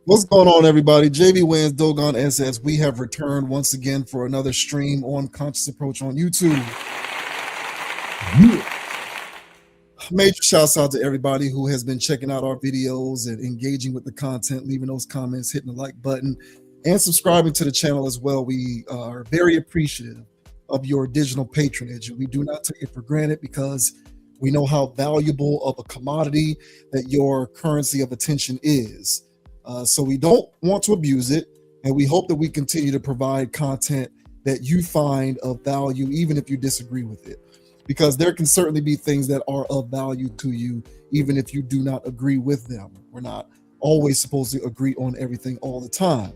What's going on, everybody? JB Wins, Dogon SS. We have returned once again for another stream on Conscious Approach on YouTube. Major shouts out to everybody who has been checking out our videos and engaging with the content, leaving those comments, hitting the like button, and subscribing to the channel as well. We are very appreciative of your digital patronage, and we do not take it for granted because we know how valuable of a commodity that your currency of attention is. So we don't want to abuse it, and we hope that we continue to provide content that you find of value, even if you disagree with it, because there can certainly be things that are of value to you, even if you do not agree with them. We're not always supposed to agree on everything all the time.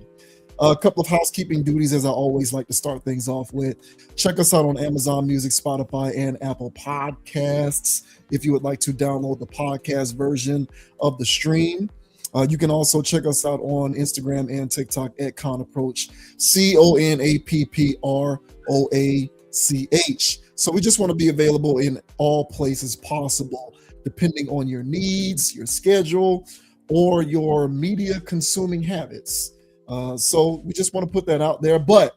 A couple of housekeeping duties, as I always like to start things off with. Check us out on Amazon Music, Spotify, and Apple Podcasts if you would like to download the podcast version of the stream. You can also check us out on Instagram and TikTok at Conapproach, CONAPPROACH. So we just want to be available in all places possible, depending on your needs, your schedule, or your media consuming habits. So we just want to put that out there, but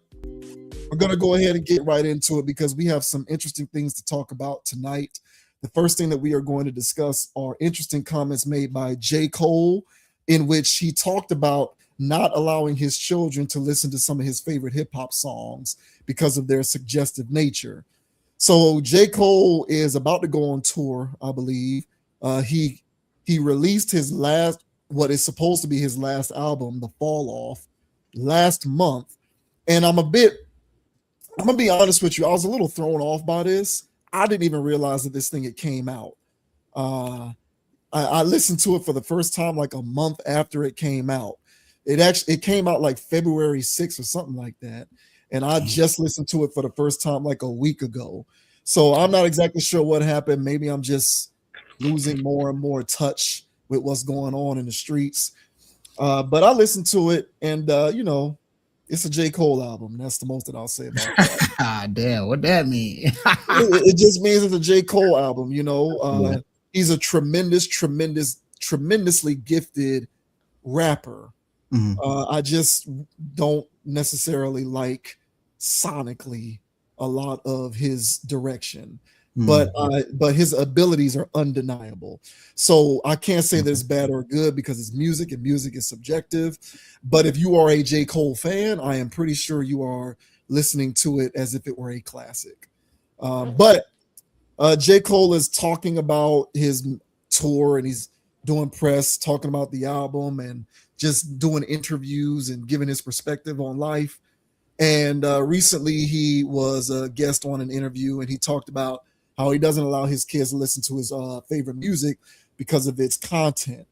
we're going to go ahead and get right into it because we have some interesting things to talk about tonight. The first thing that we are going to discuss are interesting comments made by J.Cole, in which he talked about not allowing his children to listen to some of his favorite hip hop songs because of their suggestive nature. So J. Cole is about to go on tour, I believe. He released his last, what is supposed to be his last album, The Fall Off, last month. And I'm gonna be honest with you, I was a little thrown off by this. I didn't even realize that this thing had came out. I listened to it for the first time like a month after it came out. It came out like February 6th or something like that. And I just listened to it for the first time like a week ago. So I'm not exactly sure what happened. Maybe I'm just losing more and more touch with what's going on in the streets. But I listened to it, and it's a J. Cole album. That's the most that I'll say about that. Damn, what that mean? It just means it's a J. Cole album, He's a tremendously gifted rapper. I just don't necessarily like sonically a lot of his direction, but his abilities are undeniable. So I can't say that it's bad or good because it's music, and music is subjective. But if you are a J. Cole fan, I am pretty sure you are listening to it as if it were a classic. But J. Cole is talking about his tour, and he's doing press, talking about the album, and just doing interviews and giving his perspective on life. And recently he was a guest on an interview, and he talked about how he doesn't allow his kids to listen to his favorite music because of its content.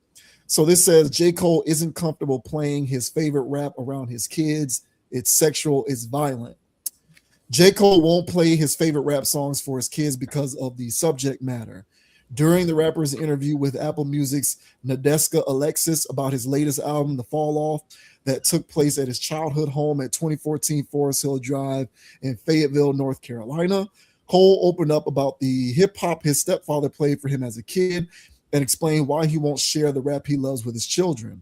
So this says J. Cole isn't comfortable playing his favorite rap around his kids. It's sexual, it's violent. J. Cole won't play his favorite rap songs for his kids because of the subject matter. During the rapper's interview with Apple Music's Nadeska Alexis about his latest album, The Fall Off, that took place at his childhood home at 2014 Forest Hill Drive in Fayetteville, North Carolina, Cole opened up about the hip-hop his stepfather played for him as a kid and explained why he won't share the rap he loves with his children.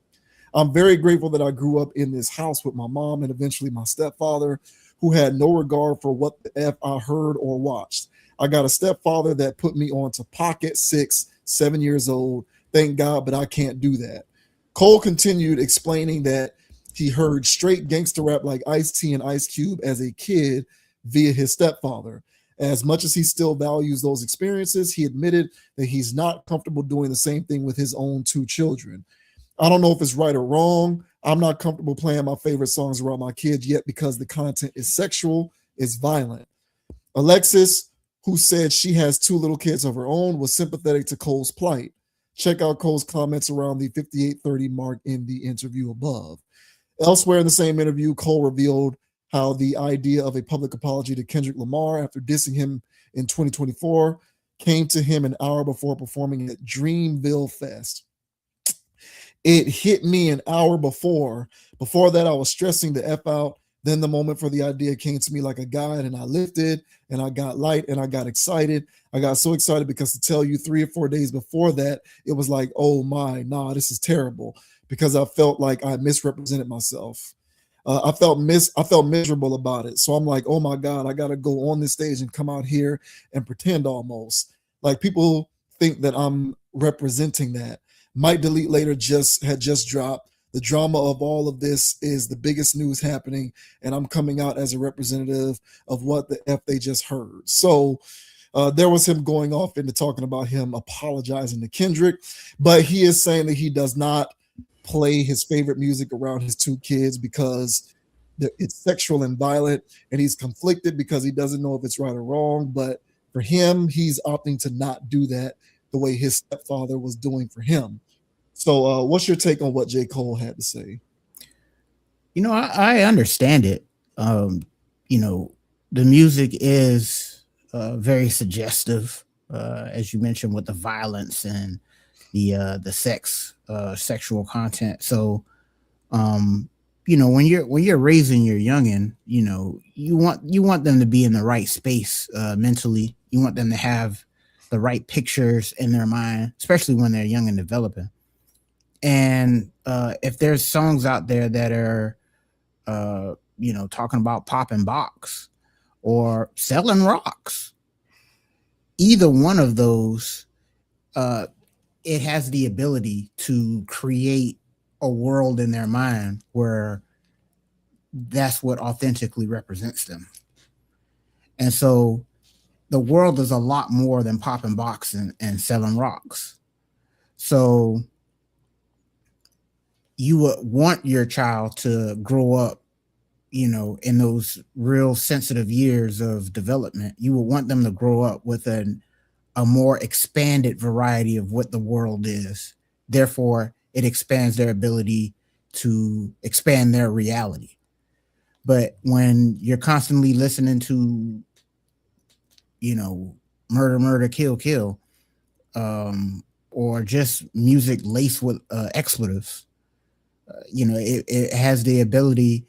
I'm very grateful that I grew up in this house with my mom and eventually my stepfather, who had no regard for what the F I heard or watched. I got a stepfather that put me on to Pac at 6, 7 years old. Thank God, but I can't do that. Cole continued explaining that he heard straight gangster rap like Ice-T and Ice Cube as a kid via his stepfather. As much as he still values those experiences, he admitted that he's not comfortable doing the same thing with his own 2 children. I don't know if it's right or wrong. I'm not comfortable playing my favorite songs around my kids yet because the content is sexual, it's violent. Alexis, who said she has 2 little kids of her own, was sympathetic to Cole's plight. Check out Cole's comments around the 58:30 mark in the interview above. Elsewhere in the same interview, Cole revealed how the idea of a public apology to Kendrick Lamar after dissing him in 2024 came to him an hour before performing at Dreamville Fest. It hit me an hour before. Before that, I was stressing the F out. Then the moment for the idea came to me like a guide, and I lifted, and I got light, and I got excited. I got so excited because to tell you 3 or 4 days before that, it was like, oh my, nah, this is terrible. because I felt like I misrepresented myself. I felt miserable about it. So I'm like, oh my God, I gotta go on this stage and come out here and pretend almost. Like people think that I'm representing that. Might Delete Later had just dropped. The drama of all of this is the biggest news happening, and I'm coming out as a representative of what the F they just heard. So there was him going off into talking about him apologizing to Kendrick, but he is saying that he does not play his favorite music around his two kids because it's sexual and violent, and he's conflicted because he doesn't know if it's right or wrong. But for him, he's opting to not do that the way his stepfather was doing for him. So, what's your take on what J. Cole had to say? I understand it. You know, the music is very suggestive, as you mentioned, with the violence and the sexual content. So, um, when you're raising your youngin, you want them to be in the right space mentally. You want them to have the right pictures in their mind, especially when they're young and developing. And if there's songs out there that are talking about popping box or selling rocks, either one of those, uh, it has the ability to create a world in their mind where that's what authentically represents them. And so the world is a lot more than popping box and selling rocks. So you would want your child to grow up, in those real sensitive years of development. You would want them to grow up with a more expanded variety of what the world is. Therefore, it expands their ability to expand their reality. But when you're constantly listening to, murder, murder, kill, kill, or just music laced with expletives, it has the ability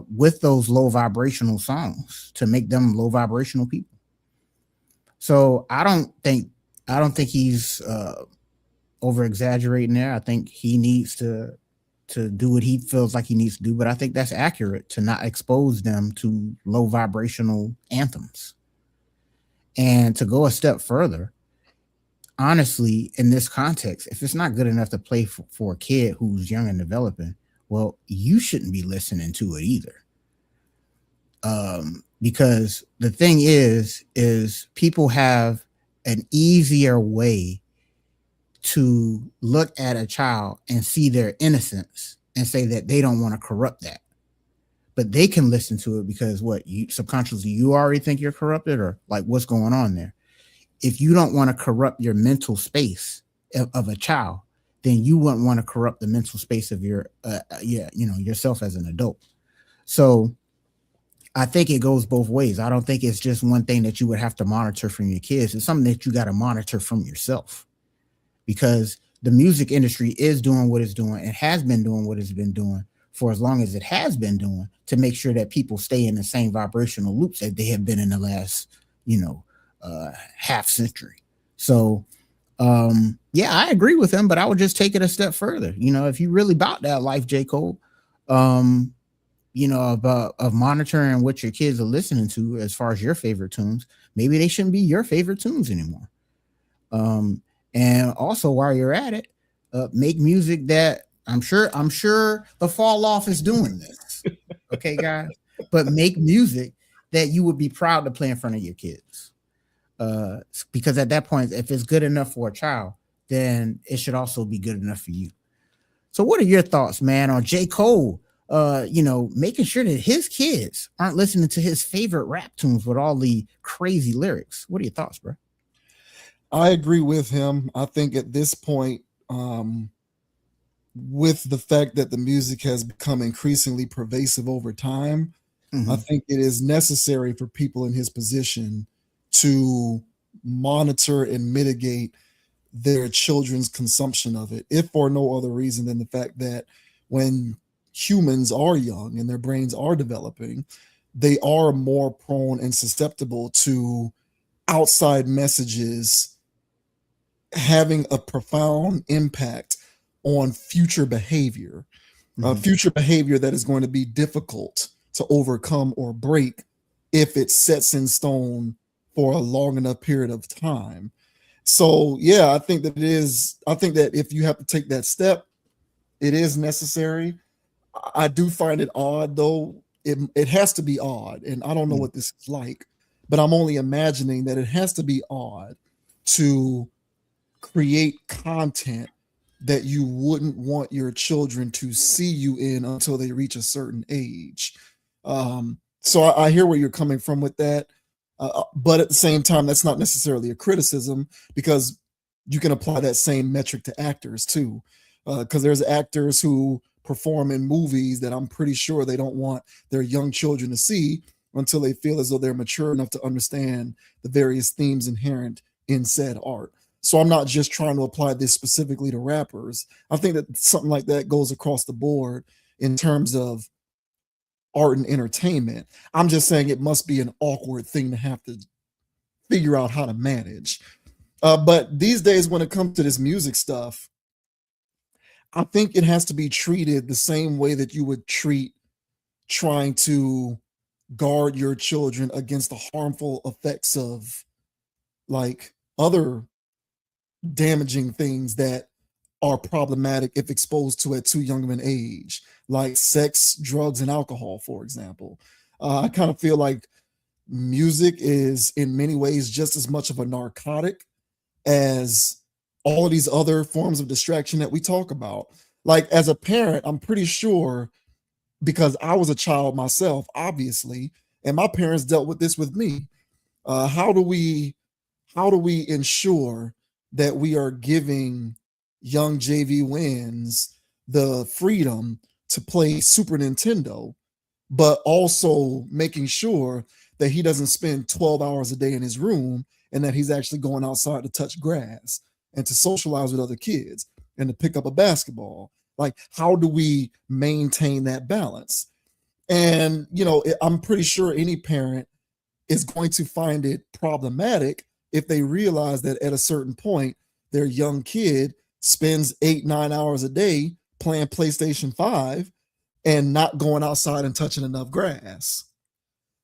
with those low vibrational songs to make them low vibrational people. So I don't think he's over exaggerating there. I think he needs to do what he feels like he needs to do, but I think that's accurate to not expose them to low vibrational anthems. And to go a step further, honestly, in this context, if it's not good enough to play for a kid who's young and developing, well, you shouldn't be listening to it either. Because the thing is people have an easier way to look at a child and see their innocence and say that they don't want to corrupt that. But they can listen to it because what you subconsciously you already think you're corrupted, or like what's going on there. If you don't want to corrupt your mental space of a child, then you wouldn't want to corrupt the mental space of yourself as an adult. So I think it goes both ways. I don't think it's just one thing that you would have to monitor from your kids. It's something that you got to monitor from yourself, because the music industry is doing what it's doing and has been doing what it's been doing for as long as it has been doing, to make sure that people stay in the same vibrational loops that they have been in the last, half century. So, yeah, I agree with him, but I would just take it a step further. If you really about that life, J. Cole, um, about of monitoring what your kids are listening to as far as your favorite tunes, maybe they shouldn't be your favorite tunes anymore. And also, while you're at it, make music that I'm sure the fall off is doing this. Okay, guys, but make music that you would be proud to play in front of your kids. Because at that point, if it's good enough for a child, then it should also be good enough for you. So, what are your thoughts, man, on J. Cole? Making sure that his kids aren't listening to his favorite rap tunes with all the crazy lyrics. What are your thoughts, bro? I agree with him. I think at this point, with the fact that the music has become increasingly pervasive over time, I Mm-hmm. think it is necessary for people in his position to monitor and mitigate their children's consumption of it, if for no other reason than the fact that when humans are young and their brains are developing, they are more prone and susceptible to outside messages having a profound impact on future behavior, future behavior that is going to be difficult to overcome or break if it sets in stone for a long enough period of time. So yeah, I think that it is. I think that if you have to take that step, it is necessary. I do find it odd though. It has to be odd, and I don't know what this is like, but I'm only imagining that it has to be odd to create content that you wouldn't want your children to see you in until they reach a certain age. So I hear where you're coming from with that, but at the same time, that's not necessarily a criticism because you can apply that same metric to actors too. Because there's actors who perform in movies that I'm pretty sure they don't want their young children to see until they feel as though they're mature enough to understand the various themes inherent in said art. So I'm not just trying to apply this specifically to rappers. I think that something like that goes across the board in terms of art and entertainment. I'm just saying it must be an awkward thing to have to figure out how to manage. But these days, when it comes to this music stuff, I think it has to be treated the same way that you would treat trying to guard your children against the harmful effects of like other damaging things that are problematic if exposed to at too young of an age, like sex, drugs, and alcohol, for example. I kind of feel like music is in many ways just as much of a narcotic as all of these other forms of distraction that we talk about. Like as a parent, I'm pretty sure because I was a child myself, obviously, and my parents dealt with this with me. How do we ensure that we are giving young JV Wins the freedom to play Super Nintendo, but also making sure that he doesn't spend 12 hours a day in his room and that he's actually going outside to touch grass and to socialize with other kids and to pick up a basketball? Like, how do we maintain that balance? And, you know, I'm pretty sure any parent is going to find it problematic if they realize that at a certain point, their young kid spends 8-9 hours a day playing PlayStation 5 and not going outside and touching enough grass.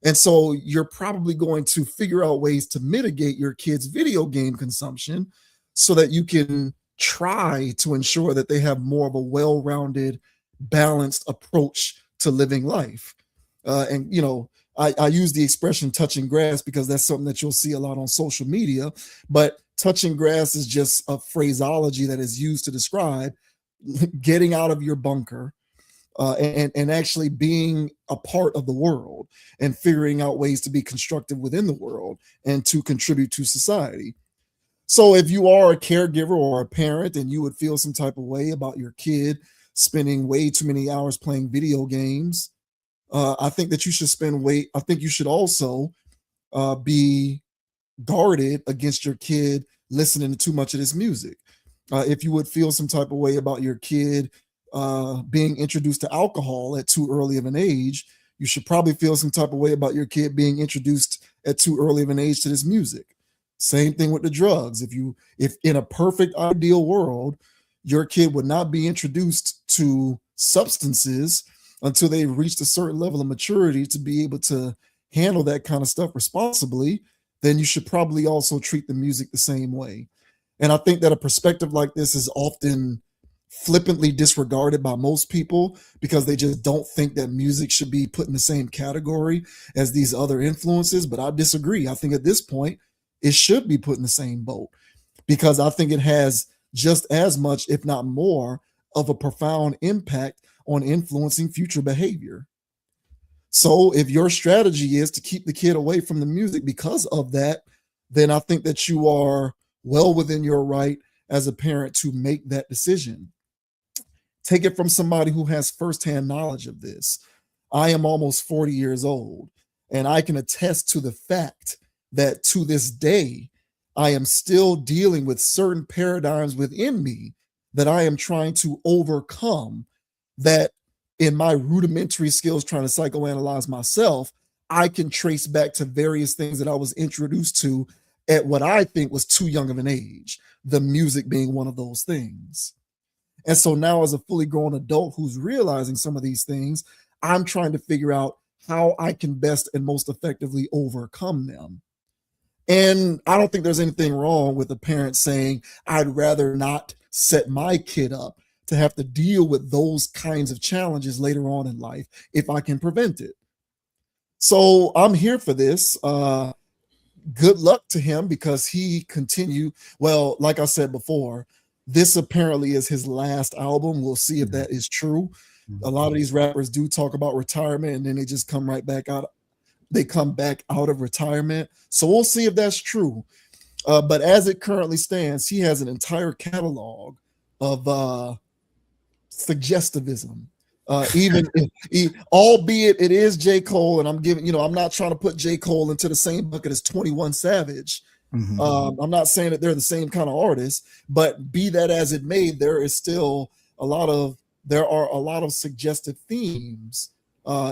And so you're probably going to figure out ways to mitigate your kids' video game consumption so that you can try to ensure that they have more of a well-rounded, balanced approach to living life. And, you know, I use the expression touching grass because that's something that you'll see a lot on social media, but touching grass is just a phraseology that is used to describe getting out of your bunker, and actually being a part of the world and figuring out ways to be constructive within the world and to contribute to society. So if you are a caregiver or a parent and you would feel some type of way about your kid spending way too many hours playing video games, I think that you should I think you should also be guarded against your kid listening to too much of this music. If you would feel some type of way about your kid being introduced to alcohol at too early of an age, you should probably feel some type of way about your kid being introduced at too early of an age to this music. Same thing with the drugs. If in a perfect ideal world, your kid would not be introduced to substances until they reached a certain level of maturity to be able to handle that kind of stuff responsibly, then you should probably also treat the music the same way. And I think that a perspective like this is often flippantly disregarded by most people because they just don't think that music should be put in the same category as these other influences. But I disagree. I think at this point, it should be put in the same boat because I think it has just as much, if not more, of a profound impact on influencing future behavior. So if your strategy is to keep the kid away from the music because of that, then I think that you are well within your right as a parent to make that decision. Take it from somebody who has firsthand knowledge of this. I am almost 40 years old, and I can attest to the fact that to this day, I am still dealing with certain paradigms within me that I am trying to overcome, that in my rudimentary skills trying to psychoanalyze myself, I can trace back to various things that I was introduced to at what I think was too young of an age, the music being one of those things. And so now, as a fully grown adult who's realizing some of these things, I'm trying to figure out how I can best and most effectively overcome them. And I don't think there's anything wrong with a parent saying, I'd rather not set my kid up to have to deal with those kinds of challenges later on in life if I can prevent it. So I'm here for this. Good luck to him, because he continued. Well, like I said before, this apparently is his last album. We'll see if that is true. A lot of these rappers do talk about retirement and then they just come right back out. They come back out of retirement. So we'll see if that's true. But as it currently stands, he has an entire catalog of suggestivism. Even albeit it is J.Cole, and I'm not trying to put J.Cole into the same bucket as 21 Savage. I'm not saying that they're the same kind of artists, but be that as it may, there are a lot of suggestive themes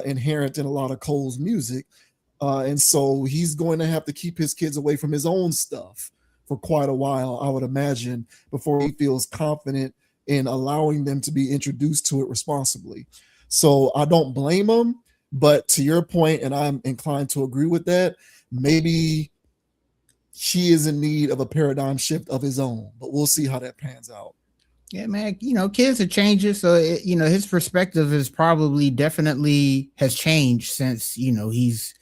inherent in a lot of Cole's music. And so he's going to have to keep his kids away from his own stuff for quite a while, I would imagine, before he feels confident in allowing them to be introduced to it responsibly. So I don't blame him, but to your point, and I'm inclined to agree with that, maybe he is in need of a paradigm shift of his own, but we'll see how that pans out. Yeah, man, kids are changing. So, his perspective is probably definitely has changed since, he's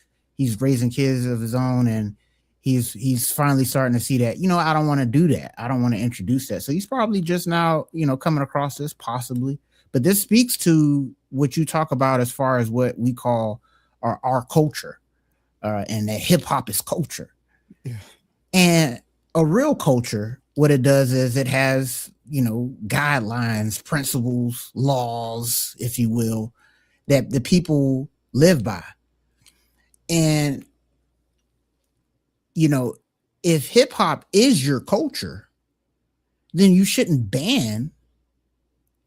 raising kids of his own, and he's finally starting to see that, I don't want to do that. I don't want to introduce that. So he's probably just now, coming across this possibly. But this speaks to what you talk about as far as what we call our culture, and that hip hop is culture. Yeah. And a real culture, what it does is it has, guidelines, principles, laws, if you will, that the people live by. And if hip hop is your culture, then you shouldn't ban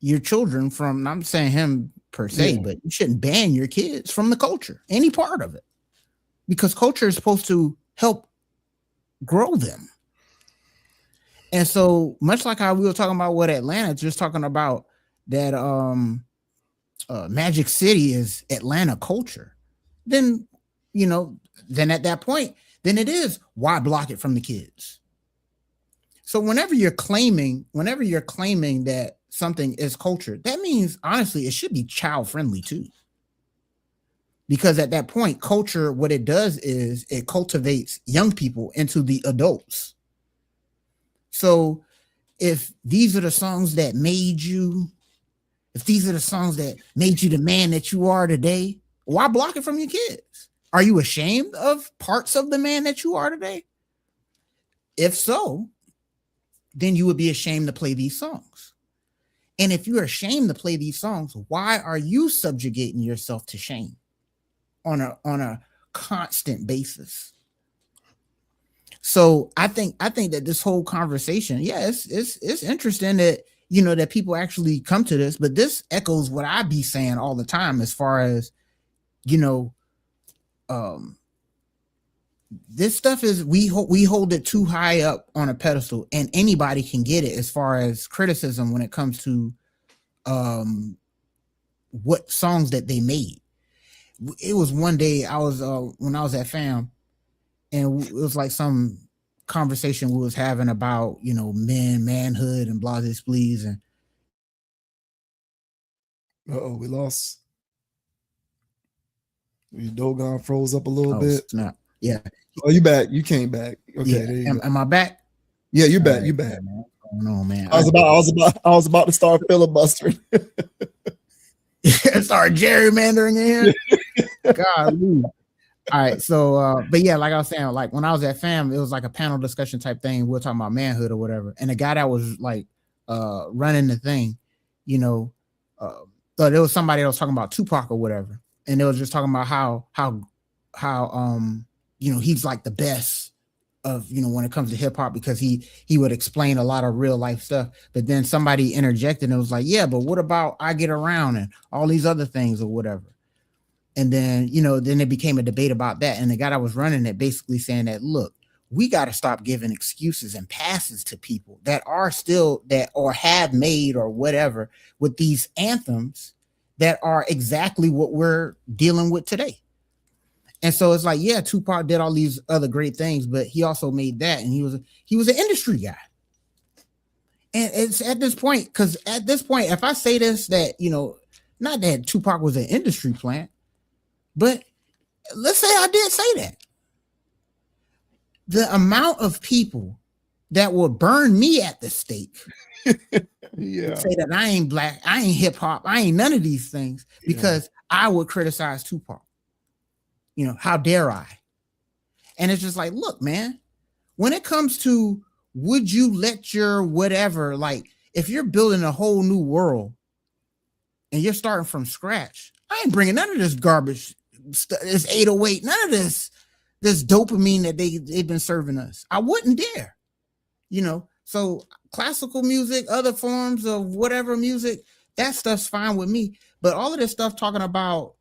your children from, I'm saying him per se, but you shouldn't ban your kids from the culture, any part of it, because culture is supposed to help grow them. And so much like how we were talking about with Atlanta, just talking about that Magic City is Atlanta culture, then, then at that point, then it is, why block it from the kids? So whenever you're claiming that something is culture, that means honestly, it should be child friendly too. Because at that point, culture, what it does is it cultivates young people into the adults. So if these are the songs that made you, the man that you are today, why block it from your kids? Are you ashamed of parts of the man that you are today? If so, then you would be ashamed to play these songs. And if you're ashamed to play these songs, why are you subjugating yourself to shame on a constant basis? So I think that this whole conversation, it's interesting that, that people actually come to this, but this echoes what I be saying all the time as far as, this stuff is, we hold it too high up on a pedestal, and anybody can get it as far as criticism when it comes to what songs that they made. It was one day I was when I was at FAM, and it was like some conversation we was having about, manhood and blah, this, please. And we lost. Your Dogon froze up a little bit. Snap. Yeah. Oh, you back? You came back. Okay. Yeah. There you go. Am I back? Yeah, you back. Right, you back. Man. No, man. I was about to start filibustering. Start gerrymandering in here. God. All right. So, but yeah, like I was saying, like when I was at FAM, it was like a panel discussion type thing. We were talking about manhood or whatever. And the guy that was like running the thing, so there was somebody that was talking about Tupac or whatever. And they was just talking about how he's like the best of, when it comes to hip hop, because he would explain a lot of real life stuff. But then somebody interjected and it was like, yeah, but what about I Get Around and all these other things or whatever? And then, then it became a debate about that. And the guy that was running it basically saying that, look, we got to stop giving excuses and passes to people that are still that or have made or whatever with these anthems that are exactly what we're dealing with today. And so it's like, yeah, Tupac did all these other great things, but he also made that, and he was an industry guy. And it's at this point, because at this point, if I say this, that, you know, not that Tupac was an industry plant, but let's say I did say that. The amount of people that will burn me at the stake, yeah, say that I ain't black, I ain't hip hop, I ain't none of these things, because I would criticize Tupac. You know, how dare I? And it's just like, look, man, when it comes to would you let your whatever, like if you're building a whole new world and you're starting from scratch, I ain't bringing none of this garbage, this 808, none of this dopamine that they've been serving us. I wouldn't dare, you know. So classical music, other forms of whatever music, that stuff's fine with me. But all of this stuff talking about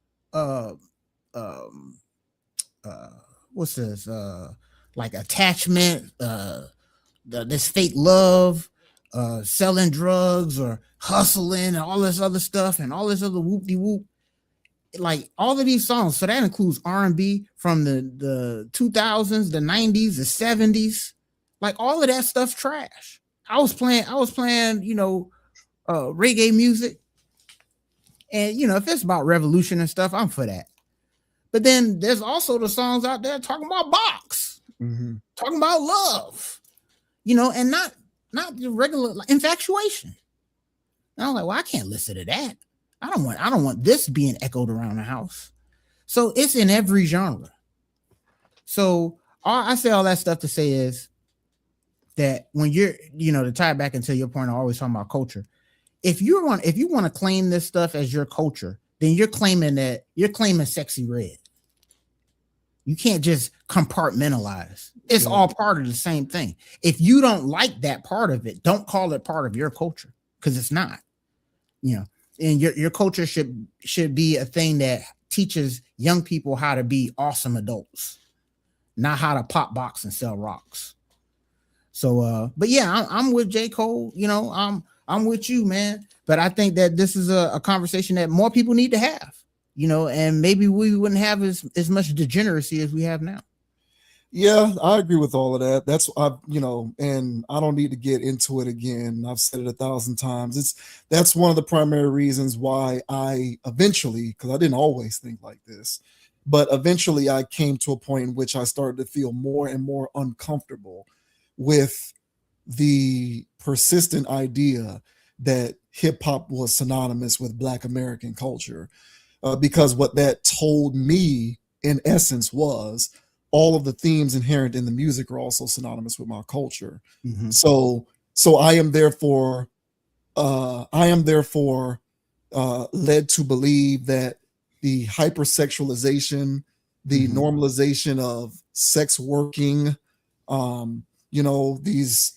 what's this? Like attachment, this fake love, selling drugs or hustling and all this other stuff and all this other whoop-de-whoop. Like all of these songs, so that includes R&B from the 2000s, the 90s, the 70s. Like all of that stuff's trash. I was playing, you know, reggae music. And, you know, if it's about revolution and stuff, I'm for that. But then there's also the songs out there talking about box, talking about love, you know, and not the regular infatuation. And I'm like, well, I can't listen to that. I don't want this being echoed around the house. So it's in every genre. So I say all that stuff to say is that when you're, you know, to tie it back into your point, I always talking about culture. If you want to claim this stuff as your culture, then you're claiming Sexy Red. You can't just compartmentalize. It's all part of the same thing. If you don't like that part of it, don't call it part of your culture, because it's not. You know, and your culture should be a thing that teaches young people how to be awesome adults, not how to pop box and sell rocks. So, but yeah, I'm with J.Cole. You know, I'm with you, man. But I think that this is a conversation that more people need to have. You know, and maybe we wouldn't have as much degeneracy as we have now. Yeah, I agree with all of that. That's you know, and I don't need to get into it again. I've said it 1,000 times. That's one of the primary reasons why I eventually, because I didn't always think like this, but eventually I came to a point in which I started to feel more and more uncomfortable with the persistent idea that hip hop was synonymous with Black American culture. Because what that told me, in essence, was all of the themes inherent in the music are also synonymous with my culture. So I am therefore led to believe that the hypersexualization, the normalization of sex working, you know, the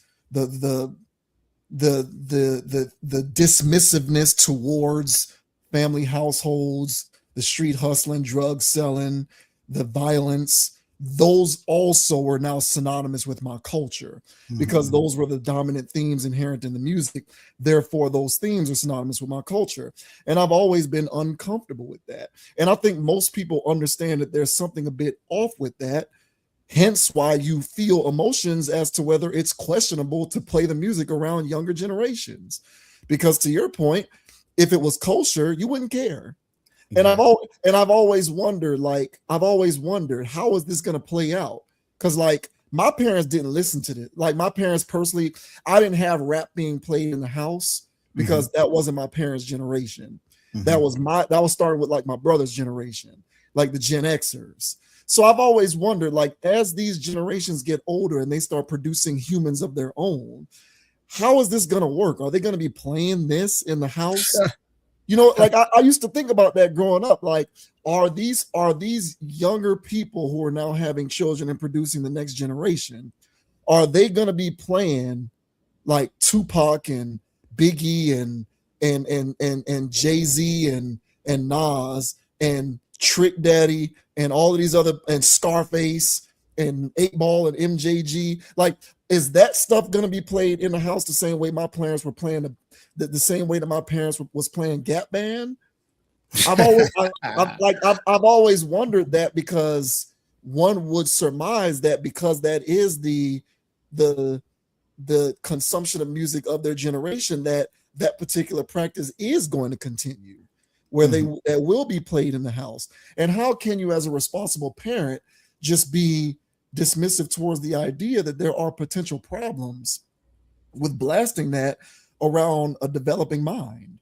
dismissiveness towards family households, the street hustling, drug selling, the violence, those also are now synonymous with my culture, because those were the dominant themes inherent in the music. Therefore, those themes are synonymous with my culture. And I've always been uncomfortable with that. And I think most people understand that there's something a bit off with that. Hence why you feel emotions as to whether it's questionable to play the music around younger generations. Because to your point, if it was kosher, you wouldn't care. And I've always wondered, how is this going to play out? Because like my parents didn't listen to this. Like my parents personally, I didn't have rap being played in the house because that wasn't my parents' generation. That was starting with like my brother's generation, like the Gen Xers. So I've always wondered, like, as these generations get older and they start producing humans of their own, how is this going to work? Are they going to be playing this in the house? You know, like I used to think about that growing up. Like, are these younger people who are now having children and producing the next generation, are they going to be playing like Tupac and Biggie and Jay-Z and Nas and Trick Daddy and all of these other, and Scarface and 8 Ball and MJG. Like, is that stuff going to be played in the house the same way my parents were playing the same way that my parents was playing Gap Band? I've always wondered that, because one would surmise that because that is the consumption of music of their generation, that particular practice is going to continue, where that will be played in the house. And how can you, as a responsible parent, just be dismissive towards the idea that there are potential problems with blasting that around a developing mind?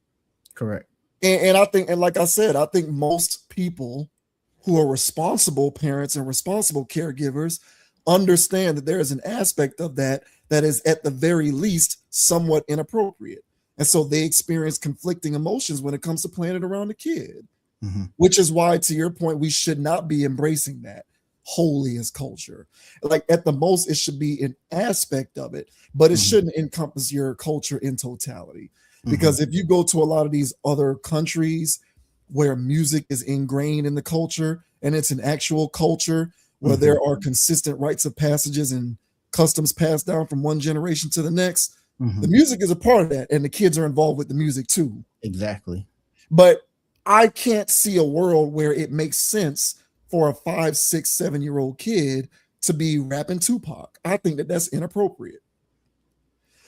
Correct. And I think, and like I said, I think most people who are responsible parents and responsible caregivers understand that there is an aspect of that is at the very least somewhat inappropriate. And so they experience conflicting emotions when it comes to playing it around the kid, which is why, to your point, we should not be embracing that wholly as culture. Like, at the most, it should be an aspect of it, but it shouldn't encompass your culture in totality. Because if you go to a lot of these other countries where music is ingrained in the culture, and it's an actual culture where there are consistent rites of passages and customs passed down from one generation to the next, the music is a part of that, and the kids are involved with the music too. Exactly. But I can't see a world where it makes sense for a 5, 6, 7-year-old kid to be rapping Tupac. I think that that's inappropriate.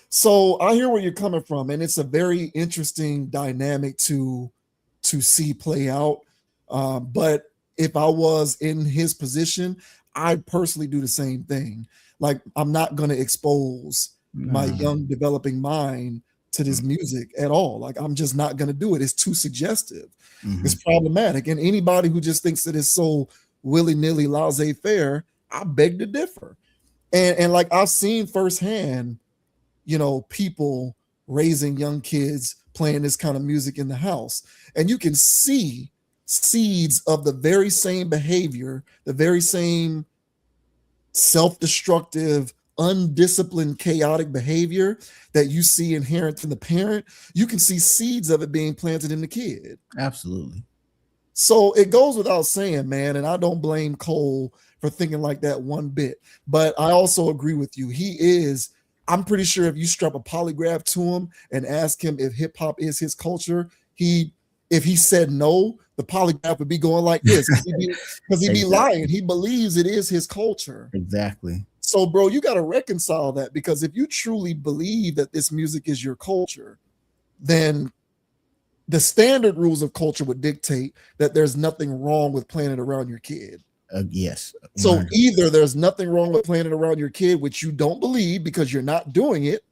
So I hear where you're coming from, and it's a very interesting dynamic to see play out. But if I was in his position, I'd personally do the same thing. Like, I'm not going to expose my young developing mind to this music at all. Like, I'm just not going to do it. It's too suggestive. It's problematic. And anybody who just thinks that it's so willy-nilly laissez-faire, I beg to differ. And like, I've seen firsthand, people raising young kids playing this kind of music in the house. And you can see seeds of the very same behavior, the very same self-destructive, undisciplined, chaotic behavior that you see inherent in the parent. You can see seeds of it being planted in the kid. Absolutely. So it goes without saying, man, and I don't blame Cole for thinking like that one bit. But I also agree with you. I'm pretty sure if you strap a polygraph to him and ask him if hip hop is his culture, if he said no, the polygraph would be going like this, because he'd be lying. He believes it is his culture. Exactly. So, bro, you got to reconcile that, because if you truly believe that this music is your culture, then the standard rules of culture would dictate that there's nothing wrong with playing it around your kid. Yes. 100%. So either there's nothing wrong with playing it around your kid, which you don't believe because you're not doing it,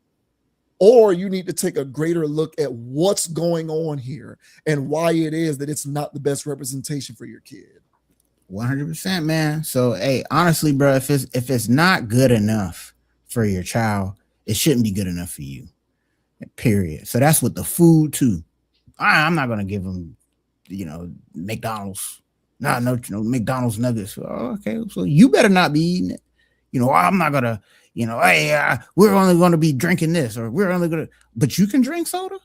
or you need to take a greater look at what's going on here and why it is that it's not the best representation for your kid. 100%, man. So, hey, honestly, bro, if it's not good enough for your child, it shouldn't be good enough for you. Period. So that's with the food too. I'm not gonna give them, McDonald's. No, McDonald's nuggets. Oh, okay, so you better not be eating it. I'm not gonna. Hey, we're only gonna be drinking this, or we're only gonna. But you can drink soda.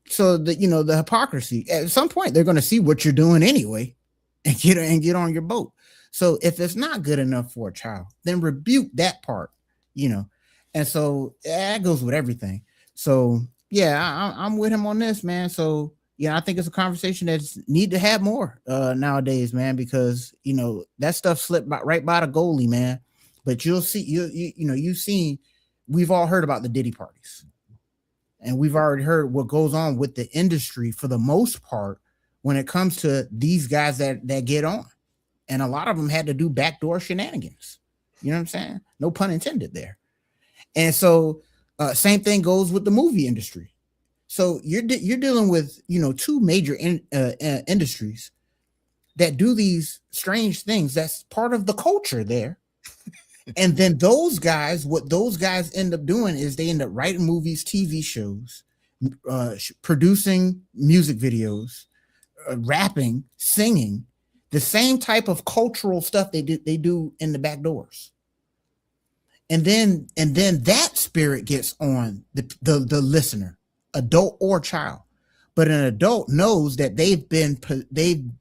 So the hypocrisy. At some point, they're gonna see what you're doing anyway, and get on your boat. So if it's not good enough for a child, then rebuke that part. And so that goes with everything. So yeah, I'm with him on this, man. So I think it's a conversation that's need to have more nowadays, man, because that stuff slipped right by the goalie, man. But you'll see, you've seen, we've all heard about the Diddy parties, and we've already heard what goes on with the industry for the most part when it comes to these guys that get on, and a lot of them had to do backdoor shenanigans. You know what I'm saying? No pun intended there. And so same thing goes with the movie industry. So you're dealing with two major industries that do these strange things. That's part of the culture there. And then what those guys end up doing is they end up writing movies, TV shows, producing music videos, rapping, singing, the same type of cultural stuff they do in the back doors. And then that spirit gets on the listener, adult or child. But an adult knows that they've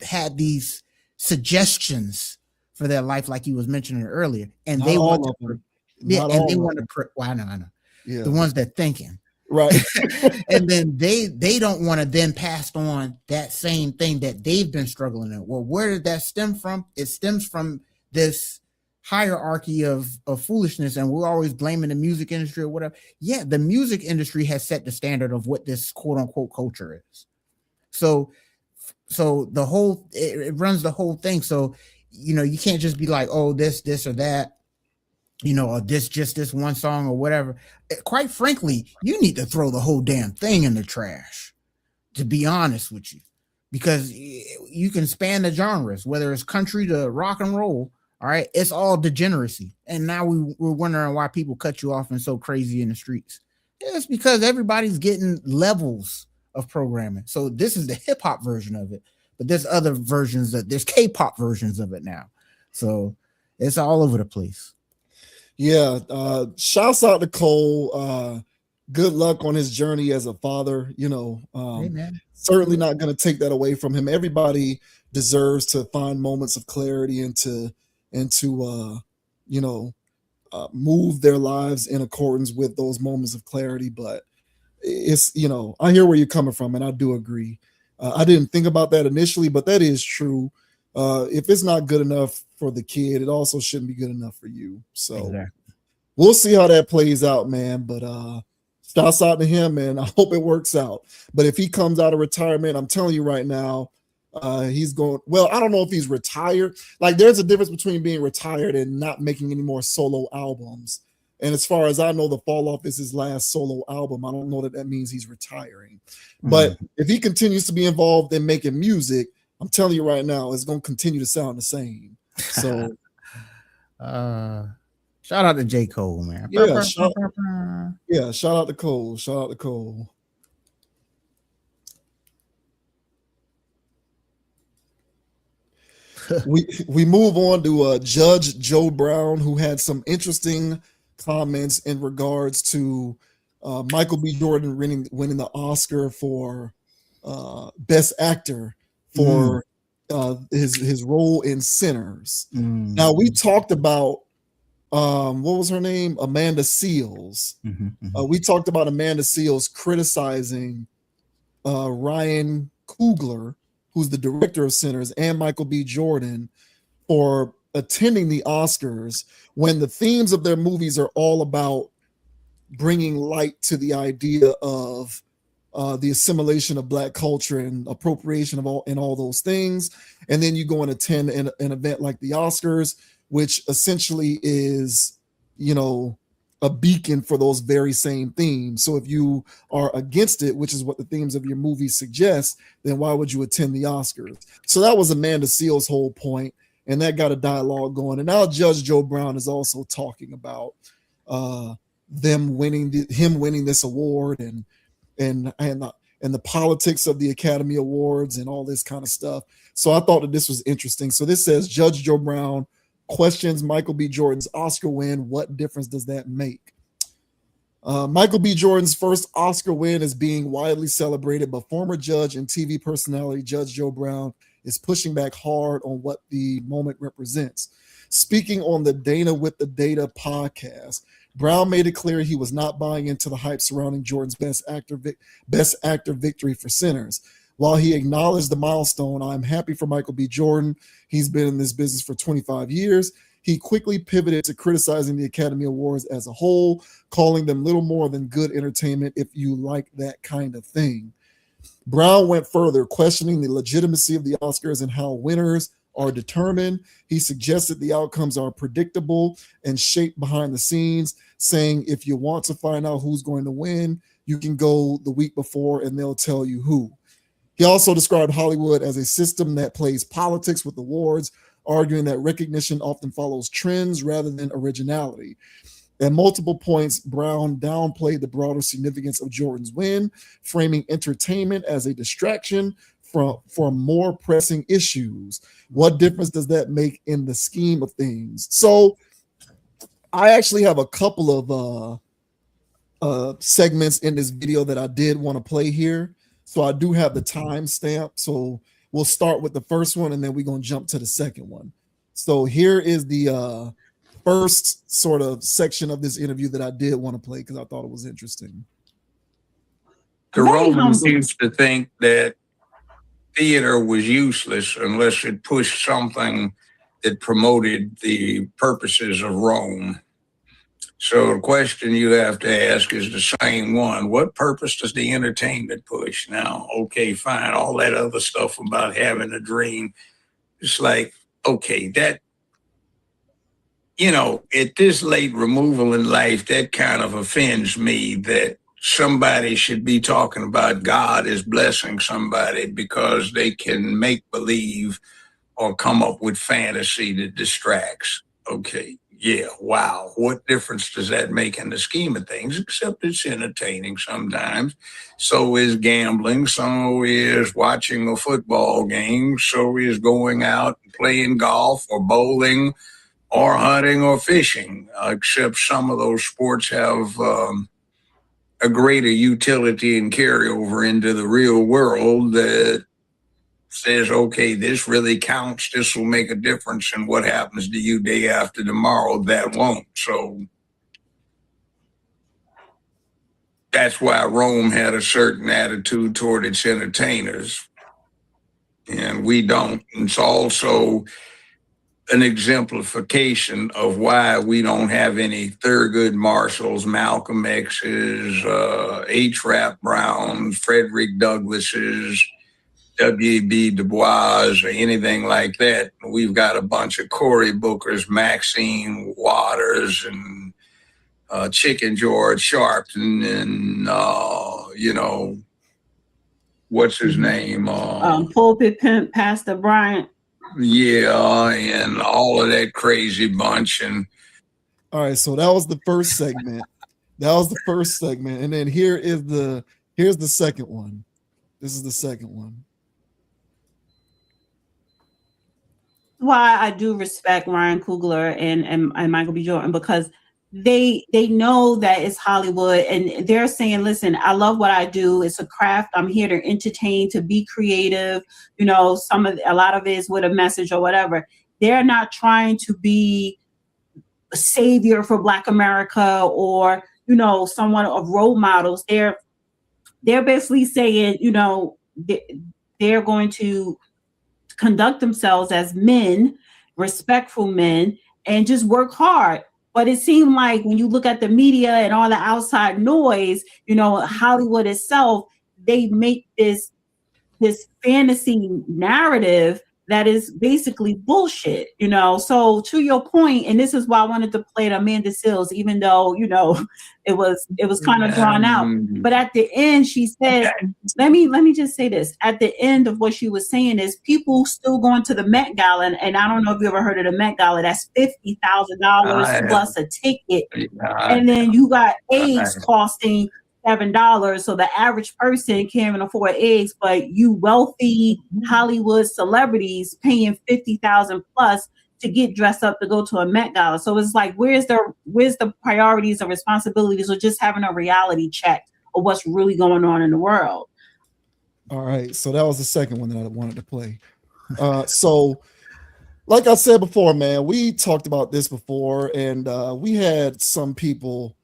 had these suggestions for their life, like you was mentioning earlier, and Not they want all to, of them. yeah, Not and they all of want them. to. Well, I know, Yeah. the ones that thinking, Right. and then they don't want to then pass on that same thing that they've been struggling in. Well, where did that stem from? It stems from this hierarchy of foolishness, and we're always blaming the music industry or whatever. Yeah, the music industry has set the standard of what this quote unquote culture is. So the whole it runs the whole thing. So you can't just be like, oh, this or that, or this one song or whatever. Quite frankly, you need to throw the whole damn thing in the trash, to be honest with you, because you can span the genres, whether it's country to rock and roll. All right, it's all degeneracy, and now we're wondering why people cut you off and so crazy in the streets. It's because everybody's getting levels of programming. So this is the hip hop version of it, but there's other versions there's K-pop versions of it now. So it's all over the place. Yeah. Shouts out to Cole. Good luck on his journey as a father. Hey, man. Certainly not going to take that away from him. Everybody deserves to find moments of clarity and to move their lives in accordance with those moments of clarity. But it's, I hear where you're coming from, and I do agree. I didn't think about that initially, but that is true. If it's not good enough for the kid, it also shouldn't be good enough for you. So exactly. We'll see how that plays out, man. But shouts out to him, and I hope it works out. But if he comes out of retirement, I'm telling you right now, he's going. Well, I don't know if he's retired. Like, there's a difference between being retired and not making any more solo albums. And as far as I know, The Fall Off is his last solo album. I don't know that means he's retiring. But if he continues to be involved in making music, I'm telling you right now, it's going to continue to sound the same. So, shout out to J.Cole, man. Yeah, shout out to Cole. Shout out to Cole. we move on to Judge Joe Brown, who had some interesting comments in regards to Michael B. Jordan winning the Oscar for Best Actor for his role in Sinners. Now, we talked about what was her name? Amanda Seales. We talked about Amanda Seales criticizing Ryan Coogler, who's the director of Sinners, and Michael B. Jordan for attending the Oscars when the themes of their movies are all about bringing light to the idea of the assimilation of Black culture and appropriation of all those things. And then you go and attend an event like the Oscars, which essentially is, a beacon for those very same themes. So if you are against it, which is what the themes of your movie suggest, then why would you attend the Oscars? So that was Amanda Seales' whole point, and that got a dialogue going. And now Judge Joe Brown is also talking about him winning this award and the politics of the Academy Awards and all this kind of stuff. So I thought that this was interesting. So this says Judge Joe Brown questions Michael B. Jordan's Oscar win. What difference does that make? Michael B. Jordan's first Oscar win is being widely celebrated, but former judge and TV personality Judge Joe Brown is pushing back hard on what the moment represents. Speaking on the Dana with the Data podcast, Brown made it clear he was not buying into the hype surrounding Jordan's Best Actor victory for Sinners. While he acknowledged the milestone, I'm happy for Michael B. Jordan. He's been in this business for 25 years. He quickly pivoted to criticizing the Academy Awards as a whole, calling them little more than good entertainment if you like that kind of thing. Brown went further, questioning the legitimacy of the Oscars and how winners are determined. He suggested the outcomes are predictable and shaped behind the scenes, saying if you want to find out who's going to win, you can go the week before and they'll tell you who. He also described Hollywood as a system that plays politics with awards, arguing that recognition often follows trends rather than originality. At multiple points, Brown downplayed the broader significance of Jordan's win, framing entertainment as a distraction from more pressing issues. What difference does that make in the scheme of things? So I actually have a couple of segments in this video that I did want to play here. So I do have the time stamp. So we'll start with the first one and then we're going to jump to the second one. So here is the first sort of section of this interview that I did want to play because I thought it was interesting. The Romans used to think that theater was useless unless it pushed something that promoted the purposes of Rome. So the question you have to ask is the same one. What purpose does the entertainment push? Now, okay, fine. All that other stuff about having a dream. It's like, okay, that, at this late removal in life, that kind of offends me that somebody should be talking about God is blessing somebody because they can make believe or come up with fantasy that distracts. Okay. Yeah, wow. What difference does that make in the scheme of things? Except it's entertaining sometimes. So is gambling. So is watching a football game. So is going out and playing golf or bowling or hunting or fishing. Except some of those sports have a greater utility and carryover into the real world that says, okay, this really counts. This will make a difference in what happens to you day after tomorrow. That won't. So that's why Rome had a certain attitude toward its entertainers, and we don't. It's also an exemplification of why we don't have any Thurgood Marshalls, Malcolm X's, H. Rap Browns, Frederick Douglass's, W.B. Du Bois, or anything like that. We've got a bunch of Cory Bookers, Maxine Waters, and Chicken George Sharpton, and what's his name? Pulpit Pimp, Pastor Bryant. Yeah, and all of that crazy bunch. And all right, so that was the first segment. And then here's the second one. This is the second one. Why I do respect Ryan Coogler and Michael B. Jordan, because they know that it's Hollywood, and they're saying, listen, I love what I do. It's a craft. I'm here to entertain, to be creative. A lot of it is with a message or whatever. They're not trying to be a savior for Black America or, someone of role models. They're basically saying, they're going to conduct themselves as men, respectful men, and just work hard. But it seemed like when you look at the media and all the outside noise, Hollywood itself, they make this fantasy narrative that is basically bullshit, So to your point, and this is why I wanted to play the Amanda Seales, even though, it was kind of drawn out. But at the end, she says, let me just say this. At the end of what she was saying is people still going to the Met Gala, and I don't know if you ever heard of the Met Gala. That's $50,000 plus a ticket. And then you got eggs costing $7, so the average person can't even afford eggs, but you wealthy Hollywood celebrities paying $50,000 plus to get dressed up to go to a Met Gala. So it's like, where's the priorities or responsibilities, or just having a reality check of what's really going on in the world? All right, so that was the second one that I wanted to play. So like I said before, man, we talked about this before, and we had some people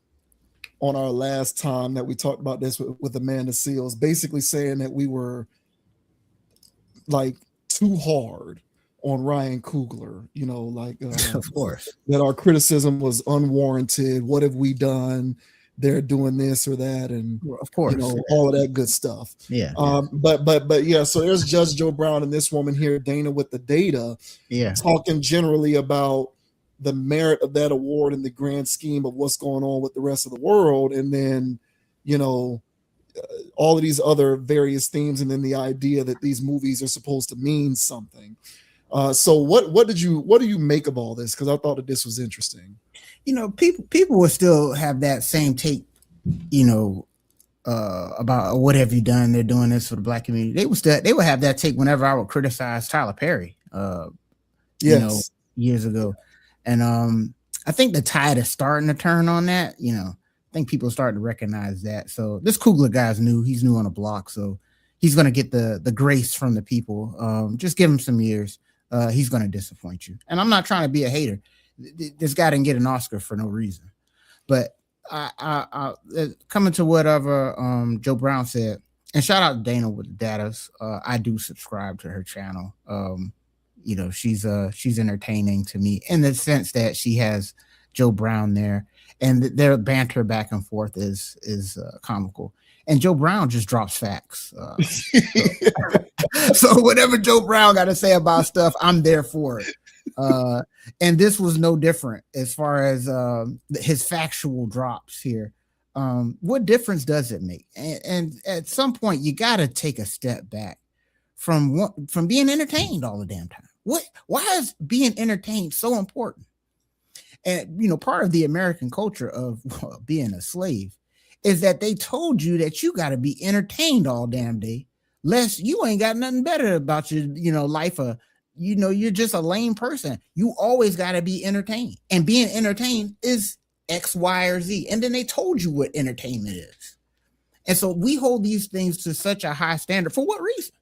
on our last time that we talked about this with Amanda Seales, basically saying that we were like too hard on Ryan Coogler, of course, that our criticism was unwarranted. What have we done? They're doing this or that, and of course, all of that good stuff. Yeah. But yeah. So there's Judge Joe Brown and this woman here, Dana, with the data, talking generally about the merit of that award in the grand scheme of what's going on with the rest of the world, and then all of these other various themes, and then the idea that these movies are supposed to mean something. So what do you make of all this? Because I thought that this was interesting. People will still have that same take, about what have you done? They're doing this for the Black community. They would have that take whenever I would criticize Tyler Perry, years ago. And I think the tide is starting to turn on that. I think people are starting to recognize that. So this Coogler guy's new. He's new on the block, so he's going to get the grace from the people. Just give him some years. he's going to disappoint you. And I'm not trying to be a hater. This guy didn't get an Oscar for no reason. But I coming to whatever Joe Brown said, and shout out to Dana with the datas. I do subscribe to her channel. You know, she's entertaining to me in the sense that she has Joe Brown there, and their banter back and forth is comical. And Joe Brown just drops facts. So whatever Joe Brown got to say about stuff, I'm there for it. And this was no different as far as his factual drops here. What difference does it make? And at some point, you got to take a step back from being entertained all the damn time. Why is being entertained so important? And, you know, part of the American culture of being a slave is that they told you that you got to be entertained all damn day, lest you ain't got nothing better about your, you know, life. You know, you're just a lame person. You always got to be entertained, and being entertained is X, Y, or Z. And then they told you what entertainment is. And so we hold these things to such a high standard. For what reason?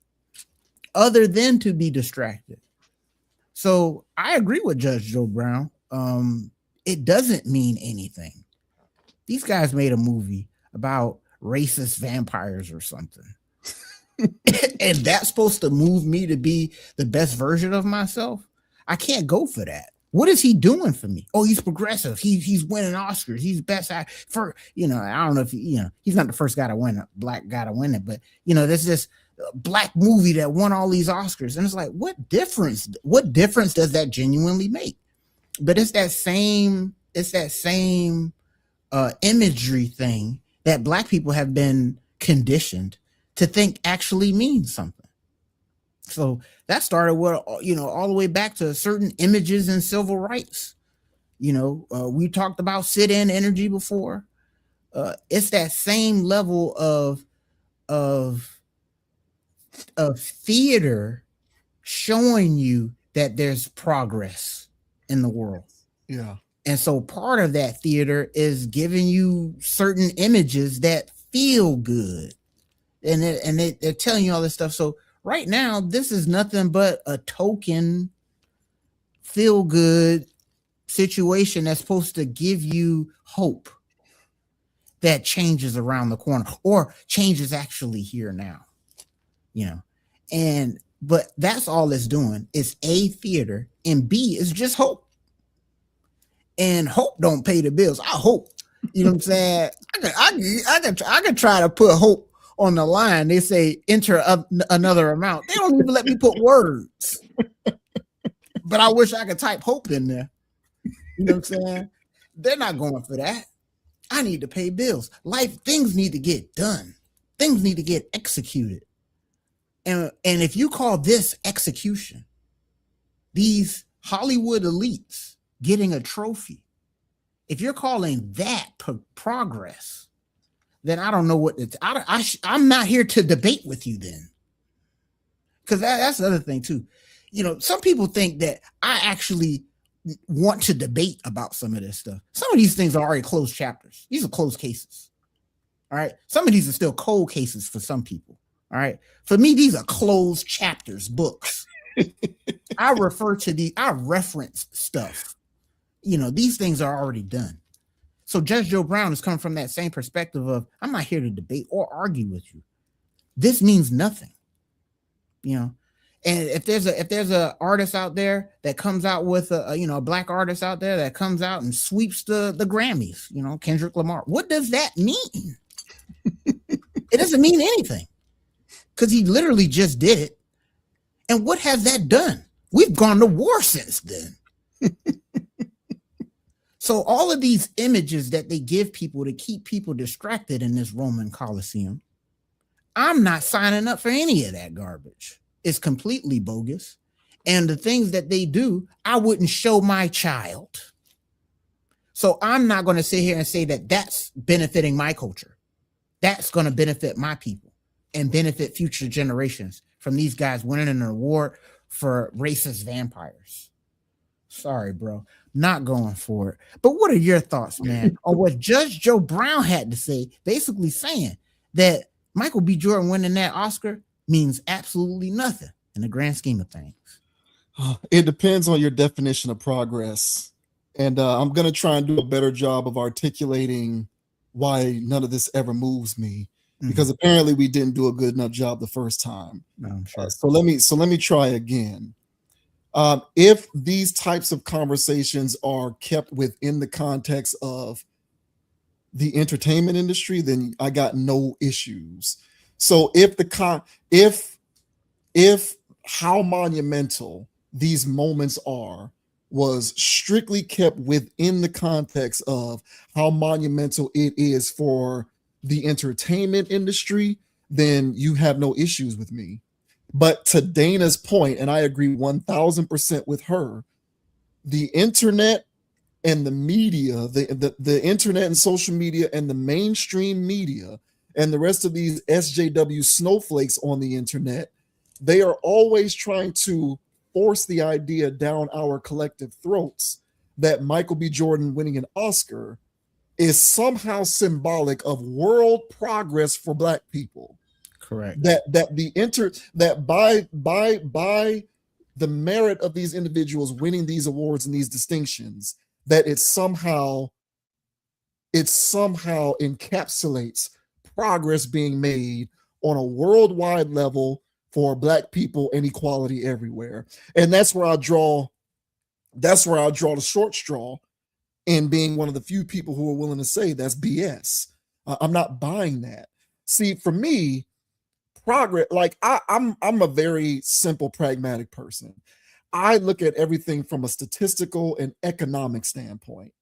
Other than to be distracted. So I agree with Judge Joe Brown. It doesn't mean anything. These guys made a movie about racist vampires or something. And that's supposed to move me to be the best version of myself. I can't go for that. What is he doing for me? Oh, he's progressive. He's winning Oscars. He's best for, you know, I don't know if, you know, he's not the first guy to win it, black guy to win it, but, you know, there's this black movie that won all these Oscars. And it's like, what difference does that genuinely make? But it's that same imagery thing that black people have been conditioned to think actually means something. So that started with, you know, all the way back to certain images in civil rights. You know, we talked about sit-in energy before. It's that same level of theater showing you that there's progress in the world. Yeah. And so part of that theater is giving you certain images that feel good. And they're telling you all this stuff. So right now, this is nothing but a token feel good situation that's supposed to give you hope that changes around the corner, or changes actually here now, you know. But that's all it's doing. It's A, theater, and B is just hope. And hope don't pay the bills. I hope, you know what I'm saying? I can try to put hope on the line. They say enter another amount. They don't even let me put words. But I wish I could type hope in there. You know what I'm saying? They're not going for that. I need to pay bills. Things need to get done. Things need to get executed. And if you call this execution, these Hollywood elites getting a trophy, if you're calling that progress, then I don't know what I'm not here to debate with you then. Because that's the other thing too. You know, some people think that I actually want to debate about some of this stuff. Some of these things are already closed chapters. These are closed cases. All right. Some of these are still cold cases for some people. All right. For me, these are closed chapters, books. I reference stuff. You know, these things are already done. So Judge Joe Brown is coming from that same perspective of, I'm not here to debate or argue with you. This means nothing, you know. And if there's a artist out there that comes out with a black artist out there that comes out and sweeps the Grammys, you know, Kendrick Lamar, what does that mean? It doesn't mean anything, because he literally just did it. And what has that done? We've gone to war since then. So all of these images that they give people to keep people distracted in this Roman Coliseum, I'm not signing up for any of that garbage. It's completely bogus. And the things that they do, I wouldn't show my child. So I'm not going to sit here and say that that's benefiting my culture. That's going to benefit my people and benefit future generations from these guys winning an award for racist vampires. Sorry, bro. Not going for it. But what are your thoughts, man, on what Judge Joe Brown had to say, basically saying that Michael B. Jordan winning that Oscar means absolutely nothing in the grand scheme of things? It depends on your definition of progress. And I'm going to try and do a better job of articulating why none of this ever moves me, because apparently we didn't do a good enough job the first time. No, I'm sure. So let me try again. If these types of conversations are kept within the context of the entertainment industry, then I got no issues. So if how monumental these moments are was strictly kept within the context of how monumental it is for the entertainment industry, then you have no issues with me. But to Dana's point, and I agree 1000% with her, the internet and the media, the internet and social media and the mainstream media and the rest of these SJW snowflakes on the internet, they are always trying to force the idea down our collective throats that Michael B. Jordan winning an Oscar is somehow symbolic of world progress for Black people. Correct. That by the merit of these individuals winning these awards and these distinctions, that it somehow encapsulates progress being made on a worldwide level for Black people and equality everywhere. And that's where I draw the short straw in being one of the few people who are willing to say that's BS. I'm not buying that. See, for me, progress, like I'm a very simple, pragmatic person. I look at everything from a statistical and economic standpoint.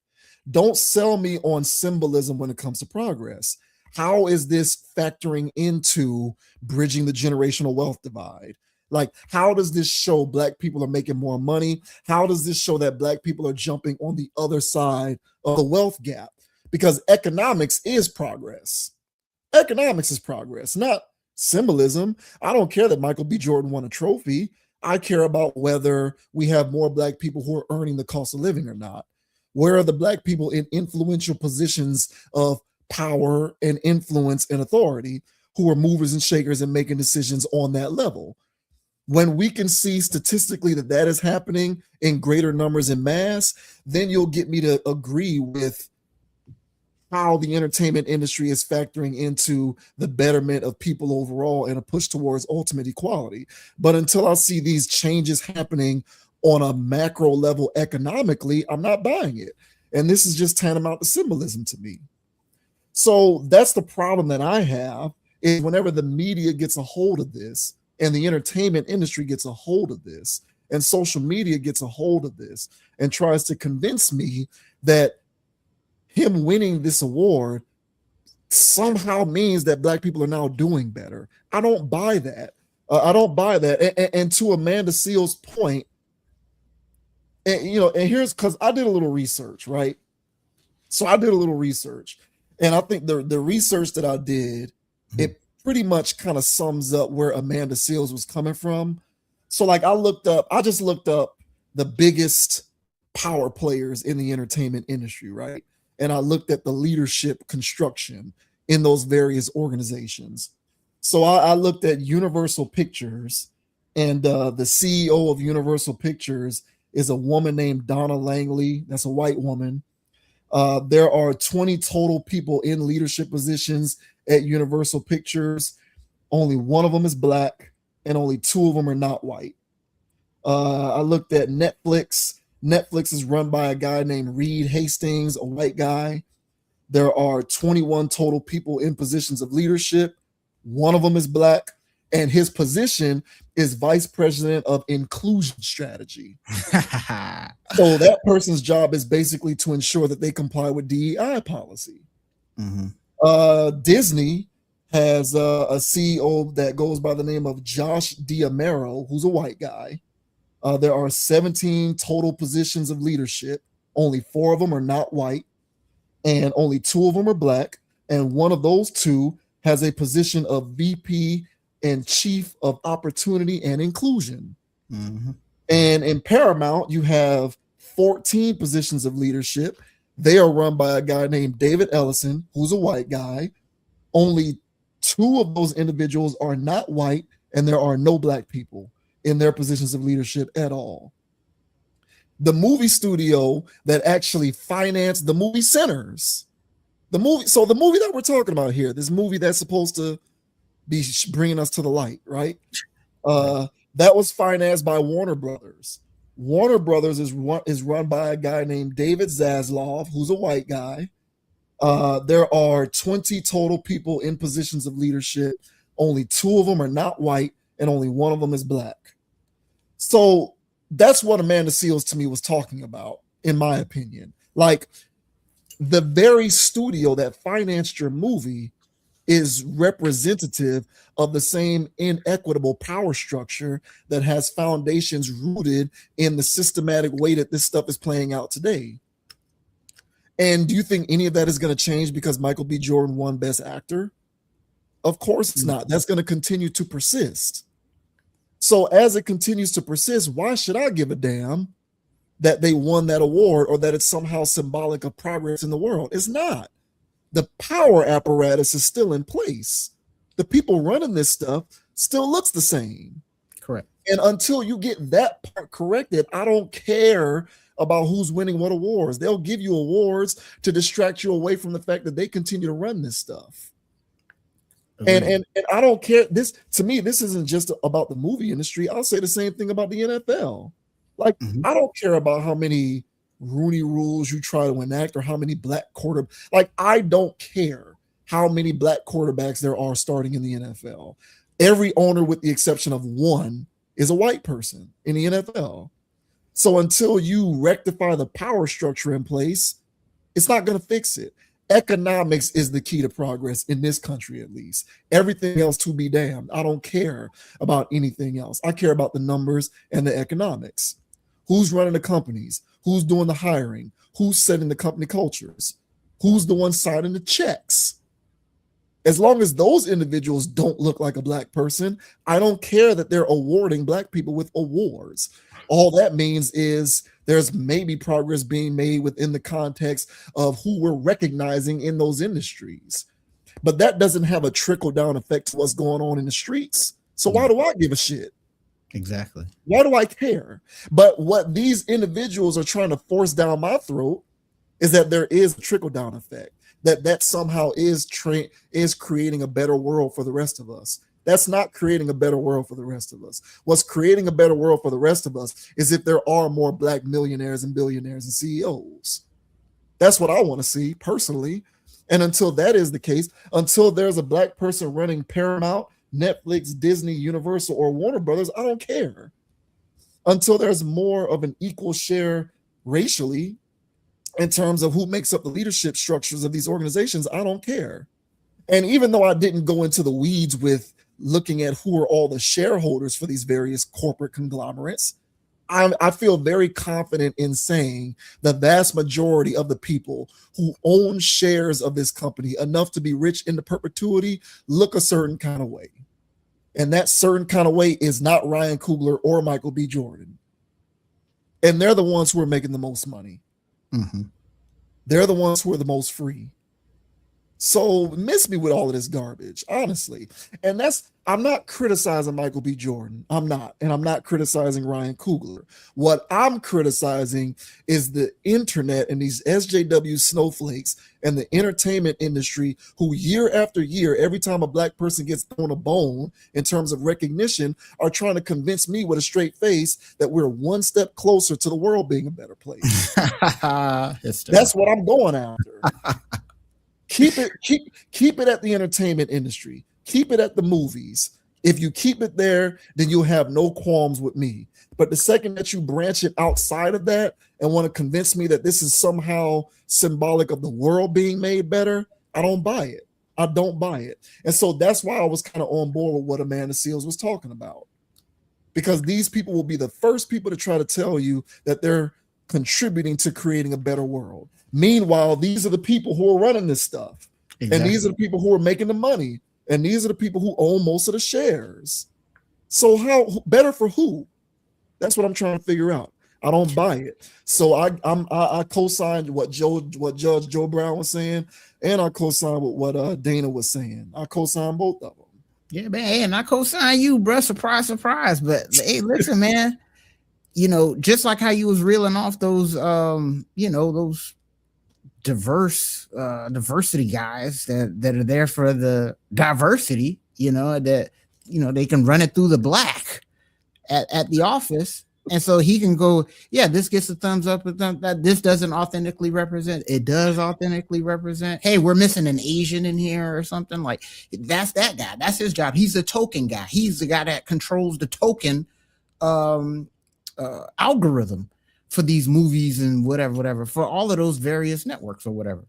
Don't sell me on symbolism when it comes to progress. How is this factoring into bridging the generational wealth divide? Like, how does this show Black people are making more money? How does this show that Black people are jumping on the other side of the wealth gap? Because economics is progress. Economics is progress, not symbolism. I don't care that Michael B. Jordan won a trophy. I care about whether we have more Black people who are earning the cost of living or not. Where are the Black people in influential positions of power and influence and authority who are movers and shakers and making decisions on that level? When we can see statistically that is happening in greater numbers in mass, then you'll get me to agree with how the entertainment industry is factoring into the betterment of people overall and a push towards ultimate equality. But until I see these changes happening on a macro level economically, I'm not buying it. And this is just tantamount to symbolism to me. So that's the problem that I have, is whenever the media gets a hold of this and the entertainment industry gets a hold of this and social media gets a hold of this and tries to convince me that him winning this award somehow means that Black people are now doing better. I don't buy that. I don't buy that. And to Amanda Seals' point, and here's because I did a little research, right? So I did a little research, and I think the research that I did, it pretty much kind of sums up where Amanda Seals was coming from. So like I just looked up the biggest power players in the entertainment industry, right? And I looked at the leadership construction in those various organizations. So I looked at Universal Pictures, and the CEO of Universal Pictures is a woman named Donna Langley. That's a white woman. There are 20 total people in leadership positions at Universal Pictures. Only one of them is Black, and only 2 of them are not white. I looked at Netflix. Netflix is run by a guy named Reed Hastings, a white guy. There are 21 total people in positions of leadership. One of them is Black, and his position is Vice President of Inclusion Strategy. So that person's job is basically to ensure that they comply with DEI policy. Disney has a CEO that goes by the name of Josh D'Amaro, who's a white guy. There are 17 total positions of leadership. Only 4 of them are not white, and only 2 of them are Black. And one of those 2 has a position of VP and Chief of Opportunity and Inclusion. And in Paramount, you have 14 positions of leadership. They are run by a guy named David Ellison, who's a white guy. Only 2 of those individuals are not white, and there are no Black people. in their positions of leadership at all. The movie studio that actually financed the movie centers, the movie that we're talking about here, this movie that's supposed to be bringing us to the light, right? That was financed by Warner Brothers. Warner Brothers is run by a guy named David Zaslav, who's a white guy. There are 20 total people in positions of leadership. Only 2 of them are not white, and only 1 of them is black. So that's what Amanda Seales to me was talking about, in my opinion. Like, the very studio that financed your movie is representative of the same inequitable power structure that has foundations rooted in the systematic way that this stuff is playing out today. And do you think any of that is going to change because Michael B. Jordan won Best Actor? Of course it's not. That's going to continue to persist. So as it continues to persist, why should I give a damn that they won that award or that it's somehow symbolic of progress in the world? It's not. The power apparatus is still in place. The people running this stuff still looks the same. Correct. And until you get that part corrected, I don't care about who's winning what awards. They'll give you awards to distract you away from the fact that they continue to run this stuff. And I don't care. This, to me, this isn't just about the movie industry. I'll say the same thing about the NFL. Like, I don't care about how many Rooney rules you try to enact or how many black quarterbacks. Like, I don't care how many black quarterbacks there are starting in the NFL. Every owner, with the exception of 1, is a white person in the NFL. So until you rectify the power structure in place, it's not going to fix it. Economics is the key to progress in this country, at least. Everything else to be damned. I don't care about anything else. I care about the numbers and the economics. Who's running the companies? Who's doing the hiring? Who's setting the company cultures? Who's the one signing the checks? As long as those individuals don't look like a black person, I don't care that they're awarding black people with awards. All that means is there's maybe progress being made within the context of who we're recognizing in those industries. But that doesn't have a trickle-down effect to what's going on in the streets. So why do I give a shit? Exactly. Why do I care? But what these individuals are trying to force down my throat is that there is a trickle-down effect, that somehow is creating a better world for the rest of us. That's not creating a better world for the rest of us. What's creating a better world for the rest of us is if there are more black millionaires and billionaires and CEOs. That's what I want to see personally. And until that is the case, until there's a black person running Paramount, Netflix, Disney, Universal, or Warner Brothers, I don't care. Until there's more of an equal share racially in terms of who makes up the leadership structures of these organizations, I don't care. And even though I didn't go into the weeds with looking at who are all the shareholders for these various corporate conglomerates, I feel very confident in saying the vast majority of the people who own shares of this company enough to be rich into perpetuity look a certain kind of way. And that certain kind of way is not Ryan Coogler or Michael B. Jordan. And they're the ones who are making the most money. They're the ones who are the most free. So miss me with all of this garbage, honestly. And I'm not criticizing Michael B. Jordan. I'm not. And I'm not criticizing Ryan Coogler. What I'm criticizing is the internet and these SJW snowflakes and the entertainment industry who year after year, every time a black person gets thrown a bone in terms of recognition, are trying to convince me with a straight face that we're one step closer to the world being a better place. That's what I'm going after. Keep it at the entertainment industry. Keep it at the movies. If you keep it there, then you'll have no qualms with me. But the second that you branch it outside of that and want to convince me that this is somehow symbolic of the world being made better, I don't buy it. I don't buy it. And so that's why I was kind of on board with what Amanda Seales was talking about. Because these people will be the first people to try to tell you that they're contributing to creating a better world. Meanwhile, these are the people who are running this stuff. Exactly. And these are the people who are making the money. And these are the people who own most of the shares. So how better for who? That's what I'm trying to figure out. I don't buy it. So I co-signed what Judge Joe Brown was saying, and I co-signed with what Dana was saying. I co-signed both of them. Yeah, man. Hey, and I co-sign you, bro. Surprise, surprise. But hey, listen, man. Just like how you was reeling off those, those diversity guys that are there for the diversity. That they can run it through the black at the office. And so he can go, yeah, this gets a thumbs up, that this doesn't authentically represent. It does authentically represent. Hey, we're missing an Asian in here or something. Like, that's that guy. That's his job. He's the token guy. He's the guy that controls the token algorithm for these movies and whatever, for all of those various networks or whatever.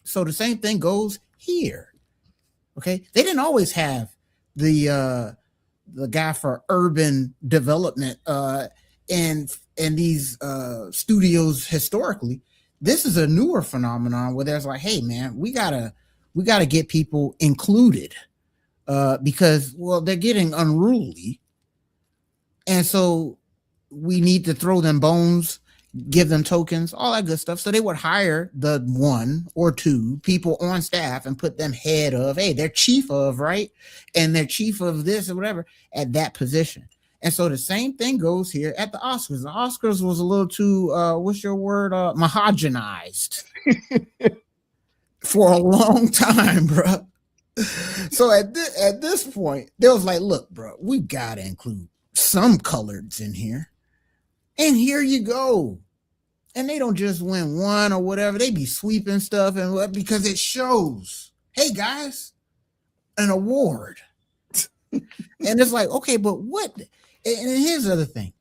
So the same thing goes here. Okay. They didn't always have the guy for urban development in these studios historically. This is a newer phenomenon where there's like, hey man, we gotta get people included because, well, they're getting unruly, and so we need to throw them bones, give them tokens, all that good stuff. So they would hire the one or two people on staff and put them head of, hey, they're chief of, right? And they're chief of this or whatever at that position. And so the same thing goes here at the Oscars. The Oscars was a little too, what's your word? Mahogenized for a long time, bro. So at this point, they was like, look, bro, we got to include some coloreds in here. And here you go. And they don't just win one or whatever. They be sweeping stuff and because it shows, hey guys, an award. And it's like, okay, but what? And here's the other thing.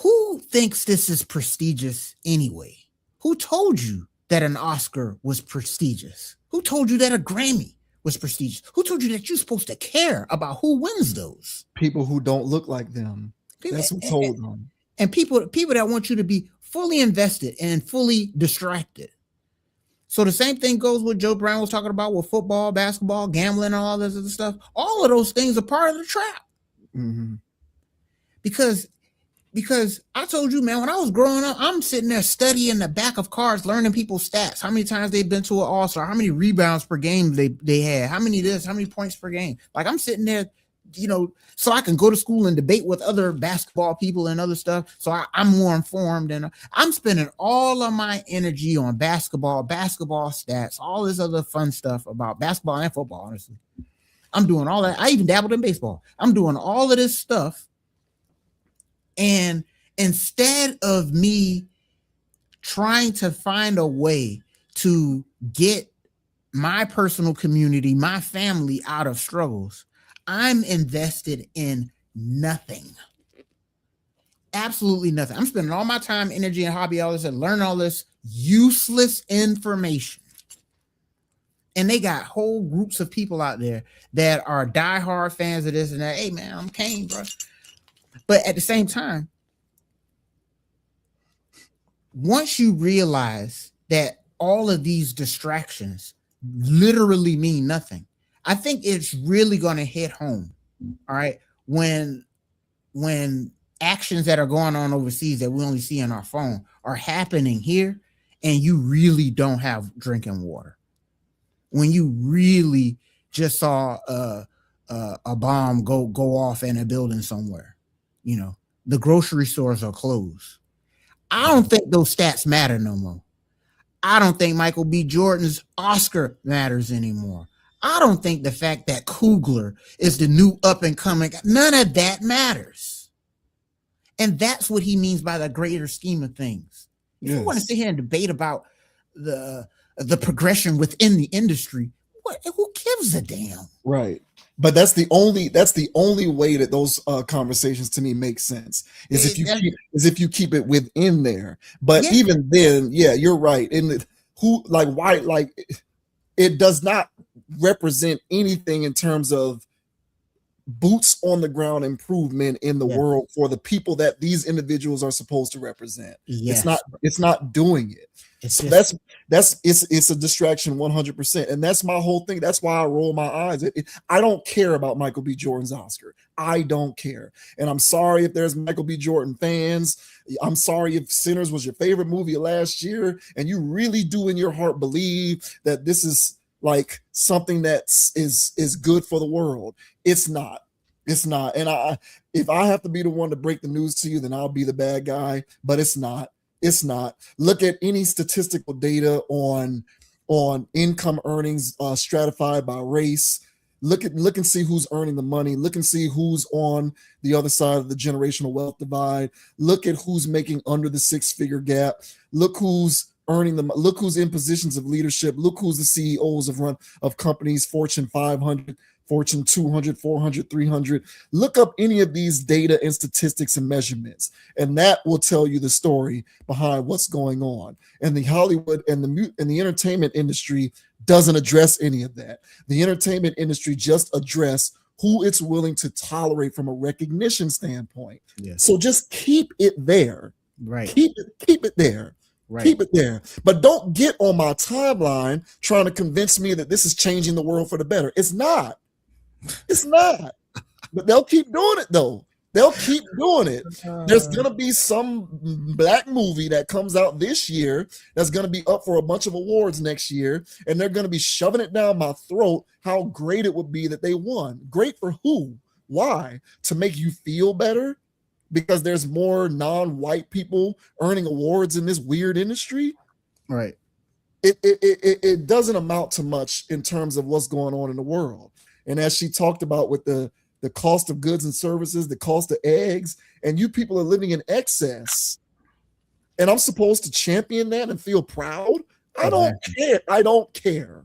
Who thinks this is prestigious anyway? Who told you that an Oscar was prestigious? Who told you that a Grammy was prestigious? Who told you that you're supposed to care about who wins those? People who don't look like them. That's who told them. And people that want you to be fully invested and fully distracted. So the same thing goes with Joe Brown was talking about with football, basketball, gambling, and all this other stuff. All of those things are part of the trap. Mm-hmm. Because I told you, man, when I was growing up, I'm sitting there studying the back of cards, learning people's stats, how many times they've been to an all-star, how many rebounds per game they had, how many this, how many points per game. Like, I'm sitting there, so I can go to school and debate with other basketball people and other stuff. So I'm more informed, and I'm spending all of my energy on basketball stats, all this other fun stuff about basketball and football, honestly. I'm doing all that. I even dabbled in baseball. I'm doing all of this stuff. And instead of me trying to find a way to get my personal community, my family out of struggles, I'm invested in nothing. Absolutely nothing. I'm spending all my time, energy, and hobby, all this, and learning all this useless information. And they got whole groups of people out there that are diehard fans of this and that. Hey, man, I'm Kane, bro. But at the same time, once you realize that all of these distractions literally mean nothing, I think it's really going to hit home. All right. When actions that are going on overseas that we only see on our phone are happening here, and you really don't have drinking water, when you really just saw a bomb go off in a building somewhere, the grocery stores are closed. I don't think those stats matter no more. I don't think Michael B. Jordan's Oscar matters anymore. I don't think the fact that Coogler is the new up and coming, none of that matters. And that's what he means by the greater scheme of things. If you want to sit here and debate about the progression within the industry, who gives a damn? Right. But that's the only way that those conversations to me make sense is if you keep it within there. But even then, yeah, you're right. And it does not represent anything in terms of boots on the ground improvement in the world for the people that these individuals are supposed to represent. Yes. It's not doing it. It's a distraction 100%. And that's my whole thing. That's why I roll my eyes. I don't care about Michael B. Jordan's Oscar. I don't care. And I'm sorry if there's Michael B. Jordan fans. I'm sorry if Sinners was your favorite movie last year and you really do in your heart believe that this is like something that's is good for the world. It's not. It's not. And if I have to be the one to break the news to you, then I'll be the bad guy. But it's not. It's not. Look at any statistical data on income earnings stratified by race. Look and see who's earning the money. Look and see who's on the other side of the generational wealth divide. Look at who's making under the 6-figure gap. Look who's earning them. Look who's in positions of leadership. Look who's the CEOs of companies, Fortune 500, Fortune 200, 400, 300. Look up any of these data and statistics and measurements, and that will tell you the story behind what's going on. And the Hollywood and the entertainment industry doesn't address any of that. The entertainment industry just address who it's willing to tolerate from a recognition standpoint. Yes. So just keep it there. Right. Keep it there. Right. Keep it there. But don't get on my timeline trying to convince me that this is changing the world for the better. It's not. It's not. But they'll keep doing it though. They'll keep doing it. There's gonna be some black movie that comes out this year that's gonna be up for a bunch of awards next year, and they're gonna be shoving it down my throat how great it would be that they won. Great for who? Why? To make you feel better? Because there's more non-white people earning awards in this weird industry? Right. It doesn't amount to much in terms of what's going on in the world. And as she talked about with the cost of goods and services, the cost of eggs, and you people are living in excess. And I'm supposed to champion that and feel proud? I don't care. I don't care.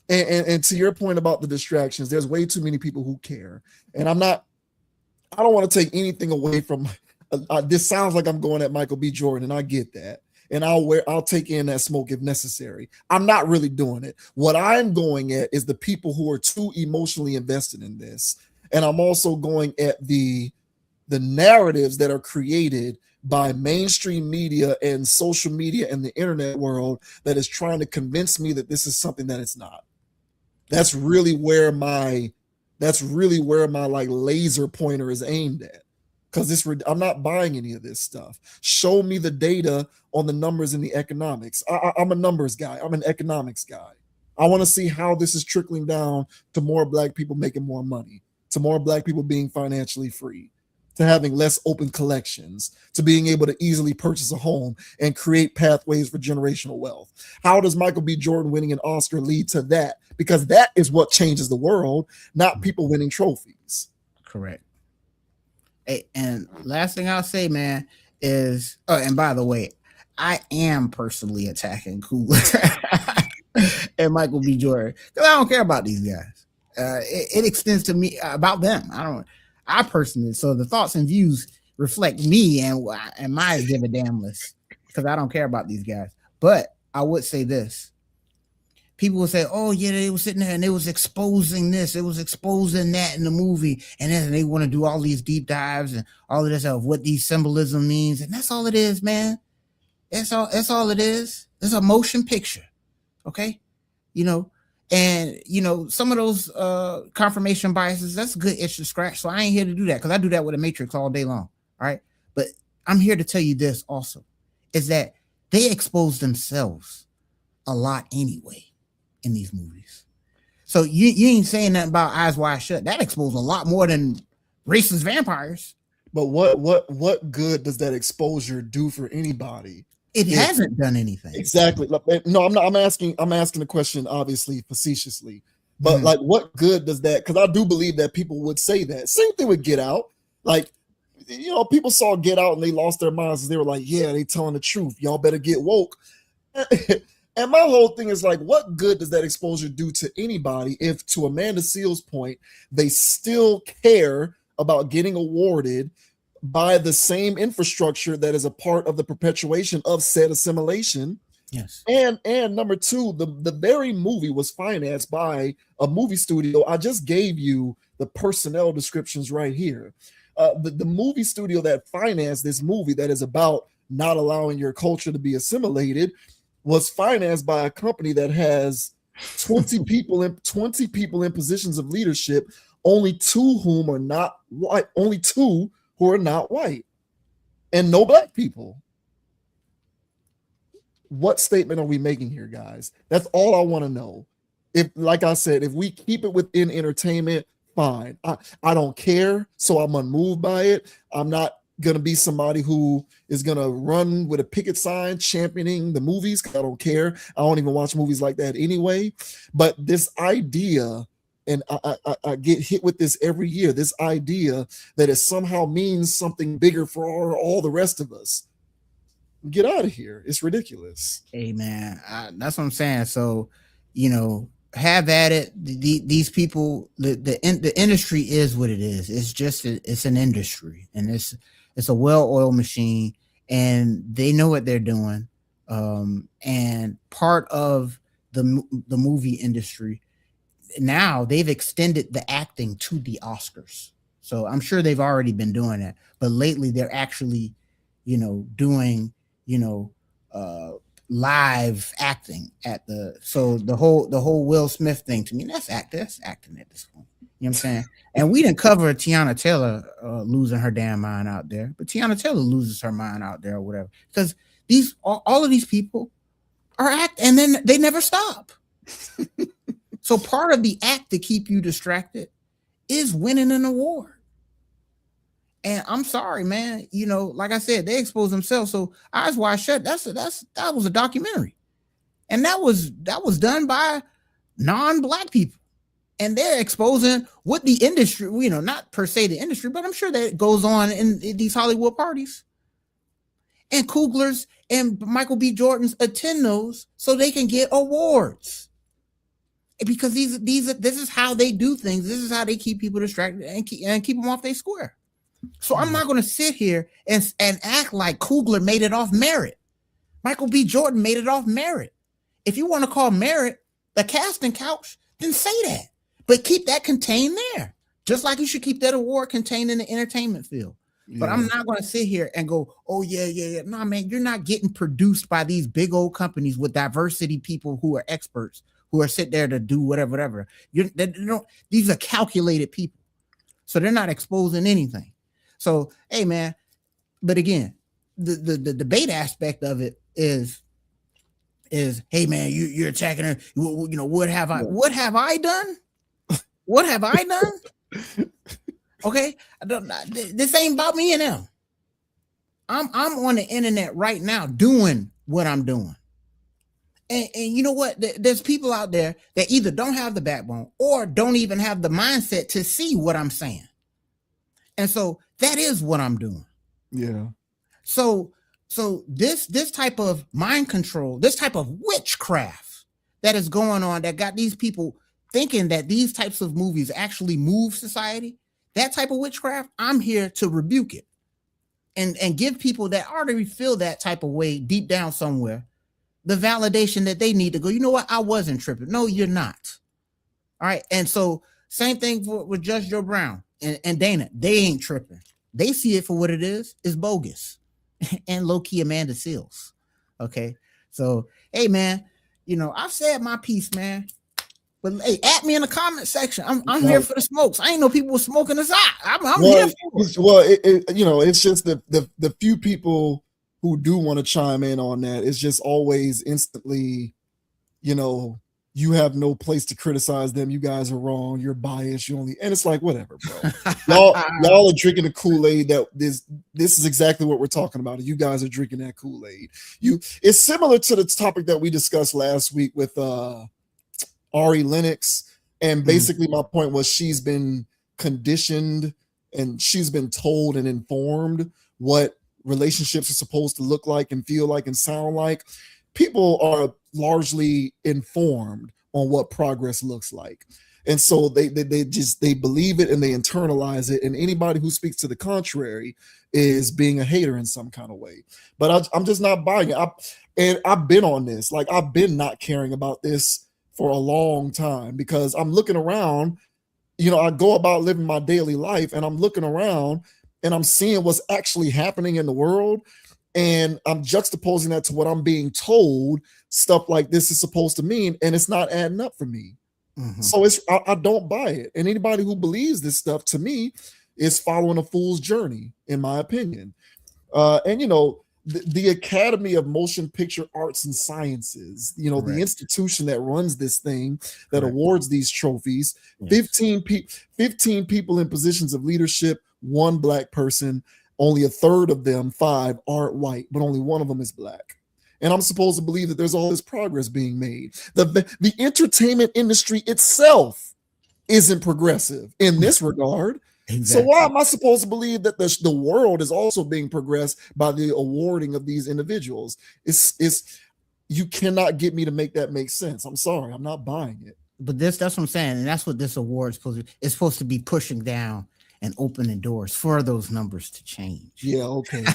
And to your point about the distractions, there's way too many people who care. And I don't want to take anything away from this. Sounds like I'm going at Michael B. Jordan, and I get that. And I'll take in that smoke if necessary. I'm not really doing it. What I'm going at is the people who are too emotionally invested in this. And I'm also going at the narratives that are created by mainstream media and social media and the internet world that is trying to convince me that this is something that it's not. That's really where my like laser pointer is aimed at. Because I'm not buying any of this stuff. Show me the data on the numbers in the economics. I'm a numbers guy. I'm an economics guy. I want to see how this is trickling down to more black people making more money, to more black people being financially free, to having less open collections, to being able to easily purchase a home and create pathways for generational wealth. How does Michael B. Jordan winning an Oscar lead to that? Because that is what changes the world, not people winning trophies. Correct. Hey, and last thing I'll say, man, is and by the way, I am personally attacking Coogler and Michael B. Jordan because I don't care about these guys. It extends to me about them. I personally. So the thoughts and views reflect me and my give a damn list because I don't care about these guys. But I would say this. People will say, oh, yeah, they were sitting there and it was exposing this. It was exposing that in the movie. And then they want to do all these deep dives and all of this of what these symbolism means. And that's all it is, man. That's all it is. It's a motion picture. Okay. And some of those confirmation biases, that's a good itch to scratch. So I ain't here to do that because I do that with a matrix all day long. All right. But I'm here to tell you this also is that they expose themselves a lot anyway. In these movies. So you ain't saying nothing about Eyes Wide Shut. That exposed a lot more than racist vampires. But what good does that exposure do for anybody? It hasn't done anything. Exactly. No, I'm asking the question obviously facetiously. But like what good does that? Because I do believe that people would say that. Same thing with Get Out. Like, people saw Get Out and they lost their minds and they were like, yeah, they telling the truth. Y'all better get woke. And my whole thing is like, what good does that exposure do to anybody if, to Amanda Seal's point, they still care about getting awarded by the same infrastructure that is a part of the perpetuation of said assimilation? Yes. And number two, the very movie was financed by a movie studio. I just gave you the personnel descriptions right here. The movie studio that financed this movie that is about not allowing your culture to be assimilated was financed by a company that has 20 people in positions of leadership, only two whom are not white, only two who are not white, and no black people. What statement are we making here, guys? That's all I want to know. if, like I said, if we keep it within entertainment, fine. I don't care, so I'm unmoved by it. I'm not gonna be somebody who is gonna run with a picket sign championing the movies. I don't care. I don't even watch movies like that anyway. But this idea, and I get hit with this every year, this idea that it somehow means something bigger for all the rest of us. Get out of here. It's ridiculous. Hey man, that's what I'm saying. So, have at it. These people, the industry is what it is. It's just it's an industry, and it's a well-oiled machine, and they know what they're doing. And part of the movie industry now, they've extended the acting to the Oscars. So I'm sure they've already been doing that, but lately they're actually, doing, live acting at the whole Will Smith thing, to me, that's acting at this point. You know what I'm saying? And we didn't cover Tiana Taylor losing her damn mind out there, but Tiana Taylor loses her mind out there or whatever, because all of these people are act, and then they never stop. So part of the act to keep you distracted is winning an award. And I'm sorry, man. Like I said, they expose themselves. So Eyes Wide Shut, that was a documentary, and that was done by non-Black people, and they're exposing what the industry, not per se the industry, but I'm sure that it goes on in these Hollywood parties. And Coogler's and Michael B. Jordan's attend those so they can get awards. Because this is how they do things. This is how they keep people distracted and keep them off their square. So I'm not going to sit here and act like Coogler made it off merit. Michael B. Jordan made it off merit. If you want to call merit the casting couch, then say that. But keep that contained there. Just like you should keep that award contained in the entertainment field. Yeah. But I'm not going to sit here and go, oh, yeah. No, man, you're not getting produced by these big old companies with diversity people who are experts, who are sit there to do whatever. These are calculated people. So they're not exposing anything. So, hey, man, but again, the debate aspect of it is, hey, man, you're attacking her. What have I done? What have I done? Okay, this ain't about me and them. I'm on the internet right now doing what I'm doing. And you know what? There's people out there that either don't have the backbone or don't even have the mindset to see what I'm saying. And so that is what I'm doing. Yeah. So this type of mind control, this type of witchcraft that is going on, that got these people thinking that these types of movies actually move society, that type of witchcraft, I'm here to rebuke it and give people that already feel that type of way deep down somewhere the validation that they need to go, you know what? I wasn't tripping. No, you're not. All right. And so same thing with Judge Joe Brown and Dana. They ain't tripping. They see it for what it is. It's bogus. And low-key Amanda Seals. Okay. So, hey, man, I've said my piece, man. But hey, at me in the comment section. I'm here for the smokes. I ain't know people were smoking us out. I'm here for it. Well, it's just the few people who do want to chime in on that. It's just always instantly, you have no place to criticize them. You guys are wrong. You're biased. And it's like, whatever, bro. y'all are drinking the Kool-Aid. That this is exactly what we're talking about. You guys are drinking that Kool-Aid. It's similar to the topic that we discussed last week with Ari Lennox. And basically my point was, she's been conditioned and she's been told and informed what relationships are supposed to look like and feel like and sound like. People are largely informed on what progress looks like. And so they believe it and they internalize it. And anybody who speaks to the contrary is being a hater in some kind of way. But I'm just not buying it. And I've been on this. Like, I've been not caring about this for a long time, because I'm looking around, I go about living my daily life and I'm looking around and I'm seeing what's actually happening in the world. And I'm juxtaposing that to what I'm being told stuff like this is supposed to mean. And it's not adding up for me. Mm-hmm. So I don't buy it. And anybody who believes this stuff, to me, is following a fool's journey, in my opinion. And the Academy of Motion Picture Arts and Sciences, the institution that runs this thing, that awards these trophies, 15 people in positions of leadership, 1 black person, only a third of them, 5, aren't white, but only 1 of them is black. And I'm supposed to believe that there's all this progress being made. The entertainment industry itself isn't progressive in this regard. Exactly. So why am I supposed to believe that the world is also being progressed by the awarding of these individuals? It's you cannot get me to make that make sense. I'm sorry, I'm not buying it. But that's what I'm saying, and that's what this award is supposed to be. It's supposed to be pushing down and opening doors for those numbers to change. Yeah, okay.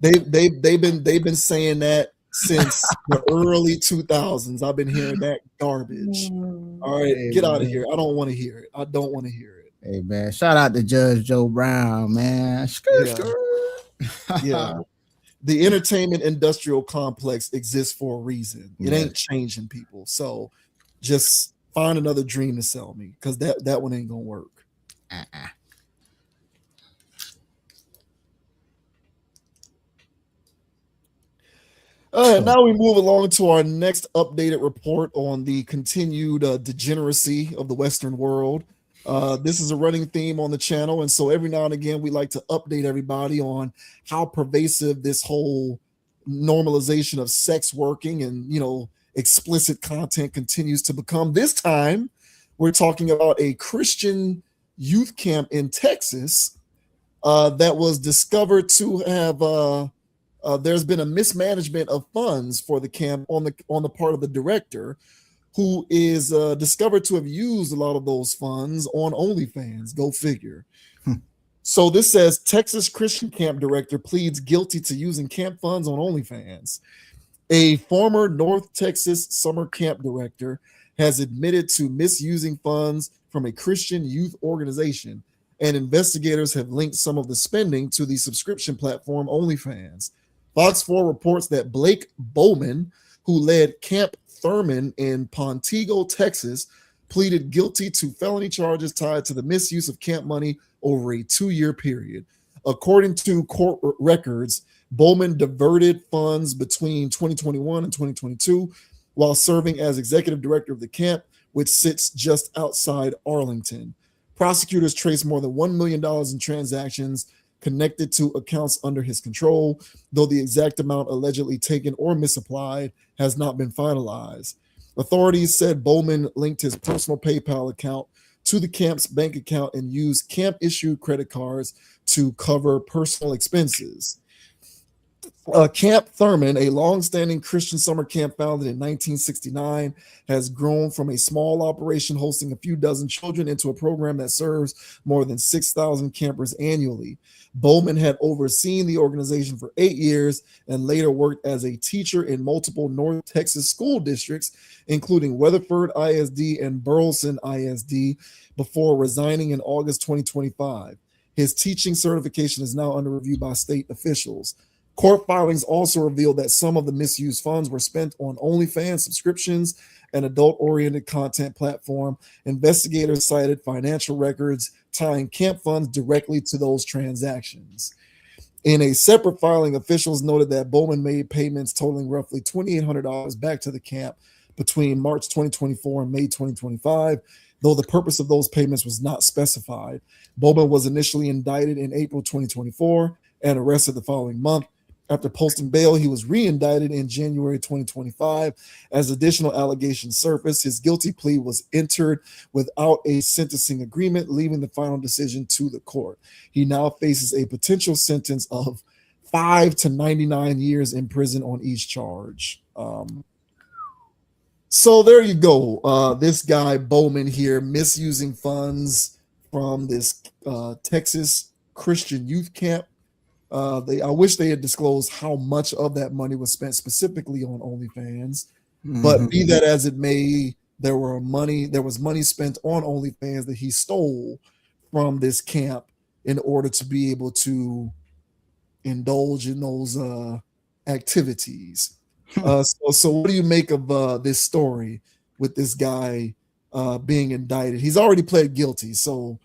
They've been saying that since the early 2000s. I've been hearing that garbage. All right, get out of here. I don't want to hear it. I don't want to hear it. Hey man, shout out to Judge Joe Brown, man. Yeah. The entertainment industrial complex exists for a reason. It ain't changing people. So just find another dream to sell me, because that one ain't gonna work. Now we move along to our next updated report on the continued degeneracy of the Western world. This is a running theme on the channel, and so every now and again we like to update everybody on how pervasive this whole normalization of sex working and explicit content continues to become. This time we're talking about a Christian youth camp in Texas that was discovered to have there's been a mismanagement of funds for the camp on the part of the director, who is discovered to have used a lot of those funds on OnlyFans. Go figure. So this says Texas Christian camp director pleads guilty to using camp funds on OnlyFans. A former North Texas summer camp director has admitted to misusing funds from a Christian youth organization, and investigators have linked some of the spending to the subscription platform OnlyFans. Fox 4 reports that Blake Bowman, who led Camp Thurman in Pontego, Texas, pleaded guilty to felony charges tied to the misuse of camp money over a 2-year period. According to court records, Bowman diverted funds between 2021 and 2022 while serving as executive director of the camp, which sits just outside Arlington. Prosecutors traced more than $1 million in transactions connected to accounts under his control, though the exact amount allegedly taken or misapplied has not been finalized. Authorities said Bowman linked his personal PayPal account to the camp's bank account and used camp-issued credit cards to cover personal expenses. Camp Thurman, a long-standing Christian summer camp founded in 1969, has grown from a small operation hosting a few dozen children into a program that serves more than 6,000 campers annually. Bowman had overseen the organization for 8 years and later worked as a teacher in multiple North Texas school districts, including Weatherford ISD and Burleson ISD, before resigning in August 2025. His teaching certification is now under review by state officials. Court filings also revealed that some of the misused funds were spent on OnlyFans subscriptions, an adult-oriented content platform. Investigators cited financial records tying camp funds directly to those transactions. In a separate filing, officials noted that Bowman made payments totaling roughly $2,800 back to the camp between March 2024 and May 2025, though the purpose of those payments was not specified. Bowman was initially indicted in April 2024 and arrested the following month. After posting bail, he was re-indicted in January 2025. As additional allegations surfaced, his guilty plea was entered without a sentencing agreement, leaving the final decision to the court. He now faces a potential sentence of 5 to 99 years in prison on each charge. So there you go. This guy Bowman here misusing funds from this Texas Christian youth camp. I wish they had disclosed how much of that money was spent specifically on OnlyFans, but be that as it may, there was money spent on OnlyFans that he stole from this camp in order to be able to indulge in those activities. So what do you make of this story with this guy being indicted? He's already pled guilty, so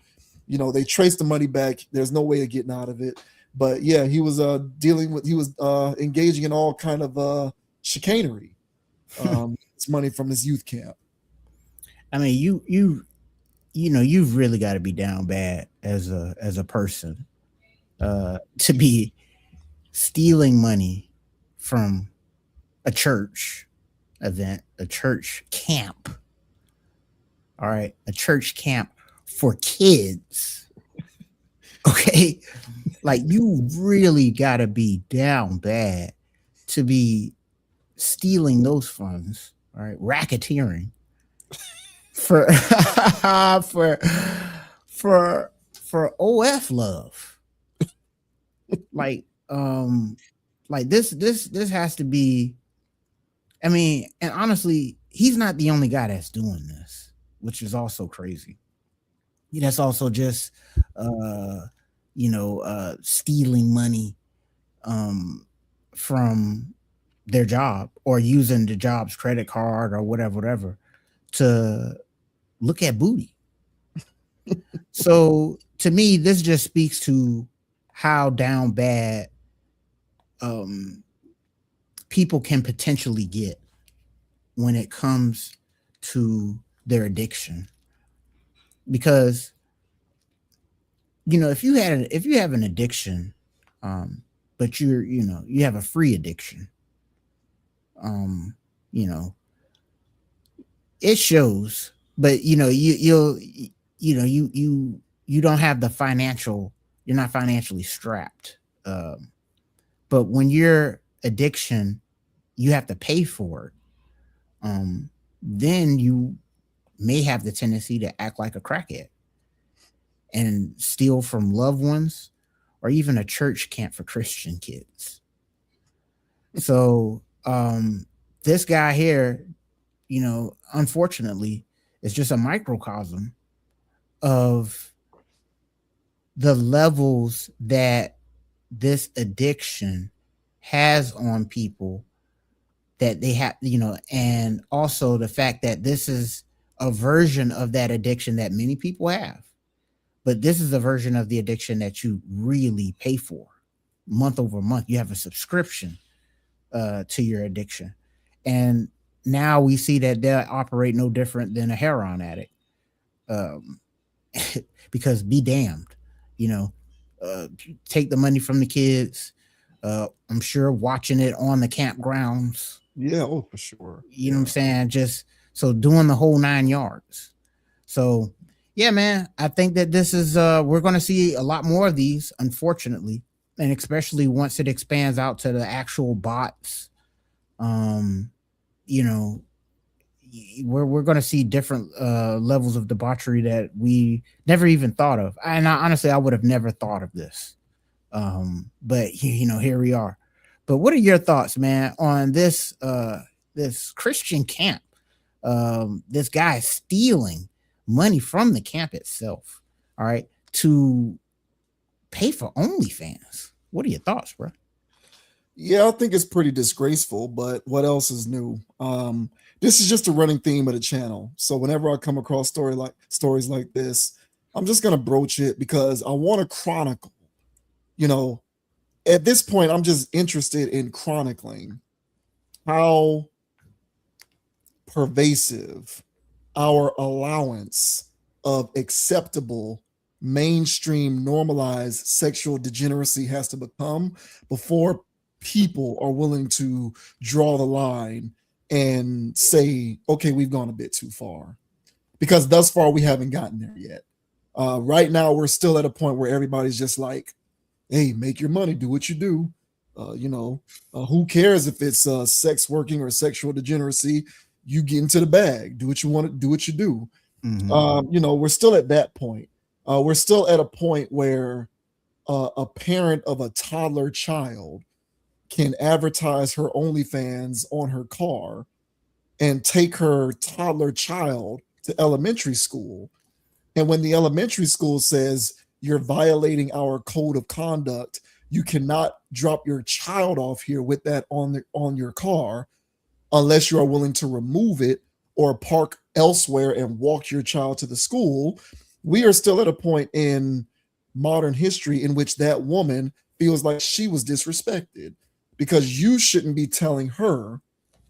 they traced the money back. There's no way of getting out of it. But yeah, he was engaging in all kind of chicanery. It's money from his youth camp. I mean, you've really got to be down bad as a person to be stealing money from a church event, a church camp. All right, a church camp for kids. Okay, like you really got to be down bad to be stealing those funds. All right, racketeering for for OF love. Like this has to be. I mean, and honestly, he's not the only guy that's doing this, which is also crazy. That's also just stealing money from their job or using the job's credit card or whatever to look at booty. So to me, this just speaks to how down bad people can potentially get when it comes to their addiction. Because if you have an addiction, but you have a free addiction, it shows. But you don't have the financial. You're not financially strapped. But when your addiction, you have to pay for it. Then you may have the tendency to act like a crackhead and steal from loved ones or even a church camp for Christian kids. So this guy here, unfortunately, is just a microcosm of the levels that this addiction has on people that they have, and also the fact that this is a version of that addiction that many people have. But this is a version of the addiction that you really pay for month over month. You have a subscription to your addiction. And now we see that they operate no different than a heroin addict. Because be damned, take the money from the kids. I'm sure watching it on the campgrounds. Yeah, for sure. You know what I'm saying? Just so doing the whole 9 yards. So yeah, man, I think that this is we're going to see a lot more of these, unfortunately, and especially once it expands out to the actual bots. We're going to see different levels of debauchery that we never even thought of. And honestly, I would have never thought of this. But here we are. But what are your thoughts, man, on this this Christian camp? This guy stealing money from the camp itself, all right, to pay for OnlyFans. What are your thoughts, bro? Yeah, I think it's pretty disgraceful, but what else is new? This is just a running theme of the channel. So whenever I come across stories like this, I'm just gonna broach it because I want to chronicle. At this point, I'm just interested in chronicling how pervasive our allowance of acceptable mainstream normalized sexual degeneracy has to become before people are willing to draw the line and say, okay, we've gone a bit too far. Because thus far, we haven't gotten there yet. Right now, we're still at a point where everybody's just like, hey, make your money, do what you do. Who cares if it's sex working or sexual degeneracy? You get into the bag, do what you want to do, what you do. Mm-hmm. We're still at that point. We're still at a point where a parent of a toddler child can advertise her OnlyFans on her car and take her toddler child to elementary school. And when the elementary school says you're violating our code of conduct, you cannot drop your child off here with that on your car unless you are willing to remove it or park elsewhere and walk your child to the school. We are still at a point in modern history in which that woman feels like she was disrespected because you shouldn't be telling her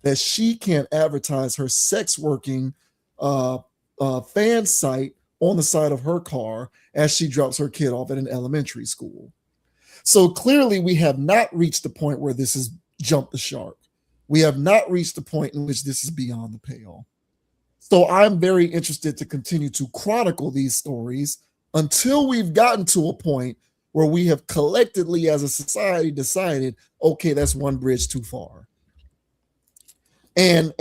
that she can't advertise her sex working fan site on the side of her car as she drops her kid off at an elementary school. So clearly, we have not reached the point where this has jumped the shark. We have not reached the point in which this is beyond the pale. So I'm very interested to continue to chronicle these stories until we've gotten to a point where we have collectively as a society decided, okay, that's one bridge too far. And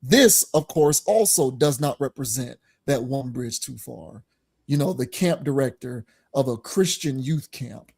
this, of course, also does not represent that one bridge too far. You know, the camp director of a Christian youth camp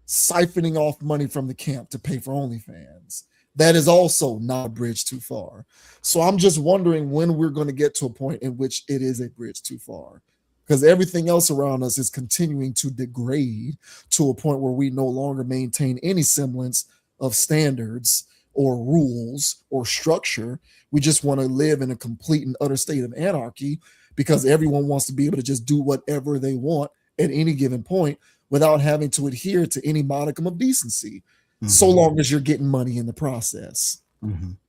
siphoning off money from the camp to pay for OnlyFans. That is also not a bridge too far. So I'm just wondering when we're going to get to a point in which it is a bridge too far, because everything else around us is continuing to degrade to a point where we no longer maintain any semblance of standards or rules or structure. We just want to live in a complete and utter state of anarchy because everyone wants to be able to just do whatever they want at any given point without having to adhere to any modicum of decency. So long as you're getting money in the process.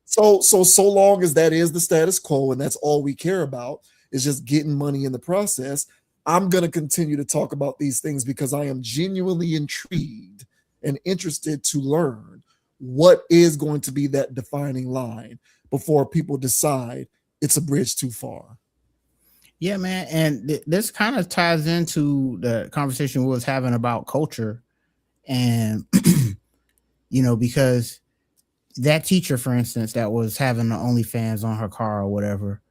So long as that is the status quo and that's all we care about is just getting money in the process, I'm going to continue to talk about these things because I am genuinely intrigued and interested to learn what is going to be that defining line before people decide it's a bridge too far. Yeah, man. And this kind of ties into the conversation we was having about culture. And you know, because that teacher, for instance, that was having the OnlyFans on her car or whatever,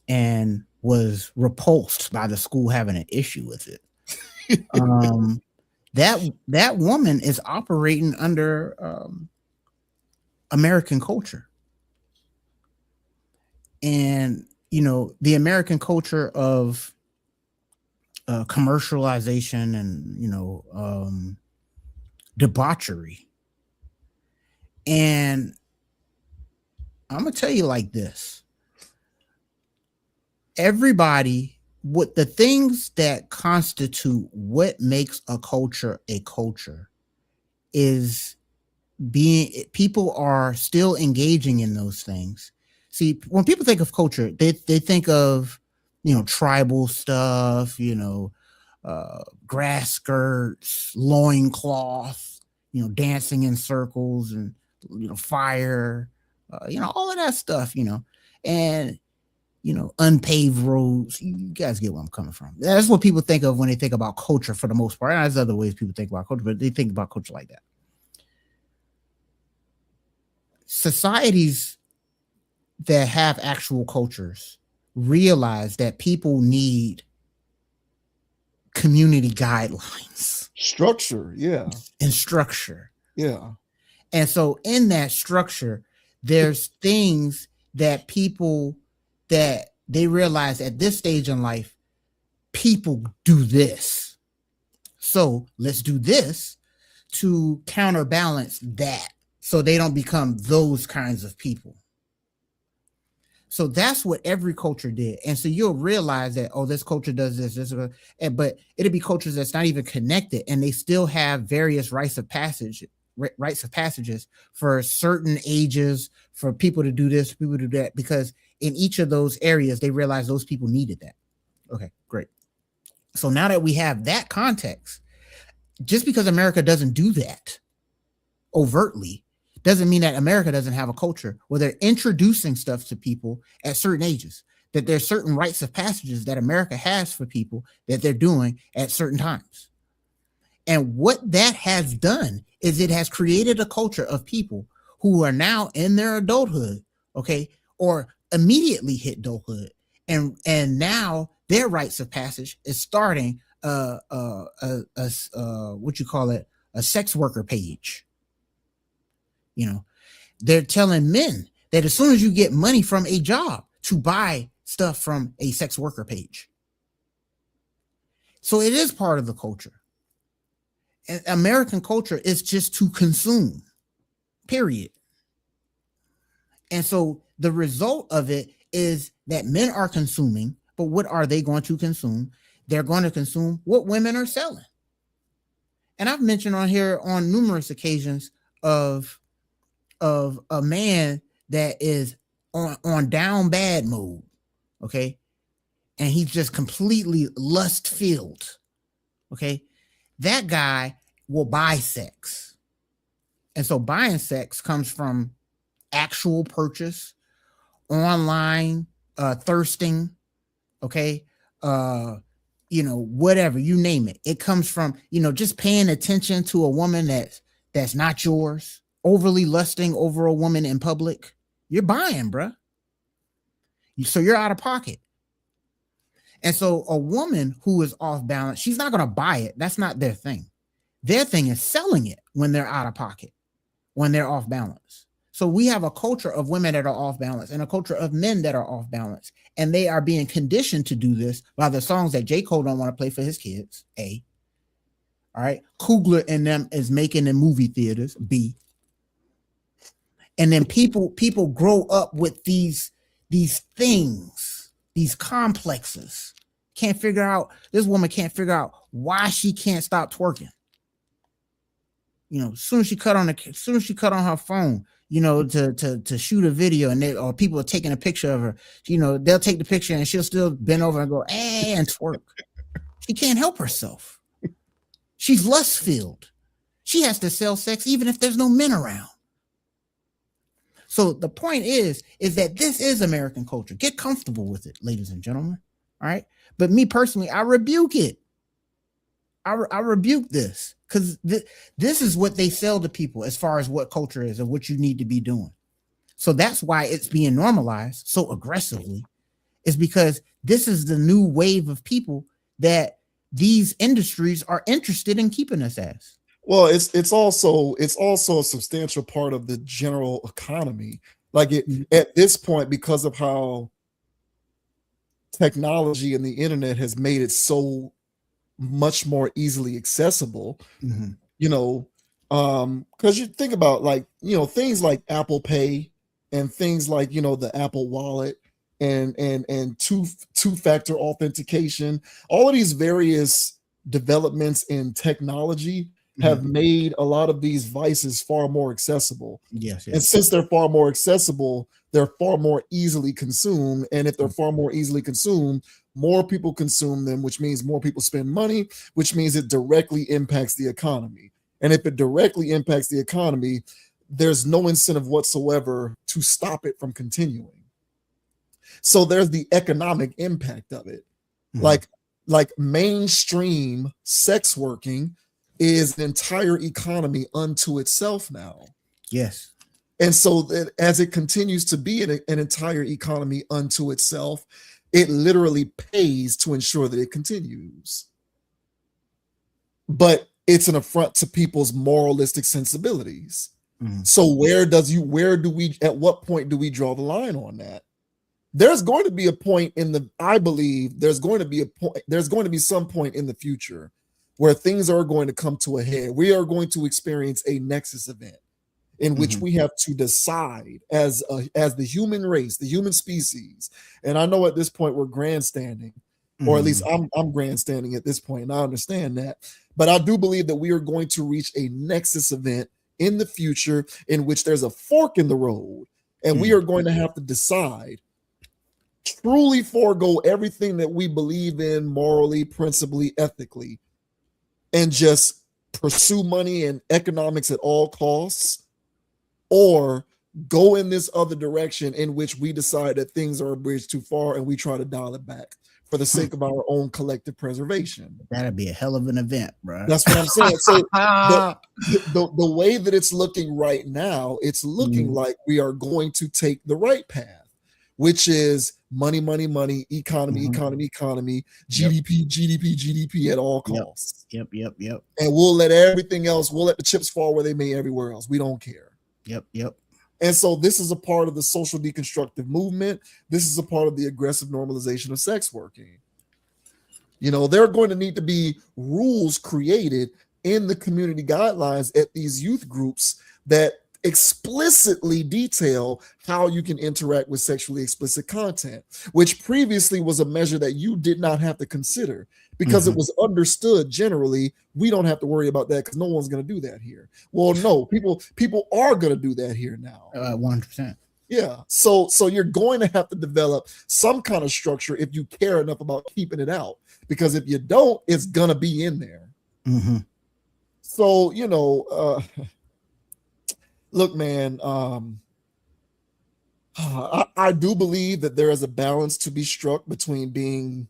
and was repulsed by the school having an issue with it. That woman is operating under American culture. And, you know, the American culture of commercialization and, you know, debauchery. And I'm gonna tell you like this: everybody, what the things that constitute what makes a culture is people are still engaging in those things. See, when people think of culture, they think of, you know, tribal stuff, you know, grass skirts, loincloth, you know, dancing in circles and, you know, fire, you know, all of that stuff, you know, and, you know, unpaved roads. You guys get where I'm coming from. That's what people think of when they think about culture for the most part. There's other ways people think about culture, but they think about culture like that. Societies that have actual cultures realize that people need community guidelines, structure, and structure. And so in that structure, there's things that people that they realize at this stage in life, people do this. So let's do this to counterbalance that, so they don't become those kinds of people. So that's what every culture did. And so you'll realize that, oh, this culture does this, but it'll be cultures that's not even connected, and they still have various rites of passages for certain ages, for people to do this, people to do that, because in each of those areas, they realized those people needed that. Okay, great. So now that we have that context, just because America doesn't do that overtly doesn't mean that America doesn't have a culture where they're introducing stuff to people at certain ages, that there's certain rites of passages that America has for people that they're doing at certain times. And what that has done is it has created a culture of people who are now in their adulthood, okay, or immediately hit adulthood, and now their rites of passage is starting what you call it, a sex worker page. You know, they're telling men that as soon as you get money from a job, to buy stuff from a sex worker page. So it is part of the culture. And American culture is just to consume, period. And so the result of it is that men are consuming, but what are they going to consume? They're going to consume what women are selling. And I've mentioned on here on numerous occasions of a man that is on down bad mode, okay, and he's just completely lust filled, okay. That guy will buy sex, and so buying sex comes from actual purchase, online thirsting, okay, whatever, you name it. It comes from, just paying attention to a woman that's not yours, overly lusting over a woman in public. You're buying, bruh. So you're out of pocket. And so a woman who is off balance, she's not going to buy it. That's not their thing. Their thing is selling it when they're out of pocket, when they're off balance. So we have a culture of women that are off balance and a culture of men that are off balance. And they are being conditioned to do this by the songs that J.Cole don't want to play for his kids, A. All right. Coogler and them is making in movie theaters, B. And then people grow up with these things, these complexes. This woman can't figure out why she can't stop twerking. As soon as she cut on her phone, to shoot a video, or people are taking a picture of her, they'll take the picture and she'll still bend over and go, hey, and twerk. She can't help herself. She's lust filled. She has to sell sex even if there's no men around. So the point is that this is American culture. Get comfortable with it, ladies and gentlemen. All right. But me personally, I rebuke it. I rebuke this because this is what they sell to people as far as what culture is and what you need to be doing. So that's why it's being normalized so aggressively, is because this is the new wave of people that these industries are interested in keeping us as. Well, it's also a substantial part of the general economy. Like at this point, because of how technology and the internet has made it so much more easily accessible, because you think about things like Apple Pay and things like the Apple Wallet and two-factor authentication, all of these various developments in technology have made a lot of these vices far more accessible. Yes. And since they're far more accessible, they're far more easily consumed. And if they're far more easily consumed, more people consume them, which means more people spend money, which means it directly impacts the economy. And if it directly impacts the economy, there's no incentive whatsoever to stop it from continuing. So there's the economic impact of it. Like mainstream sex working is an entire economy unto itself now. Yes. And so that as it continues to be an entire economy unto itself, it literally pays to ensure that it continues. But it's an affront to people's moralistic sensibilities. So at what point do we draw the line on that? There's going to be a point I believe there's going to be some point in the future where things are going to come to a head. We are going to experience a nexus event in which we have to decide as the human race, the human species. And I know at this point we're grandstanding, or at least I'm grandstanding at this point, and I understand that. But I do believe that we are going to reach a nexus event in the future in which there's a fork in the road, and we are going to have to decide, truly forego everything that we believe in morally, principally, ethically, and just pursue money and economics at all costs, or go in this other direction in which we decide that things are a bridge too far and we try to dial it back for the sake of our own collective preservation. That'd be a hell of an event, bro. That's what I'm saying. So the way that it's looking right now, it's looking like we are going to take the right path, which is money, economy, GDP at all costs. Yep. And we'll let everything else, we'll let the chips fall where they may everywhere else. We don't care. Yep. And so this is a part of the social deconstructive movement. This is a part of the aggressive normalization of sex working. There are going to need to be rules created in the community guidelines at these youth groups that explicitly detail how you can interact with sexually explicit content, which previously was a measure that you did not have to consider because it was understood generally we don't have to worry about that because no one's going to do that here. Well, no, people are going to do that here now. 100%. Yeah. So you're going to have to develop some kind of structure if you care enough about keeping it out, because if you don't, it's going to be in there. So, look, man, I do believe that there is a balance to be struck between being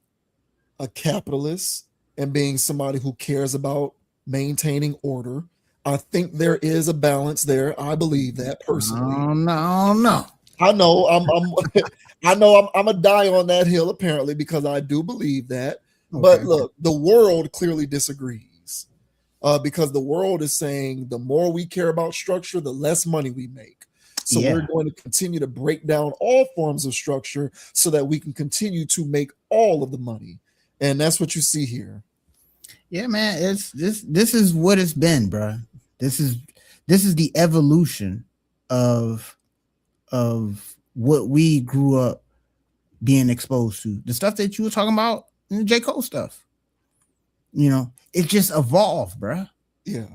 a capitalist and being somebody who cares about maintaining order. I think there is a balance there. I believe that personally. No. I know I'm a die on that hill apparently, because I do believe that. Okay. But look, the world clearly disagrees, because the world is saying the more we care about structure, the less money we make. So we're going to continue to break down all forms of structure so that we can continue to make all of the money. And that's what you see here. Yeah, man, it's this is what it's been, bro. This is the evolution of what we grew up being exposed to. The stuff that you were talking about, the J.Cole stuff. It just evolved, bro. Yeah.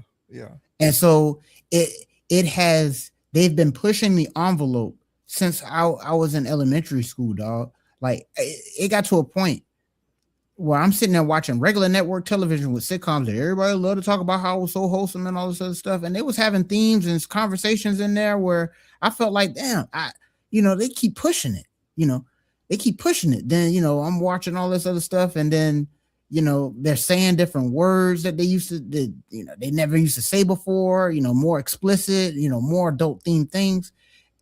And so they've been pushing the envelope since I was in elementary school, dog. Like it got to a point where I'm sitting there watching regular network television with sitcoms that everybody loved to talk about how it was so wholesome and all this other stuff. And they was having themes and conversations in there where I felt like, damn, they keep pushing it, they keep pushing it. Then, I'm watching all this other stuff. And then, they're saying different words that they never used to say before, more explicit, more adult themed things.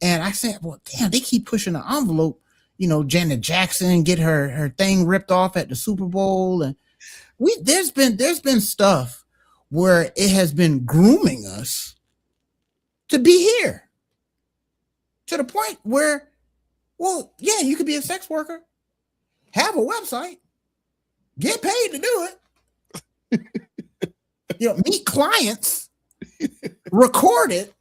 And I said, well, damn, they keep pushing the envelope. Janet Jackson get her thing ripped off at the Super Bowl, and there's been stuff where it has been grooming us to be here, to the point where, well, yeah, you could be a sex worker, have a website, get paid to do it, meet clients, record it,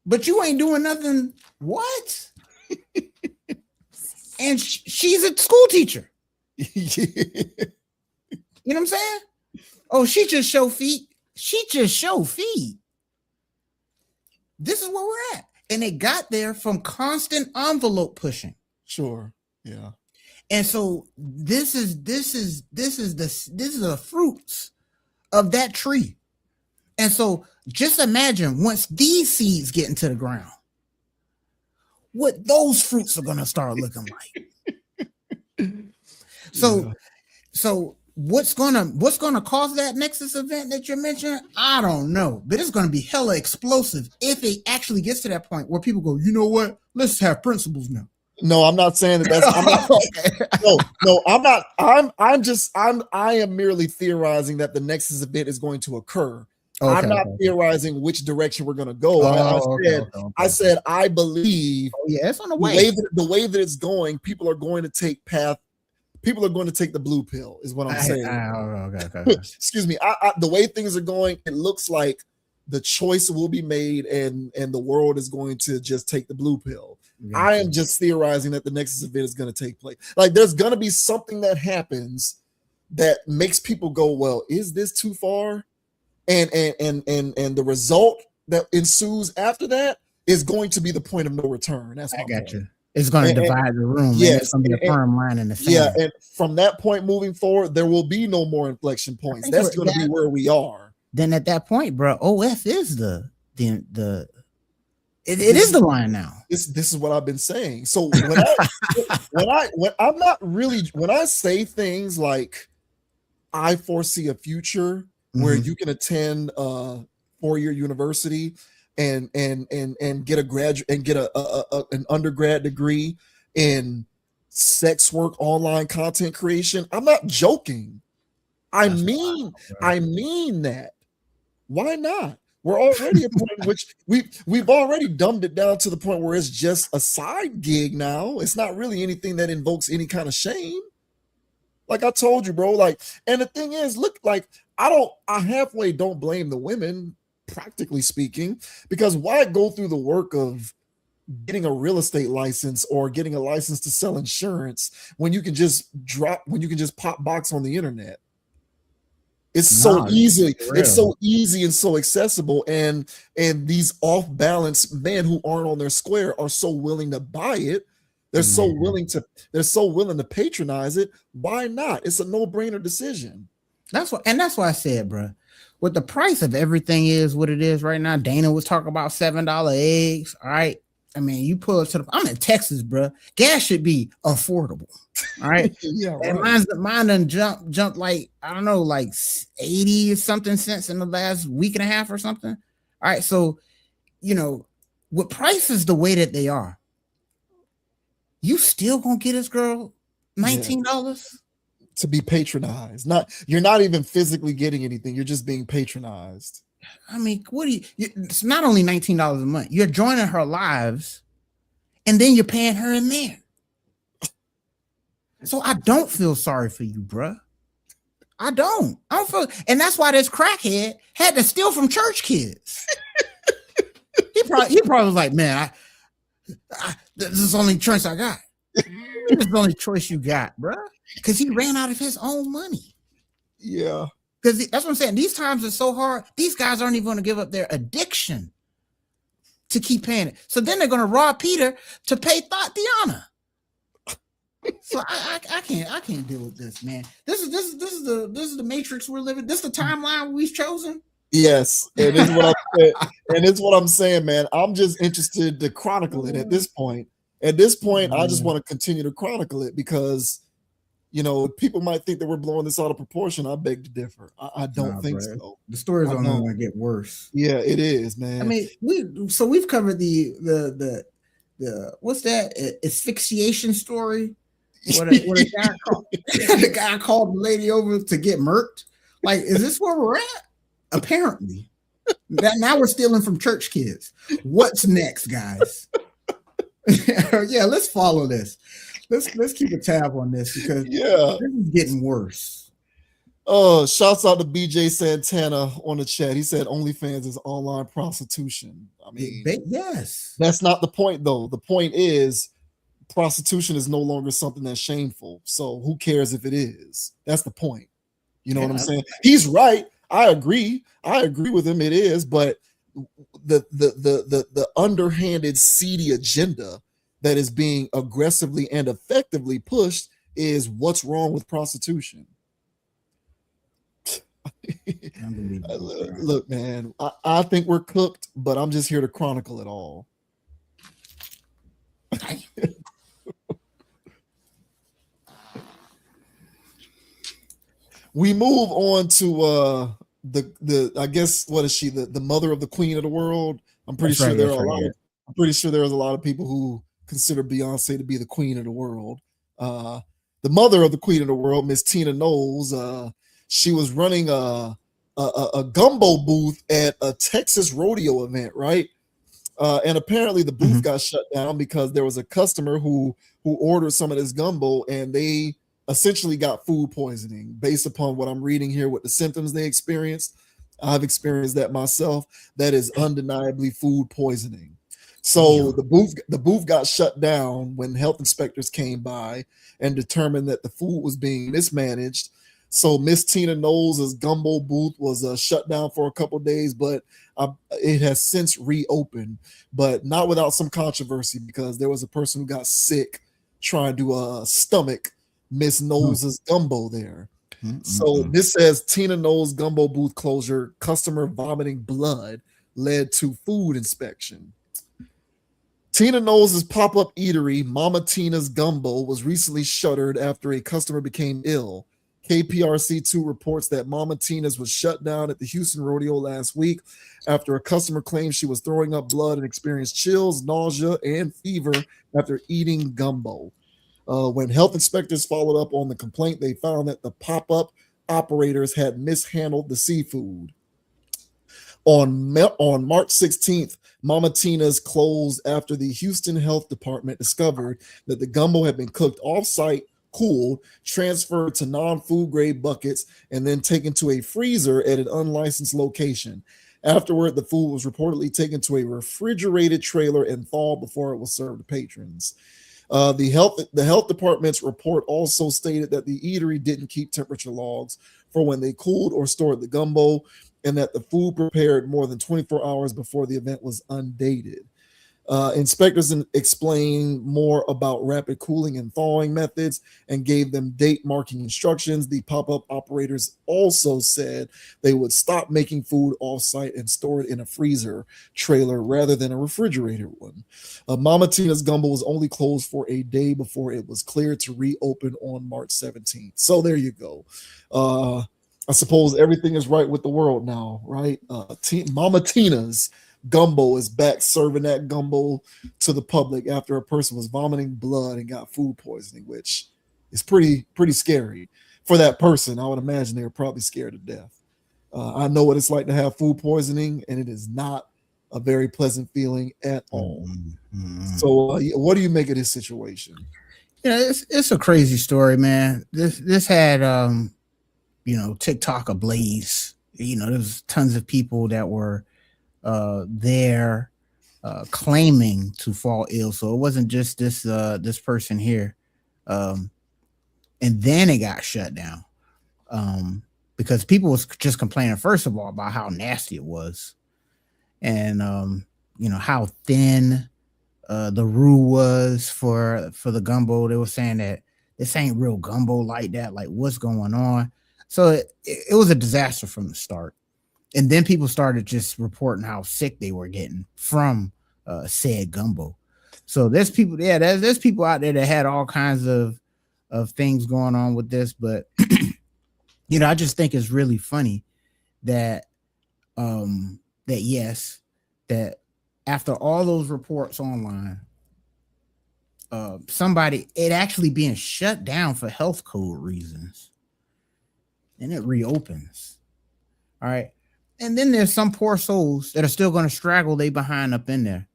but you ain't doing nothing. What? And she's a school teacher. You know what I'm saying? Oh, she just show feet. This is where we're at. And it got there from constant envelope pushing. Sure. Yeah. And so this is the fruits of that tree. And so just imagine once these seeds get into the ground, what those fruits are going to start looking like. So what's going to cause that Nexus event that you're mentioning? I don't know, but it's going to be hella explosive if it actually gets to that point where people go, you know what? Let's have principles now. No, I'm not saying that. I'm not. I am merely theorizing that the Nexus event is going to occur. Okay, I'm not theorizing which direction we're going to go. I said I believe. Oh, yeah, it's on the way. The way that it's going, people are going to take the blue pill. Is what I'm saying. Okay. Excuse me. The way things are going, it looks like the choice will be made, and the world is going to just take the blue pill. Yeah, I am just theorizing that the Nexus event is going to take place. Like there's going to be something that happens that makes people go, well, is this too far? And the result that ensues after that is going to be the point of no return. That's I got you. It's going to divide the room. Yes, it's going to be a firm line in the sand. Yeah, and from that point moving forward, there will be no more inflection points. That's going to be where we are. Then at that point, bro, OF is the it is the line now. This is what I've been saying. So when I say things like I foresee a future where you can attend a 4-year university and get a graduate and get an undergrad degree in sex work, online content creation. I'm not joking. I mean that. Why not? We're already at a point in which we've already dumbed it down to the point where it's just a side gig now. It's not really anything that invokes any kind of shame. Like I told you, bro. Like, and the thing is, look, like I halfway don't blame the women, practically speaking, because why go through the work of getting a real estate license or getting a license to sell insurance when you can just pop box on the internet. It's so easy. It's so easy and so accessible. And these off balance men who aren't on their square are so willing to buy it. They're so willing to patronize it. Why not? It's a no-brainer decision. That's why I said, bro, with the price of everything is what it is right now. Dana was talking about $7 eggs. All right. I mean, you pull up to I'm in Texas, bro. Gas should be affordable. All right. Yeah, right. And mine done jumped like, I don't know, like 80 or something cents in the last week and a half or something. All right. So, with prices the way that they are, you still gonna get this girl $19 to be patronized. You're not even physically getting anything. You're just being patronized. I mean, it's not only $19 a month. You're joining her lives, and then you're paying her in there. So I don't feel sorry for you, bruh. I don't feel, and that's why this crackhead had to steal from church kids. he probably was like, man, this is the only choice I got. This is the only choice you got, bruh. Because he ran out of his own money. Yeah. Because that's what I'm saying. These times are so hard. These guys aren't even going to give up their addiction to keep paying it. So then they're going to rob Peter to pay Tatiana. So I can't deal with this, man. This is the matrix we're living. This is the timeline we've chosen. Yes, and it's what I'm saying, man. I'm just interested to chronicle it at this point. At this point, I just want to continue to chronicle it because, people might think that we're blowing this out of proportion. I beg to differ. I don't think so. The story's only going to get worse. Yeah, it is, man. I mean, we've covered the what's that asphyxiation story? What a guy called the guy called the lady over to get murked. Like, is this where we're at? Apparently. Now we're stealing from church kids. What's next, guys? Yeah, let's follow this. Let's keep a tab on this because this is getting worse. Oh, shouts out to BJ Santana on the chat. He said OnlyFans is online prostitution. I mean, yes. That's not the point, though. The point is prostitution is no longer something that's shameful. So who cares if it is? That's the point. You know what I'm saying? He's right. I agree with him. It is, but the underhanded, seedy agenda that is being aggressively and effectively pushed is what's wrong with prostitution. Look, man, I think we're cooked, but I'm just here to chronicle it all. We move on to the I guess, what is she, the mother of the queen of the world? I'm pretty sure there was a lot of people who consider Beyonce to be the queen of the world. The mother of the queen of the world, Miss Tina Knowles, she was running a gumbo booth at a Texas rodeo event, right? And apparently the booth got shut down because there was a customer who ordered some of this gumbo and they essentially got food poisoning based upon what I'm reading here, what the symptoms they experienced. I've experienced that myself. That is undeniably food poisoning. So the booth got shut down when health inspectors came by and determined that the food was being mismanaged. So Miss Tina Knowles' gumbo booth was shut down for a couple of days, but it has since reopened, but not without some controversy because there was a person who got sick trying to stomach Miss Knowles' gumbo there. So this says Tina Knowles' gumbo booth closure, customer vomiting blood led to food inspection. Tina Knowles' pop-up eatery, Mama Tina's Gumbo, was recently shuttered after a customer became ill. KPRC2 reports that Mama Tina's was shut down at the Houston Rodeo last week after a customer claimed she was throwing up blood and experienced chills, nausea, and fever after eating gumbo. When health inspectors followed up on the complaint, they found that the pop-up operators had mishandled the seafood. On March 16th, Mama Tina's closed after the Houston Health Department discovered that the gumbo had been cooked off-site, cooled, transferred to non-food grade buckets, and then taken to a freezer at an unlicensed location. Afterward, the food was reportedly taken to a refrigerated trailer and thawed before it was served to patrons. The health department's report also stated that the eatery didn't keep temperature logs for when they cooled or stored the gumbo, and that the food prepared more than 24 hours before the event was undated. Inspectors explained more about rapid cooling and thawing methods and gave them date marking instructions. The pop-up operators also said they would stop making food off-site and store it in a freezer trailer rather than a refrigerated one. Mama Tina's Gumbo was only closed for a day before it was cleared to reopen on March 17th. So there you go. I suppose everything is right with the world now, right? Mama Tina's Gumbo is back serving that gumbo to the public after a person was vomiting blood and got food poisoning, which is pretty scary for that person. I would imagine they were probably scared to death. I know what it's like to have food poisoning, and it is not a very pleasant feeling at all. So, what do you make of this situation? Yeah, it's a crazy story, man. This had TikTok ablaze. There's tons of people that were there claiming to fall ill. So it wasn't just this person here. And then it got shut down because people was just complaining, first of all, about how nasty it was, and how thin the roux was for the gumbo. They were saying that this ain't real gumbo like that. Like, what's going on? So it was a disaster from the start. And then people started just reporting how sick they were getting from said gumbo. So there's people, there's people out there that had all kinds of things going on with this. But I just think it's really funny that that after all those reports online, it actually being shut down for health code reasons, and it reopens. All right. And then there's some poor souls that are still going to straggle they behind up in there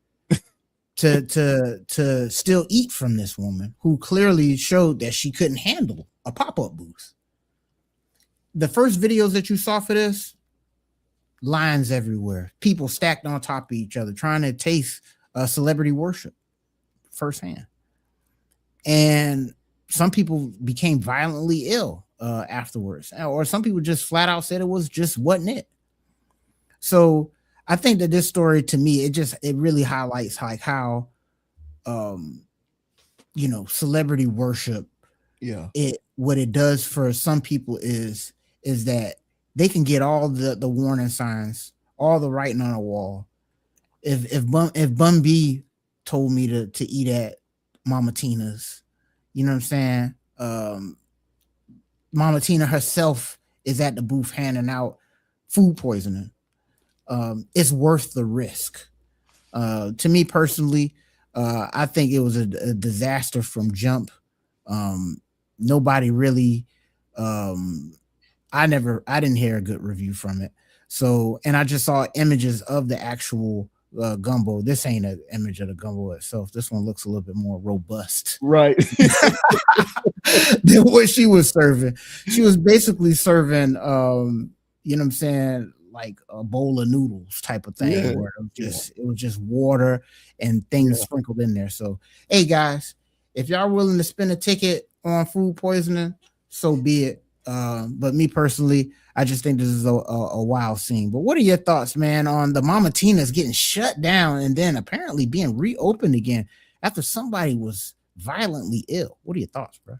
to still eat from this woman who clearly showed that she couldn't handle a pop-up booth. The first videos that you saw for this, lines everywhere, people stacked on top of each other trying to taste celebrity worship firsthand. And some people became violently ill afterwards, or some people just flat out said it wasn't it. So I think that this story, to me, it really highlights like how, celebrity worship, what it does for some people is that they can get all the warning signs, all the writing on the wall. If Bun B told me to eat at Mama Tina's, you know what I'm saying? Mama Tina herself is at the booth handing out food poisoning. It's worth the risk. To me personally, I think it was a disaster from jump. Nobody really, I didn't hear a good review from it. So, and I just saw images of the actual gumbo. This ain't an image of the gumbo itself. This one looks a little bit more robust, right, than what she was serving. She was basically serving, you know what I'm saying, like a bowl of noodles type of thing, where it was just water and things sprinkled in there. So, hey guys, if y'all willing to spend a ticket on food poisoning, so be it. But me personally, I just think this is a wild scene. But what are your thoughts, man, on the Mama Tina's getting shut down and then apparently being reopened again after somebody was violently ill? What are your thoughts, bro?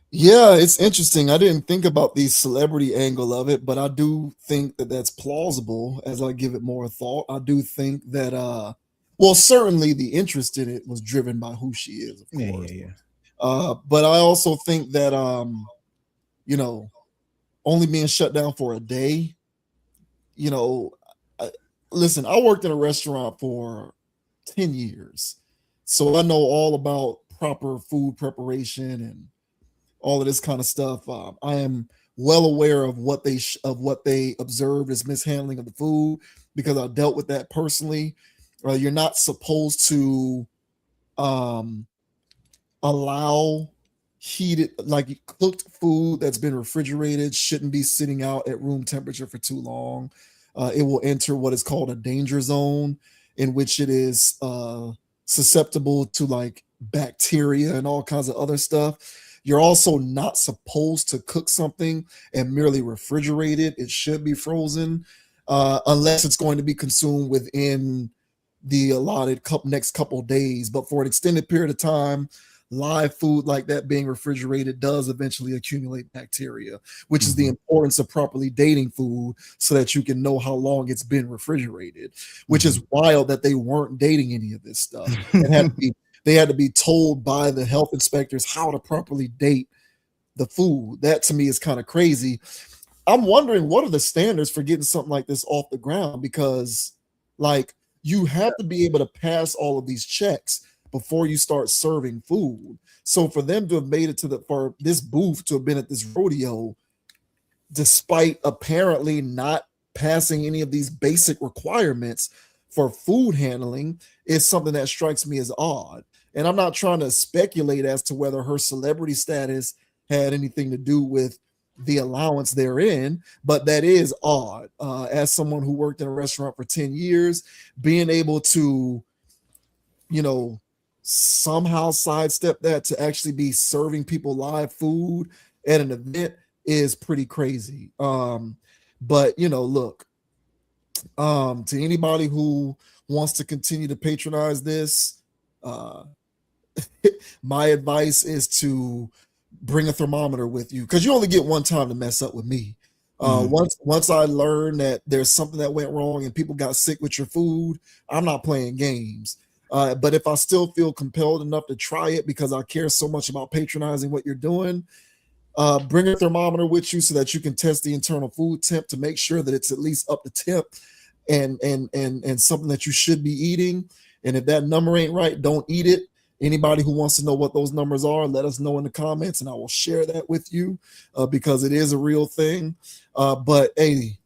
Yeah, it's interesting. I didn't think about the celebrity angle of it, but I do think that that's plausible as I give it more thought. I do think that, certainly the interest in it was driven by who she is, of course. But I also think that, only being shut down for a day, listen, I worked in a restaurant for 10 years. So I know all about proper food preparation and all of this kind of stuff. I am well aware of what they observed as mishandling of the food because I dealt with that personally. You're not supposed to allow heated, like cooked food that's been refrigerated shouldn't be sitting out at room temperature for too long. it will enter what is called a danger zone, in which it is susceptible to like bacteria and all kinds of other stuff. You're also not supposed to cook something and merely refrigerate it. It should be frozen unless it's going to be consumed within the allotted next couple days. But for an extended period of time, live food like that being refrigerated does eventually accumulate bacteria, which is the importance of properly dating food so that you can know how long it's been refrigerated, which is wild that they weren't dating any of this stuff. They had to be told by the health inspectors how to properly date the food. That to me is kind of crazy. I'm wondering, what are the standards for getting something like this off the ground? Because like, you have to be able to pass all of these checks before you start serving food. So for them to have made it for this booth to have been at this rodeo, despite apparently not passing any of these basic requirements for food handling, is something that strikes me as odd. And I'm not trying to speculate as to whether her celebrity status had anything to do with the allowance therein, but that is odd. As someone who worked in a restaurant for 10 years, being able to, somehow sidestep that to actually be serving people live food at an event is pretty crazy. But look, to anybody who wants to continue to patronize this, my advice is to bring a thermometer with you, because you only get one time to mess up with me. Once I learned that there's something that went wrong and people got sick with your food, I'm not playing games. But if I still feel compelled enough to try it because I care so much about patronizing what you're doing, bring a thermometer with you so that you can test the internal food temp to make sure that it's at least up to temp and something that you should be eating. And if that number ain't right, don't eat it. Anybody who wants to know what those numbers are, let us know in the comments and I will share that with you because it is a real thing. But hey,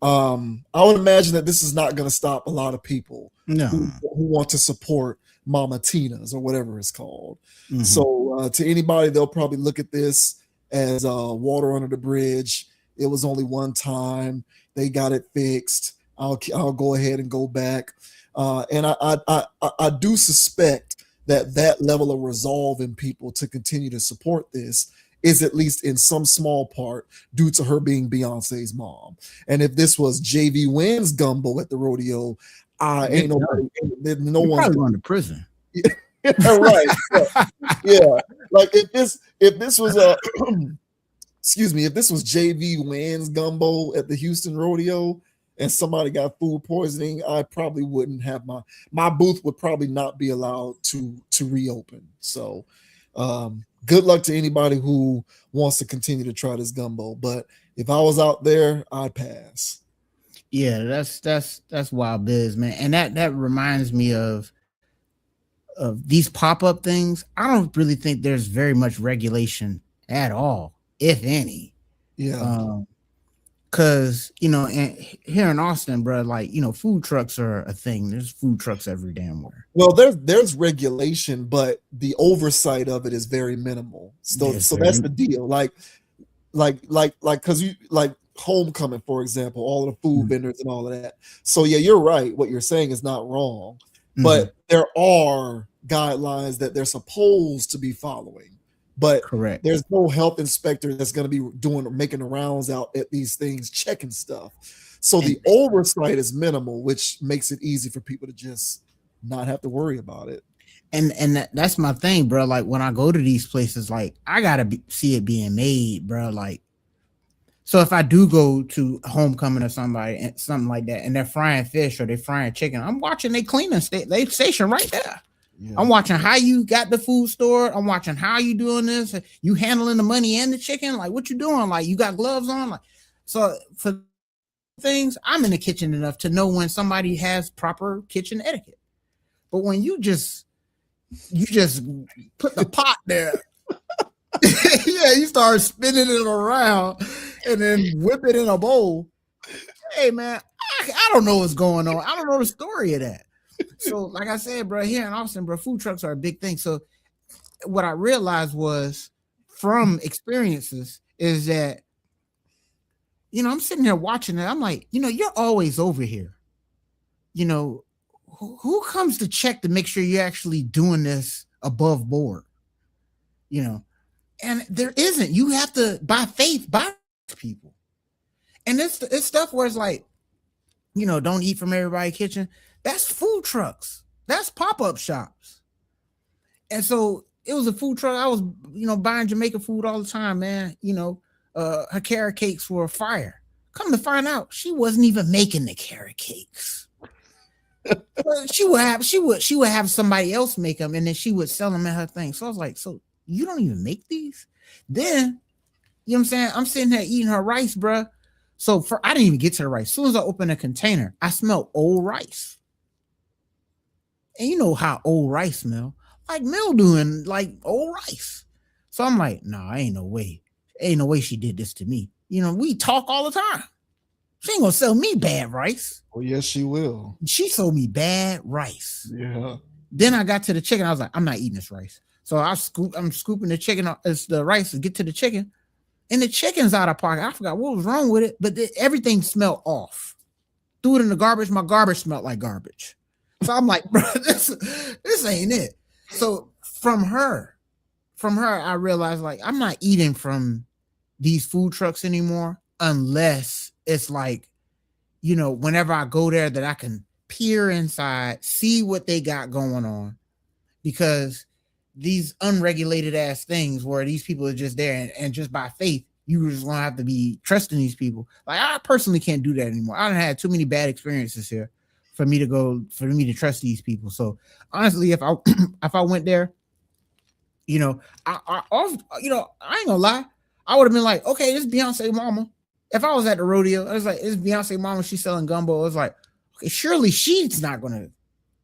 I would imagine that this is not going to stop a lot of people who want to support Mama Tina's or whatever it's called. So to anybody, they'll probably look at this as water under the bridge. It was only one time. They got it fixed. I'll go ahead and go back. And I do suspect that level of resolve in people to continue to support this is at least in some small part due to her being Beyonce's mom. And if this was JV Wynn's gumbo at the rodeo, ain't nobody, no one's probably going to prison. Right. Yeah. Like if this was excuse me, if this was JV Wynn's gumbo at the Houston rodeo and somebody got food poisoning, I probably wouldn't have my booth would probably not be allowed to reopen. So good luck to anybody who wants to continue to try this gumbo. But if I was out there, I'd pass. Yeah, that's wild biz, man. And that reminds me of these pop-up things. I don't really think there's very much regulation at all, if any. Yeah. Because here in Austin, bro, like food trucks are a thing. There's food trucks every damn where. Well, there's regulation, but the oversight of it is very minimal. So that's the deal. Like because you like Homecoming, for example, all of the food vendors and all of that. So yeah, you're right. What you're saying is not wrong, but there are guidelines that they're supposed to be following. But correct, there's no health inspector that's going to be making the rounds out at these things, checking stuff. So the oversight is minimal, which makes it easy for people to just not have to worry about it. And that's my thing, bro. Like when I go to these places, like I gotta see it being made, bro. Like, so if I do go to Homecoming or something like that, and they're frying fish or they're frying chicken, I'm watching they cleaning they station right there. Yeah. I'm watching how you got the food stored. I'm watching how you doing this. You handling the money and the chicken. Like what you doing? Like you got gloves on. Like so for things, I'm in the kitchen enough to know when somebody has proper kitchen etiquette. But when you just put the pot there, yeah, you start spinning it around and then whip it in a bowl. Hey man, I don't know what's going on. I don't know the story of that. So, like I said, bro, here in Austin, bro, food trucks are a big thing. So, what I realized was from experiences is that I'm sitting there watching it. I'm like, you're always over here. Who comes to check to make sure you're actually doing this above board? And there isn't. You have to, by faith, buy people. And it's stuff where it's like, don't eat from everybody's kitchen. That's food trucks. That's pop-up shops. And so it was a food truck. I was, buying Jamaican food all the time, man. Her carrot cakes were fire. Come to find out, she wasn't even making the carrot cakes. she would have somebody else make them, and then she would sell them at her thing. So I was like, so you don't even make these? Then, you know what I'm saying? I'm sitting there eating her rice, bruh. So I didn't even get to the rice. As soon as I opened a container, I smelled old rice. And you know how old rice smell? Like mildew and like old rice. So I'm like, nah, ain't no way. Ain't no way she did this to me. We talk all the time. She ain't gonna sell me bad rice. Oh, yes, she will. She sold me bad rice. Yeah. Then I got to the chicken. I was like, I'm not eating this rice. So I'm scooping the chicken, the rice to get to the chicken. And the chicken's out of pocket. I forgot what was wrong with it, but everything smelled off. Threw it in the garbage. My garbage smelled like garbage. So I'm like, bro, this ain't it. So from her, I realized, like, I'm not eating from these food trucks anymore unless it's like, whenever I go there, that I can peer inside, see what they got going on, because these unregulated ass things where these people are just there and just by faith, you just gonna have to be trusting these people. Like, I personally can't do that anymore. I done had too many bad experiences here for me to trust these people. So honestly, if I if I went there, I ain't gonna lie, I would have been like, okay, this is Beyonce mama. If I was at the rodeo, I was like, it's Beyonce mama, she's selling gumbo. I was like, okay, surely she's not gonna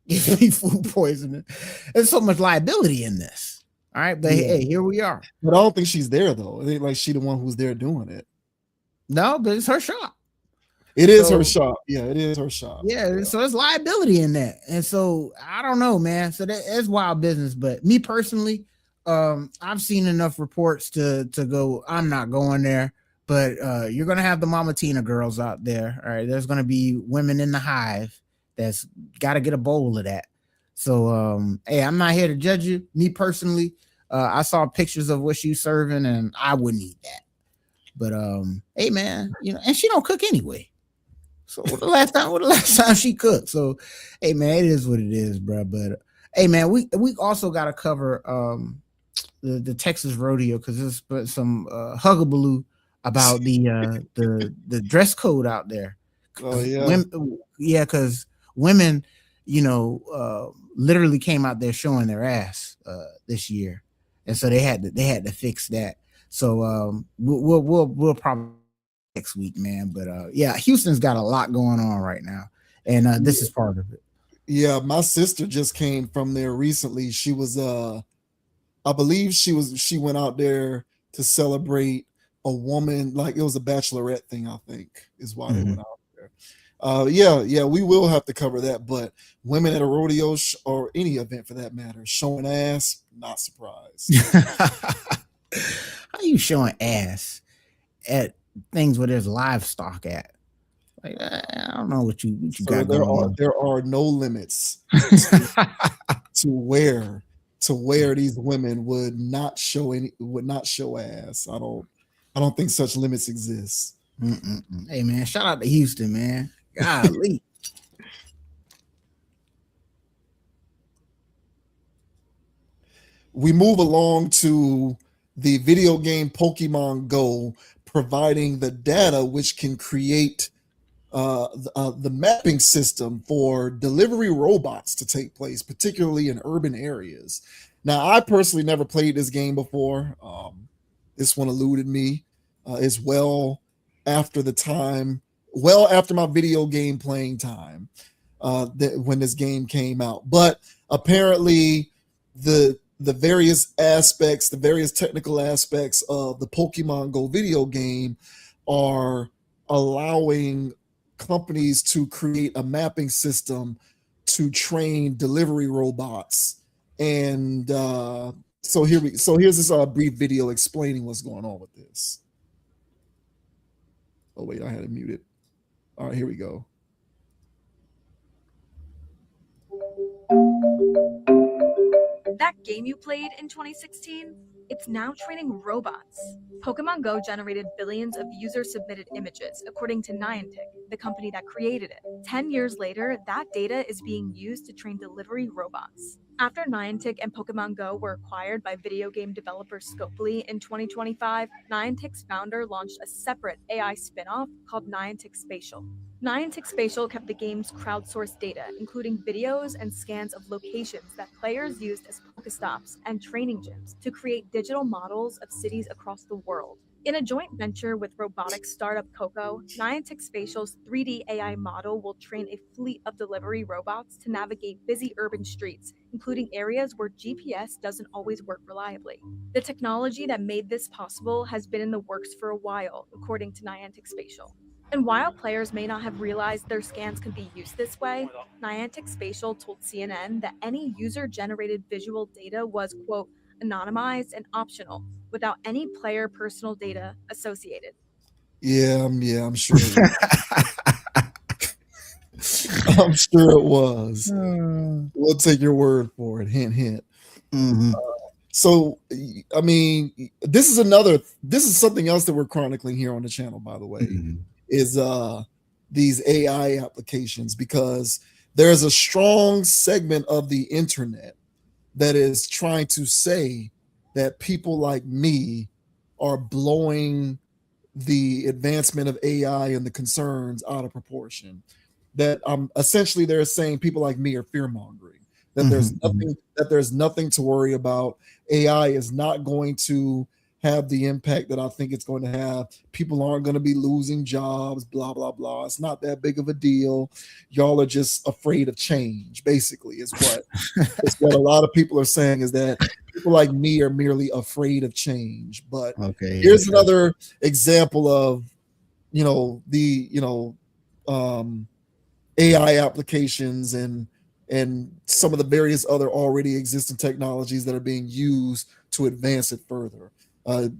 give me food poisoning. There's so much liability in this. All right, but hey, here we are. But I don't think she's there though. It ain't like she the one who's there doing it. No, but it's her shop. It is her shop. Yeah, it is her shop. Yeah, so there's liability in that. And so I don't know, man. So that's wild business. But me personally, I've seen enough reports to go, I'm not going there. But you're gonna have the Mama Tina girls out there. All right, there's gonna be women in the hive that's got to get a bowl of that. So hey, I'm not here to judge you. Me personally, I saw pictures of what she's serving, and I wouldn't eat that. But hey, man, and she don't cook anyway. So what the last time she cooked? So hey, man, it is what it is, bro. But hey, man, we also got to cover the Texas rodeo, because there's some huggabaloo about the dress code out there. Oh yeah, because women, literally came out there showing their ass this year, and so they had to fix that. So we'll probably next week, man. But yeah, Houston's got a lot going on right now, and this is part of it. Yeah, my sister just came from there recently. She was I believe she went out there to celebrate a woman, like it was a bachelorette thing, I think is why they went out there. Yeah, we will have to cover that. But women at a rodeo or any event for that matter showing ass, not surprised. How you showing ass at things where there's livestock at? Like, I don't know what you so got going on. There are no limits to where these women would not show ass. I don't think such limits exist. Hey, man, shout out to Houston, man. Golly. We move along to the video game Pokemon Go, providing the data which can create the mapping system for delivery robots to take place, particularly in urban areas. Now, I personally never played this game before. This one eluded me as well after my video game playing time when this game came out. But apparently the various technical aspects of the Pokemon Go video game are allowing companies to create a mapping system to train delivery robots. And so here's this brief video explaining what's going on with this. Oh wait, I had it muted. All right, here we go. That game you played in 2016, it's now training robots. Pokemon Go generated billions of user-submitted images, according to Niantic, the company that created it. 10 years later, that data is being used to train delivery robots. After Niantic and Pokemon Go were acquired by video game developer Scopely in 2025, Niantic's founder launched a separate AI spin-off called Niantic Spatial. Niantic Spatial kept the game's crowdsourced data, including videos and scans of locations that players used as Pokestops and training gyms to create digital models of cities across the world. In a joint venture with robotics startup Coco, Niantic Spatial's 3D AI model will train a fleet of delivery robots to navigate busy urban streets, including areas where GPS doesn't always work reliably. The technology that made this possible has been in the works for a while, according to Niantic Spatial. And while players may not have realized their scans could be used this way, Niantic Spatial told CNN that any user-generated visual data was, quote, anonymized and optional, without any player personal data associated. Yeah, I'm sure it was. I'm sure it was. We'll take your word for it. Hint, hint. Mm-hmm. So, I mean, this is something else that we're chronicling here on the channel, by the way, is these AI applications, because there's a strong segment of the internet that is trying to say that people like me are blowing the advancement of AI and the concerns out of proportion. That essentially they're saying people like me are fear mongering. That there's nothing to worry about. AI is not going to have the impact that I think it's going to have. People aren't going to be losing jobs, blah, blah, blah. It's not that big of a deal. Y'all are just afraid of change, basically, is what a lot of people are saying, is that people like me are merely afraid of change. But here's another example of, AI applications and some of the various other already existing technologies that are being used to advance it further.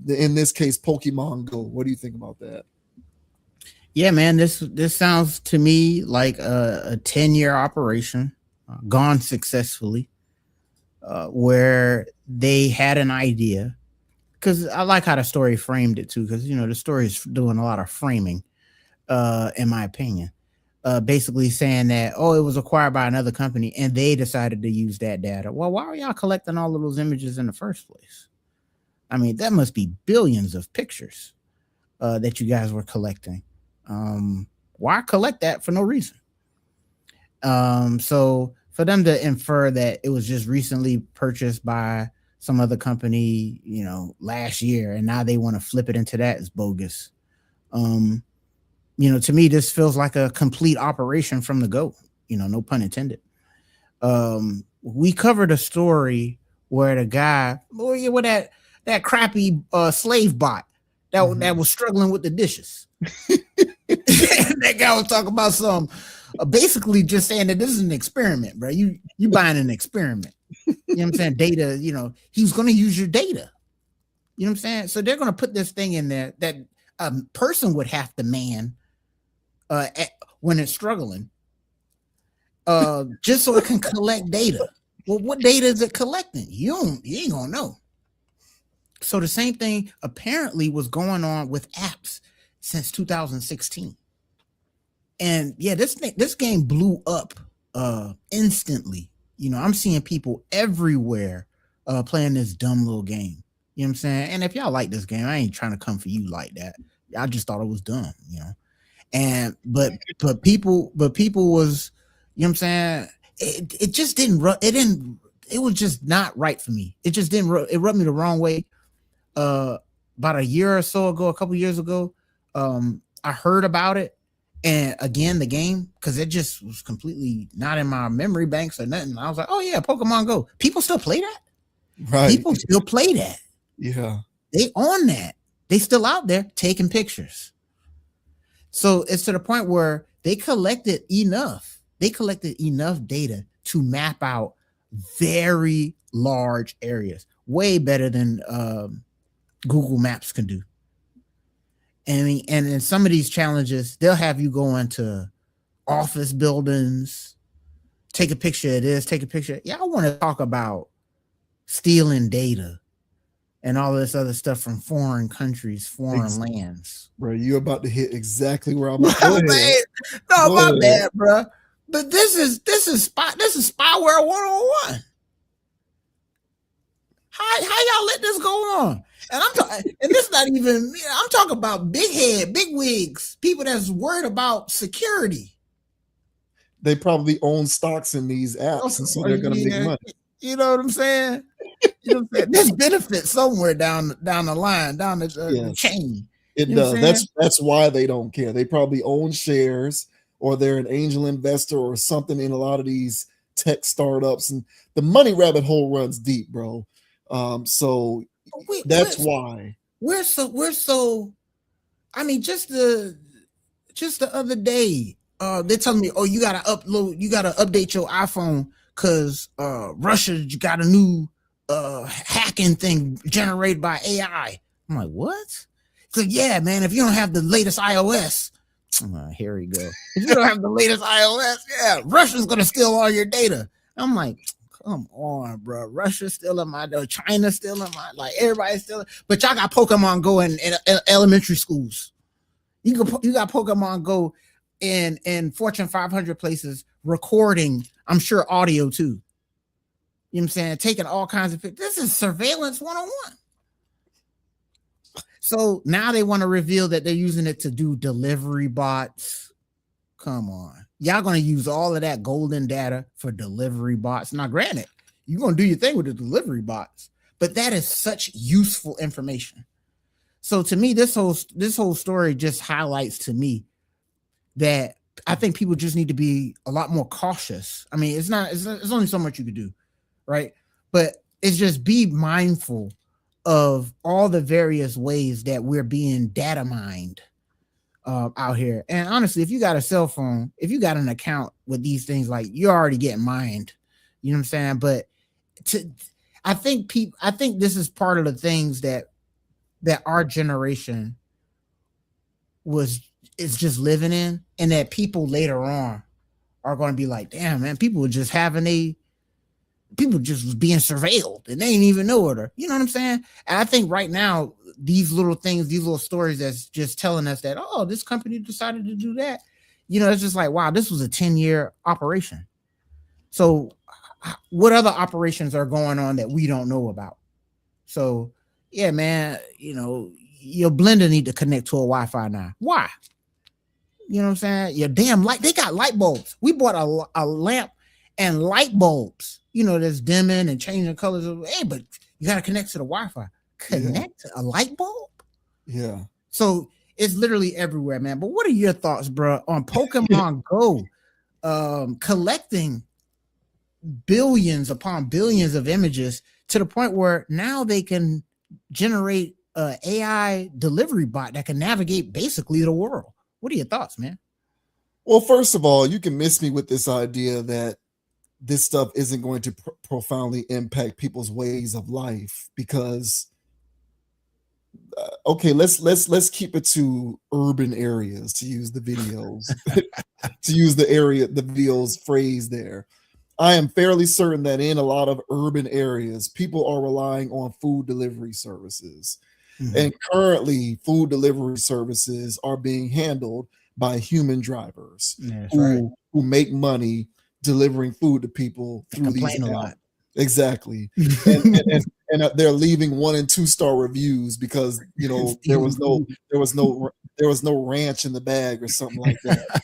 In this case, Pokemon Go. What do you think about that? Yeah, man, this sounds to me like a 10-year operation gone successfully, where they had an idea. Because I like how the story framed it too, because the story is doing a lot of framing, in my opinion. Basically saying that, it was acquired by another company and they decided to use that data. Well, why are y'all collecting all of those images in the first place? I mean, that must be billions of pictures that you guys were collecting. Why collect that for no reason? So for them to infer that it was just recently purchased by some other company, last year, and now they want to flip it into that is bogus. To me, this feels like a complete operation from the go, no pun intended. We covered a story where the guy, with that crappy slave bot that was struggling with the dishes. That guy was talking about some, basically just saying that this is an experiment, bro. You buying an experiment. You know what I'm saying? Data, he's going to use your data. You know what I'm saying? So they're going to put this thing in there that a person would have to man when it's struggling, just so it can collect data. Well, what data is it collecting? You ain't gonna know. So the same thing apparently was going on with apps since 2016. And yeah, this game blew up instantly. I'm seeing people everywhere playing this dumb little game. You know what I'm saying? And if y'all like this game, I ain't trying to come for you like that. I just thought it was dumb, And but people was, what I'm saying, it just didn't it was just not right for me. It just didn't it rubbed me the wrong way. About a year or so ago, a couple years ago, I heard about it, and again the game, because it just was completely not in my memory banks or nothing. I was like, oh yeah, Pokemon Go. People still play that? Right. People still play that. Yeah. They on that. They still out there taking pictures. So it's to the point where they collected enough data to map out very large areas, way better than Google Maps can do. And I mean, and in some of these challenges, they'll have you go into office buildings, take a picture of this, take a picture. Yeah, I want to talk about stealing data and all this other stuff from foreign countries, foreign lands. Bro, you're about to hit exactly where I'm at. Go ahead. No, my bad, bro. But this is spyware 101. How y'all let this go on? And I'm talking, and this not even. I'm talking about big wigs, people that's worried about security. They probably own stocks in these apps, and so they're going to make money. You know what I'm saying? You know what I'm saying? There's benefit somewhere down the line, down the chain. It does. That's why they don't care. They probably own shares, or they're an angel investor or something in a lot of these tech startups, and the money rabbit hole runs deep, bro. So that's why we're so. I mean, just the other day, they're telling me, oh, you gotta update your iPhone because Russia got a new hacking thing generated by AI. I'm like, what? So yeah, man, if you don't have the latest iOS, here we go. If you don't have the latest iOS, yeah, Russia's gonna steal all your data. I'm like, come on, bro. Russia's stealing my data, China's stealing my, like, everybody's stealing. But y'all got Pokemon Go in elementary schools. You got Pokemon Go in Fortune 500 places recording, I'm sure, audio too. You know what I'm saying? Taking all kinds of pictures. This is surveillance 101. So now they want to reveal that they're using it to do delivery bots. Come on. Y'all going to use all of that golden data for delivery bots. Now, granted, you're going to do your thing with the delivery bots, but that is such useful information. So to me, this whole story just highlights to me that I think people just need to be a lot more cautious. I mean, it's only so much you could do, right? But it's just be mindful of all the various ways that we're being data mined out here. And honestly, if you got a cell phone, if you got an account with these things, like, you're already getting mined. You know what I'm saying? But I think this is part of the things that our generation is just living in, and that people later on are going to be like, damn, man, people just being surveilled and they didn't even know it. Or, you know what I'm saying? And I think right now, these little things, these little stories that's just telling us that, oh, this company decided to do that. You know, it's just like, wow, this was a 10-year operation. So what other operations are going on that we don't know about? So yeah, man, you know, your blender need to connect to a Wi-Fi now. Why? You know what I'm saying? Your damn light, they got light bulbs. We bought a lamp and light bulbs, you know, that's dimming and changing colors. Hey, but you got to connect to the Wi-Fi. Connect to a light bulb? Yeah. So it's literally everywhere, man. But what are your thoughts, bro, on Pokemon Go collecting billions upon billions of images to the point where now they can generate an AI delivery bot that can navigate basically the world? What are your thoughts, man? Well, first of all, you can miss me with this idea that this stuff isn't going to profoundly impact people's ways of life, because okay, let's keep it to urban areas, to use the videos the video's phrase there. I am fairly certain that in a lot of urban areas, people are relying on food delivery services. Mm-hmm. And currently, food delivery services are being handled by human drivers who make money delivering food to people through these apps. A lot. Exactly. and they're leaving 1- and 2-star reviews because, you know, there was no ranch in the bag or something like that.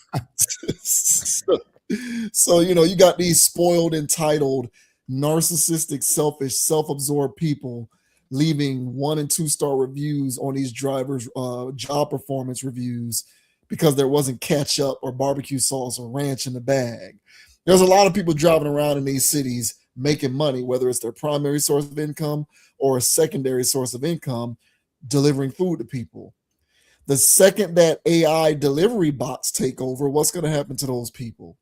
So, you know, you got these spoiled, entitled, narcissistic, selfish, self-absorbed people leaving 1- and 2-star reviews on these drivers' job performance reviews because there wasn't ketchup or barbecue sauce or ranch in the bag. There's a lot of people driving around in these cities making money, whether it's their primary source of income or a secondary source of income, delivering food to people. The second that AI delivery bots take over, what's going to happen to those people?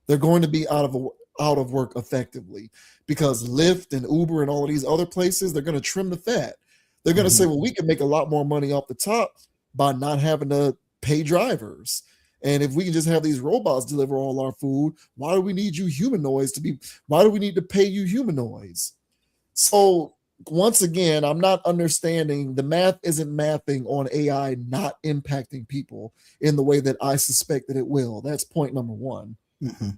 They're going to be out of work effectively, because Lyft and Uber and all of these other places, they're going to trim the fat. They're going to say, well, we can make a lot more money off the top. by not having to pay drivers. And if we can just have these robots deliver all our food, why do we need you humanoids why do we need to pay you humanoids? So once again, I'm not understanding, the math isn't mathing on AI not impacting people in the way that I suspect that it will. That's point number one. Mm-hmm.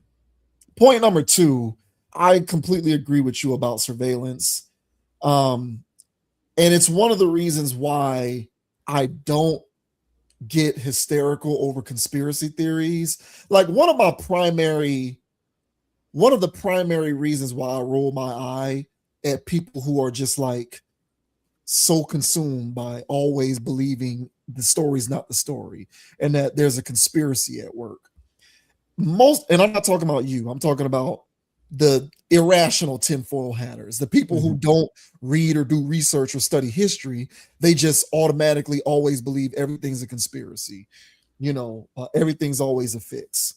Point number two, I completely agree with you about surveillance. And it's one of the reasons why I don't get hysterical over conspiracy theories. Like one of the primary reasons why I roll my eye at people who are just like so consumed by always believing the story's not the story and that there's a conspiracy at work. And I'm not talking about you, I'm talking about the irrational tinfoil hatters, the people who don't read or do research or study history. They just automatically always believe everything's a conspiracy. Everything's always a fix.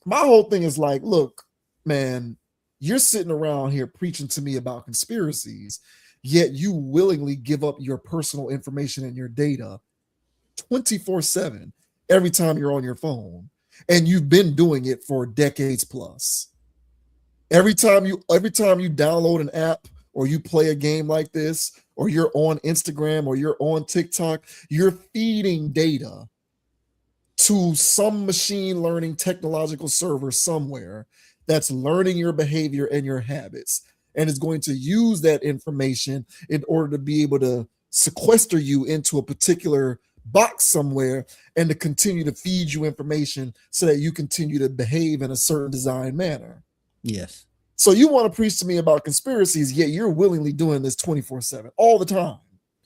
My whole thing is like, look, man, you're sitting around here preaching to me about conspiracies, yet you willingly give up your personal information and your data 24/7 every time you're on your phone. And you've been doing it for decades plus. Every time you download an app or you play a game like this, or you're on Instagram or you're on TikTok, you're feeding data to some machine learning technological server somewhere that's learning your behavior and your habits, and is going to use that information in order to be able to sequester you into a particular box somewhere and to continue to feed you information so that you continue to behave in a certain designed manner. Yes. So you want to preach to me about conspiracies, yet you're willingly doing this 24/7 all the time.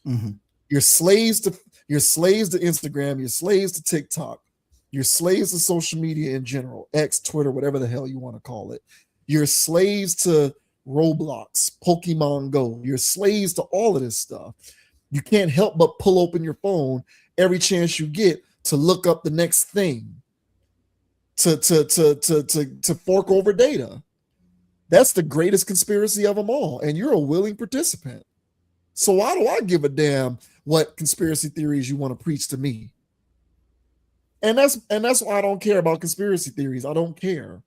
Mm-hmm. You're slaves to Instagram, you're slaves to TikTok, you're slaves to social media in general, X, Twitter, whatever the hell you want to call it. You're slaves to Roblox, Pokemon Go. You're slaves to all of this stuff. You can't help but pull open your phone every chance you get to look up the next thing, to fork over data. That's the greatest conspiracy of them all, and you're a willing participant. So why do I give a damn what conspiracy theories you want to preach to me? And that's why I don't care about conspiracy theories. I don't care.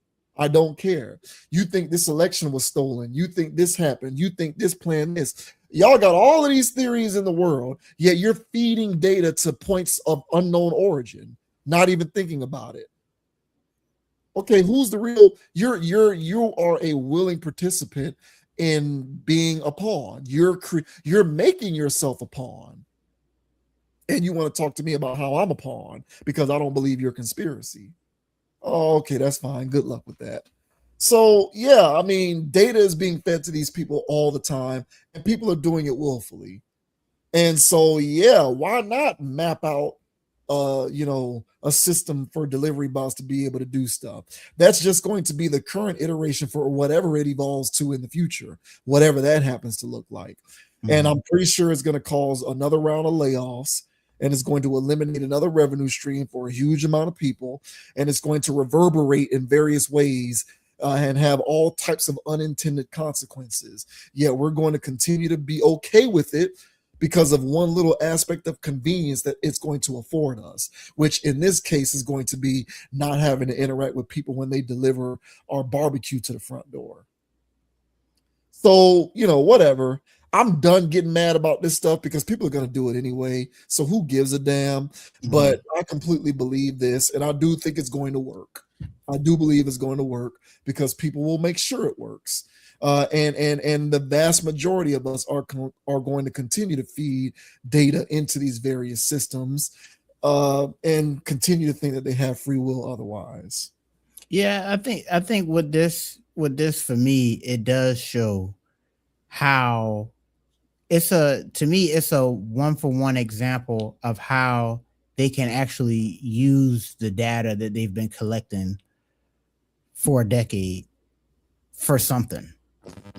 You think this election was stolen. You think this happened. You think this plan this. Y'all got all of these theories in the world, yet you're feeding data to points of unknown origin, not even thinking about it. Okay, who's the real? You are a willing participant in being a pawn. You're making yourself a pawn. And you want to talk to me about how I'm a pawn because I don't believe your conspiracy. Oh, okay, that's fine. Good luck with that. So, yeah, I mean, data is being fed to these people all the time, and people are doing it willfully. And so, yeah, why not map out, a system for delivery bots to be able to do stuff? That's just going to be the current iteration for whatever it evolves to in the future, whatever that happens to look like. Mm-hmm. And I'm pretty sure it's going to cause another round of layoffs, and it's going to eliminate another revenue stream for a huge amount of people, and it's going to reverberate in various ways and have all types of unintended consequences. Yet we're going to continue to be okay with it because of one little aspect of convenience that it's going to afford us, which in this case is going to be not having to interact with people when they deliver our barbecue to the front door. So, whatever. I'm done getting mad about this stuff because people are going to do it anyway. So who gives a damn? Mm-hmm. But I completely believe this, and I do think it's going to work. I do believe it's going to work because people will make sure it works. And the vast majority of us are going to continue to feed data into these various systems and continue to think that they have free will otherwise. Yeah, I think with this for me, it does show how it's a 1-for-1 example of how they can actually use the data that they've been collecting for a decade for something.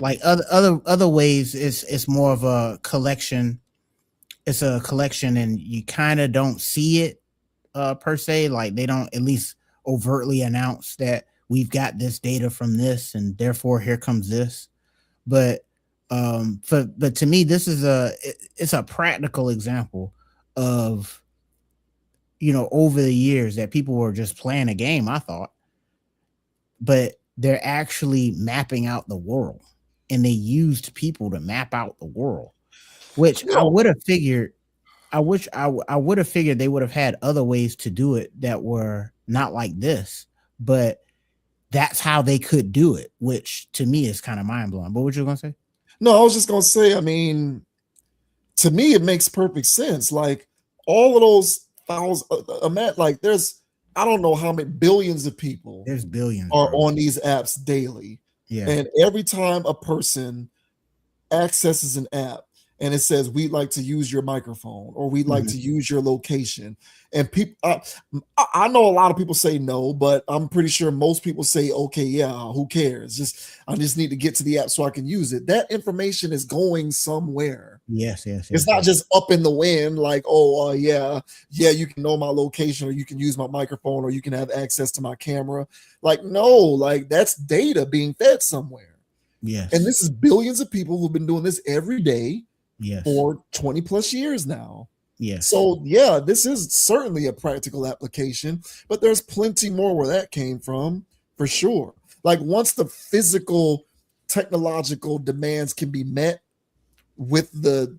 Like other ways, it's more of a collection. It's a collection, and you kind of don't see it per se. Like they don't at least overtly announce that we've got this data from this, and therefore here comes this. But to me, this is it's a practical example of over the years that people were just playing a game, I thought, but they're actually mapping out the world, and they used people to map out the world, which I would have figured. I would have figured they would have had other ways to do it that were not like this, but that's how they could do it, which to me is kind of mind blowing. But what you gonna say? No, I was just gonna say, I mean, to me, it makes perfect sense. Like all of those thousands, like there's, I don't know how many billions of people There's billions are bro. on these apps daily. Yeah. And every time a person accesses an app and it says, we'd like to use your microphone, or we'd like to use your location. And people, I know a lot of people say no, but I'm pretty sure most people say, okay, yeah, who cares? I just need to get to the app so I can use it. That information is going somewhere. Yes. It's not just up in the wind, like, oh, yeah, you can know my location, or you can use my microphone, or you can have access to my camera. Like, no, like that's data being fed somewhere. Yes. And this is billions of people who've been doing this every day. Yes. For 20 plus years now. Yes. So yeah, this is certainly a practical application, but there's plenty more where that came from, for sure. Like once the physical technological demands can be met with the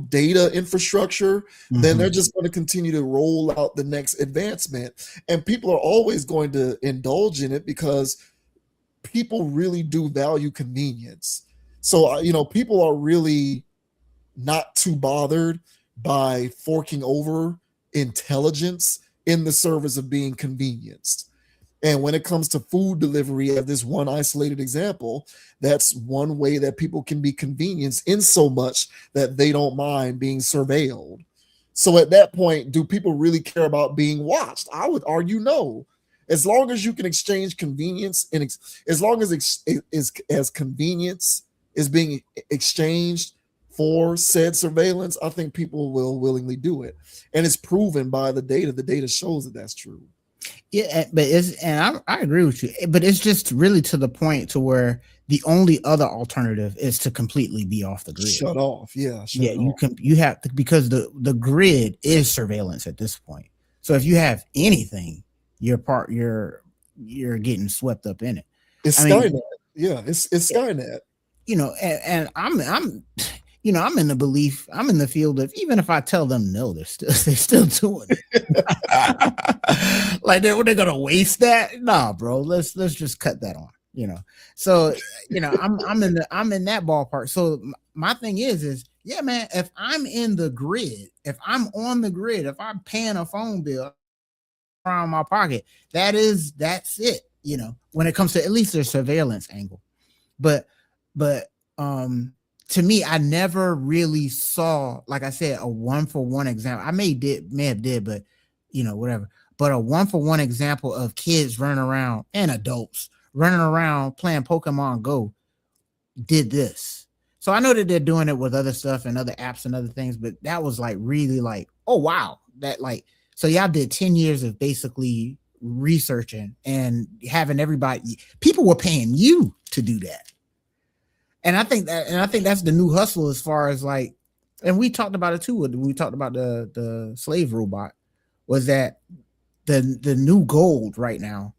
data infrastructure, then they're just going to continue to roll out the next advancement. And people are always going to indulge in it because people really do value convenience. So people are really not too bothered by forking over intelligence in the service of being convenienced. And when it comes to food delivery, of this one isolated example, that's one way that people can be convenienced in so much that they don't mind being surveilled. So at that point, do people really care about being watched? I would argue no. As long as you can exchange convenience, and as long as convenience is being exchanged for said surveillance, I think people will willingly do it. And it's proven by the data. The data shows that that's true. Yeah, but I agree with you, but it's just really to the point to where the only other alternative is to completely be off the grid. Shut off. Yeah. You have to, because the grid is surveillance at this point. So if you have anything, you're getting swept up in it. It's Skynet. Yeah, it's Skynet. And I'm in the field of, even if I tell them no, they're still doing it. Like they're gonna waste that? Nah, bro. Let's just cut that on. So I'm in that ballpark. So my thing is yeah, man. If I'm in the grid, if I'm on the grid, if I'm paying a phone bill around my pocket, that's it. When it comes to at least their surveillance angle, but to me, I never really saw, like I said, a 1-for-1 example. I may have did, but whatever. But a 1-for-1 example of kids running around and adults running around playing Pokemon Go did this. So I know that they're doing it with other stuff and other apps and other things, but that was like really like, oh wow, that like, so y'all did 10 years of basically researching and having people were paying you to do that. And I think that's the new hustle, as far as like, and we talked about it too when we talked about the slave robot, was that the new gold right now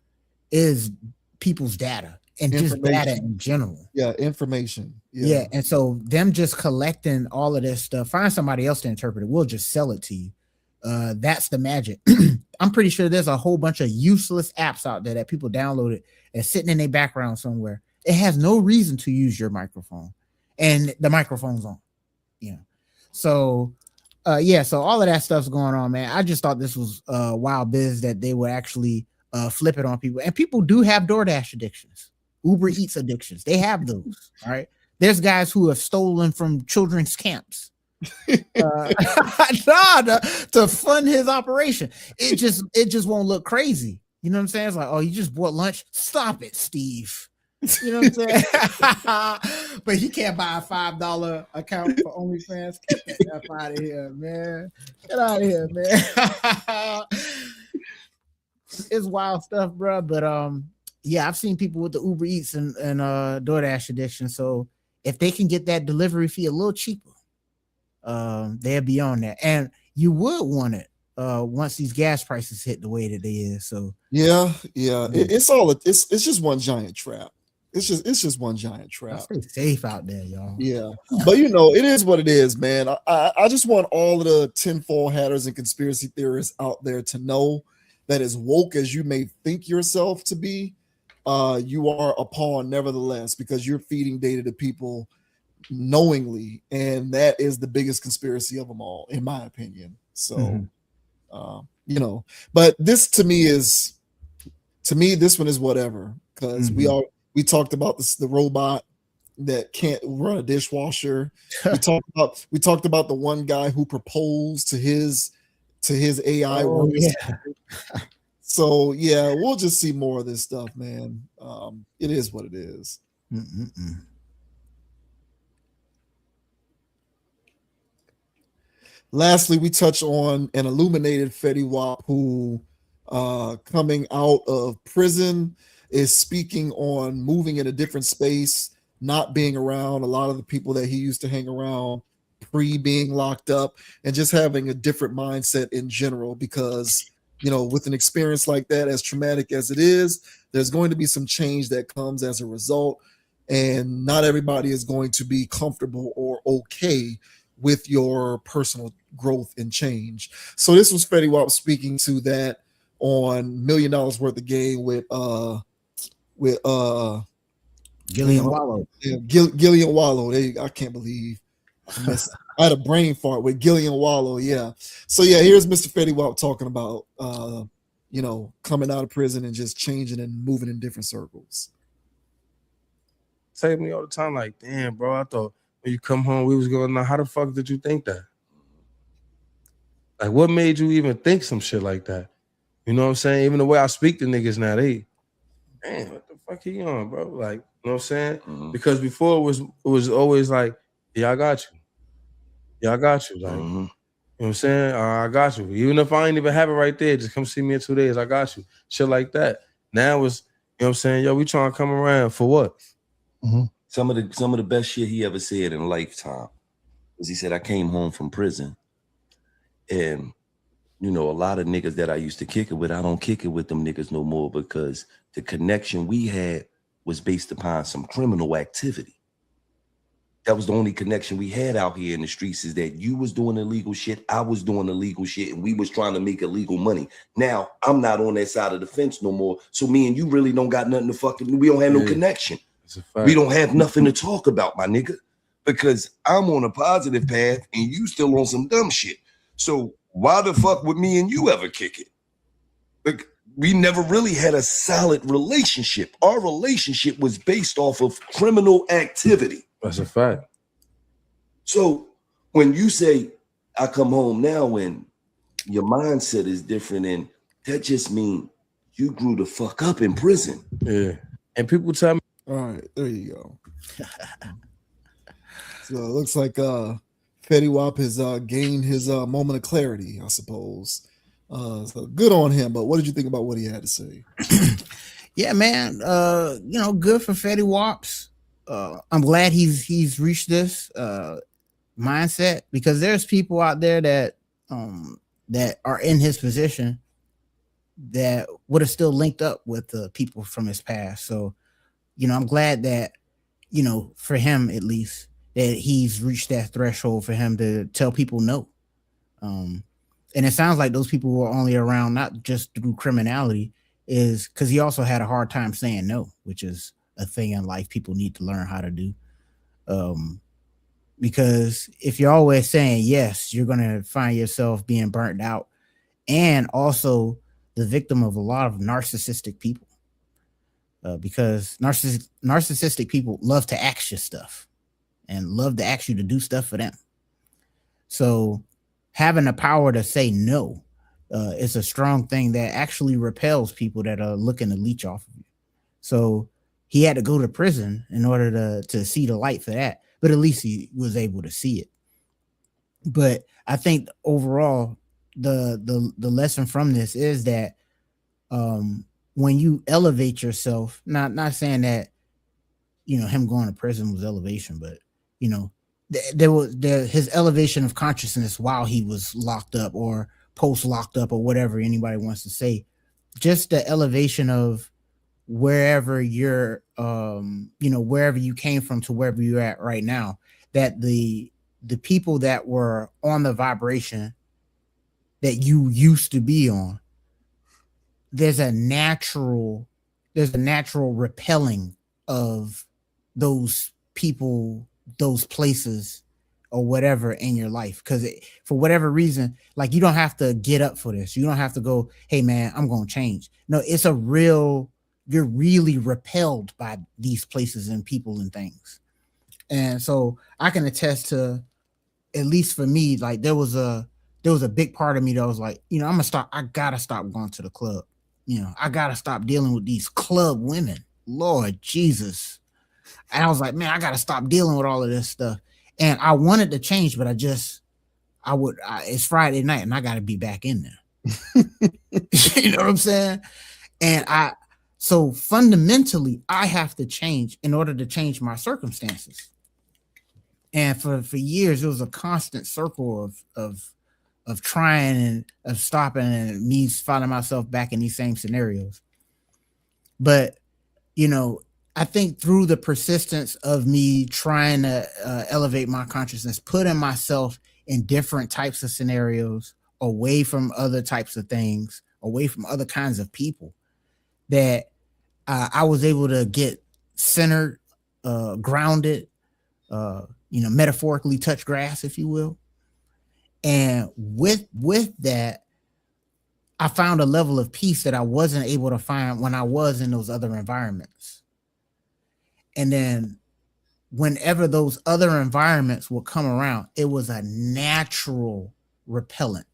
is people's data and just data in general. Yeah, information. Yeah. And so them just collecting all of this stuff, find somebody else to interpret it. We'll just sell it to you. That's the magic. I'm pretty sure there's a whole bunch of useless apps out there that people downloaded and sitting in their background somewhere. It has no reason to use your microphone, and the microphone's on. So so all of that stuff's going on, man. I just thought this was wild biz that they would actually flip it on people. And people do have DoorDash addictions, Uber Eats addictions. They have those. All right. There's guys who have stolen from children's camps to fund his operation. It just won't look crazy. You know what I'm saying? It's like, oh, you just bought lunch. Stop it, Steve. You know what I'm saying? But he can't buy a $5 account for OnlyFans. Get that stuff out of here, man. Get out of here, man. It's wild stuff, bro. But I've seen people with the Uber Eats and DoorDash addiction. So if they can get that delivery fee a little cheaper, they'll be on that. And you would want it once these gas prices hit the way that they is. So yeah. It's just one giant trap. It's just one giant trap. Stay safe out there, y'all. Yeah, but it is what it is, man. I just want all of the tinfoil hatters and conspiracy theorists out there to know that as woke as you may think yourself to be, you are a pawn nevertheless, because you're feeding data to people knowingly, and that is the biggest conspiracy of them all, in my opinion. So, but this to me, this one is whatever, because we talked about the robot that can't run a dishwasher. we talked about the one guy who proposed to his AI. So yeah, we'll just see more of this stuff, man. It is what it is. Lastly, we touch on an illuminated Fetty Wap who, coming out of prison, is speaking on moving in a different space, not being around a lot of the people that he used to hang around pre being locked up, and just having a different mindset in general, because with an experience like that, as traumatic as it is, there's going to be some change that comes as a result, and not everybody is going to be comfortable or okay with your personal growth and change. So this was Fetty Wap speaking to that on $1 Million Worth of Game with Gillian Wallow. Gillian Wallow. I can't believe I had a brain fart with Gillian Wallow. Yeah. So yeah, here's Mr. Fetty Wap talking about coming out of prison and just changing and moving in different circles. Say to me all the time, like, damn, bro, I thought when you come home we was going, now how the fuck did you think that? Like, what made you even think some shit like that? You know what I'm saying? Even the way I speak to niggas now, they, damn, what the fuck he on, bro? Like, you know what I'm saying? Because before it was always like, yeah, I got you. Yeah, I got you. Like, you know what I'm saying? I got you. Even if I ain't even have it right there, just come see me in 2 days. I got you. Shit like that. Now it's, you know what I'm saying? Yo, we trying to come around for what? Some of the best shit he ever said in a lifetime was he said, I came home from prison, and a lot of niggas that I used to kick it with, I don't kick it with them niggas no more, because the connection we had was based upon some criminal activity. That was the only connection we had out here in the streets, is that you was doing illegal shit, I was doing illegal shit, and we was trying to make illegal money. Now, I'm not on that side of the fence no more, so me and you really don't got nothing to fucking, we don't have no connection. We don't have nothing to talk about, my nigga, because I'm on a positive path and you still on some dumb shit. So why the fuck would me and you ever kick it? Like, we never really had a solid relationship. Our relationship was based off of criminal activity. That's a fact. So when you say, I come home now, and your mindset is different, and that just means you grew the fuck up in prison. Yeah. And people tell me, all right, there you go. So it looks like Fetty Wap has gained his moment of clarity, I suppose. So good on him. But what did you think about what he had to say? Yeah, man. Good for Fetty Waps. I'm glad he's reached this mindset, because there's people out there that are in his position that would have still linked up with the people from his past. So, I'm glad that, for him at least, that he's reached that threshold for him to tell people no. And it sounds like those people were only around not just through criminality, is because he also had a hard time saying no, which is a thing in life people need to learn how to do. Because if you're always saying yes, you're going to find yourself being burnt out, and also the victim of a lot of narcissistic people. Because narcissistic people love to ask you stuff and love to ask you to do stuff for them. So having the power to say no is a strong thing that actually repels people that are looking to leech off of you. So he had to go to prison in order to see the light for that, but at least he was able to see it. But I think overall, the lesson from this is that when you elevate yourself, not saying that him going to prison was elevation, but there was his elevation of consciousness while he was locked up, or post locked up or whatever anybody wants to say. Just the elevation of wherever you're, wherever you came from to wherever you're at right now, that the people that were on the vibration that you used to be on, there's a natural repelling of those people, those places, or whatever in your life. Because for whatever reason, like, you don't have to get up for this. You don't have to go, hey man, I'm gonna change. No, it's a real, you're really repelled by these places and people and things. And so I can attest to, at least for me, like there was a big part of me that was like, I gotta stop going to the club. I gotta stop dealing with these club women. Lord Jesus. And I was like, man, I gotta stop dealing with all of this stuff. And I wanted to change, but it's Friday night and I gotta be back in there. You know what I'm saying? And so fundamentally, I have to change in order to change my circumstances. And for years, it was a constant circle of trying and of stopping and me finding myself back in these same scenarios. But, I think through the persistence of me trying to elevate my consciousness, putting myself in different types of scenarios, away from other types of things, away from other kinds of people, that I was able to get centered, grounded, metaphorically touch grass, if you will. And with that, I found a level of peace that I wasn't able to find when I was in those other environments. And then whenever those other environments would come around, it was a natural repellent.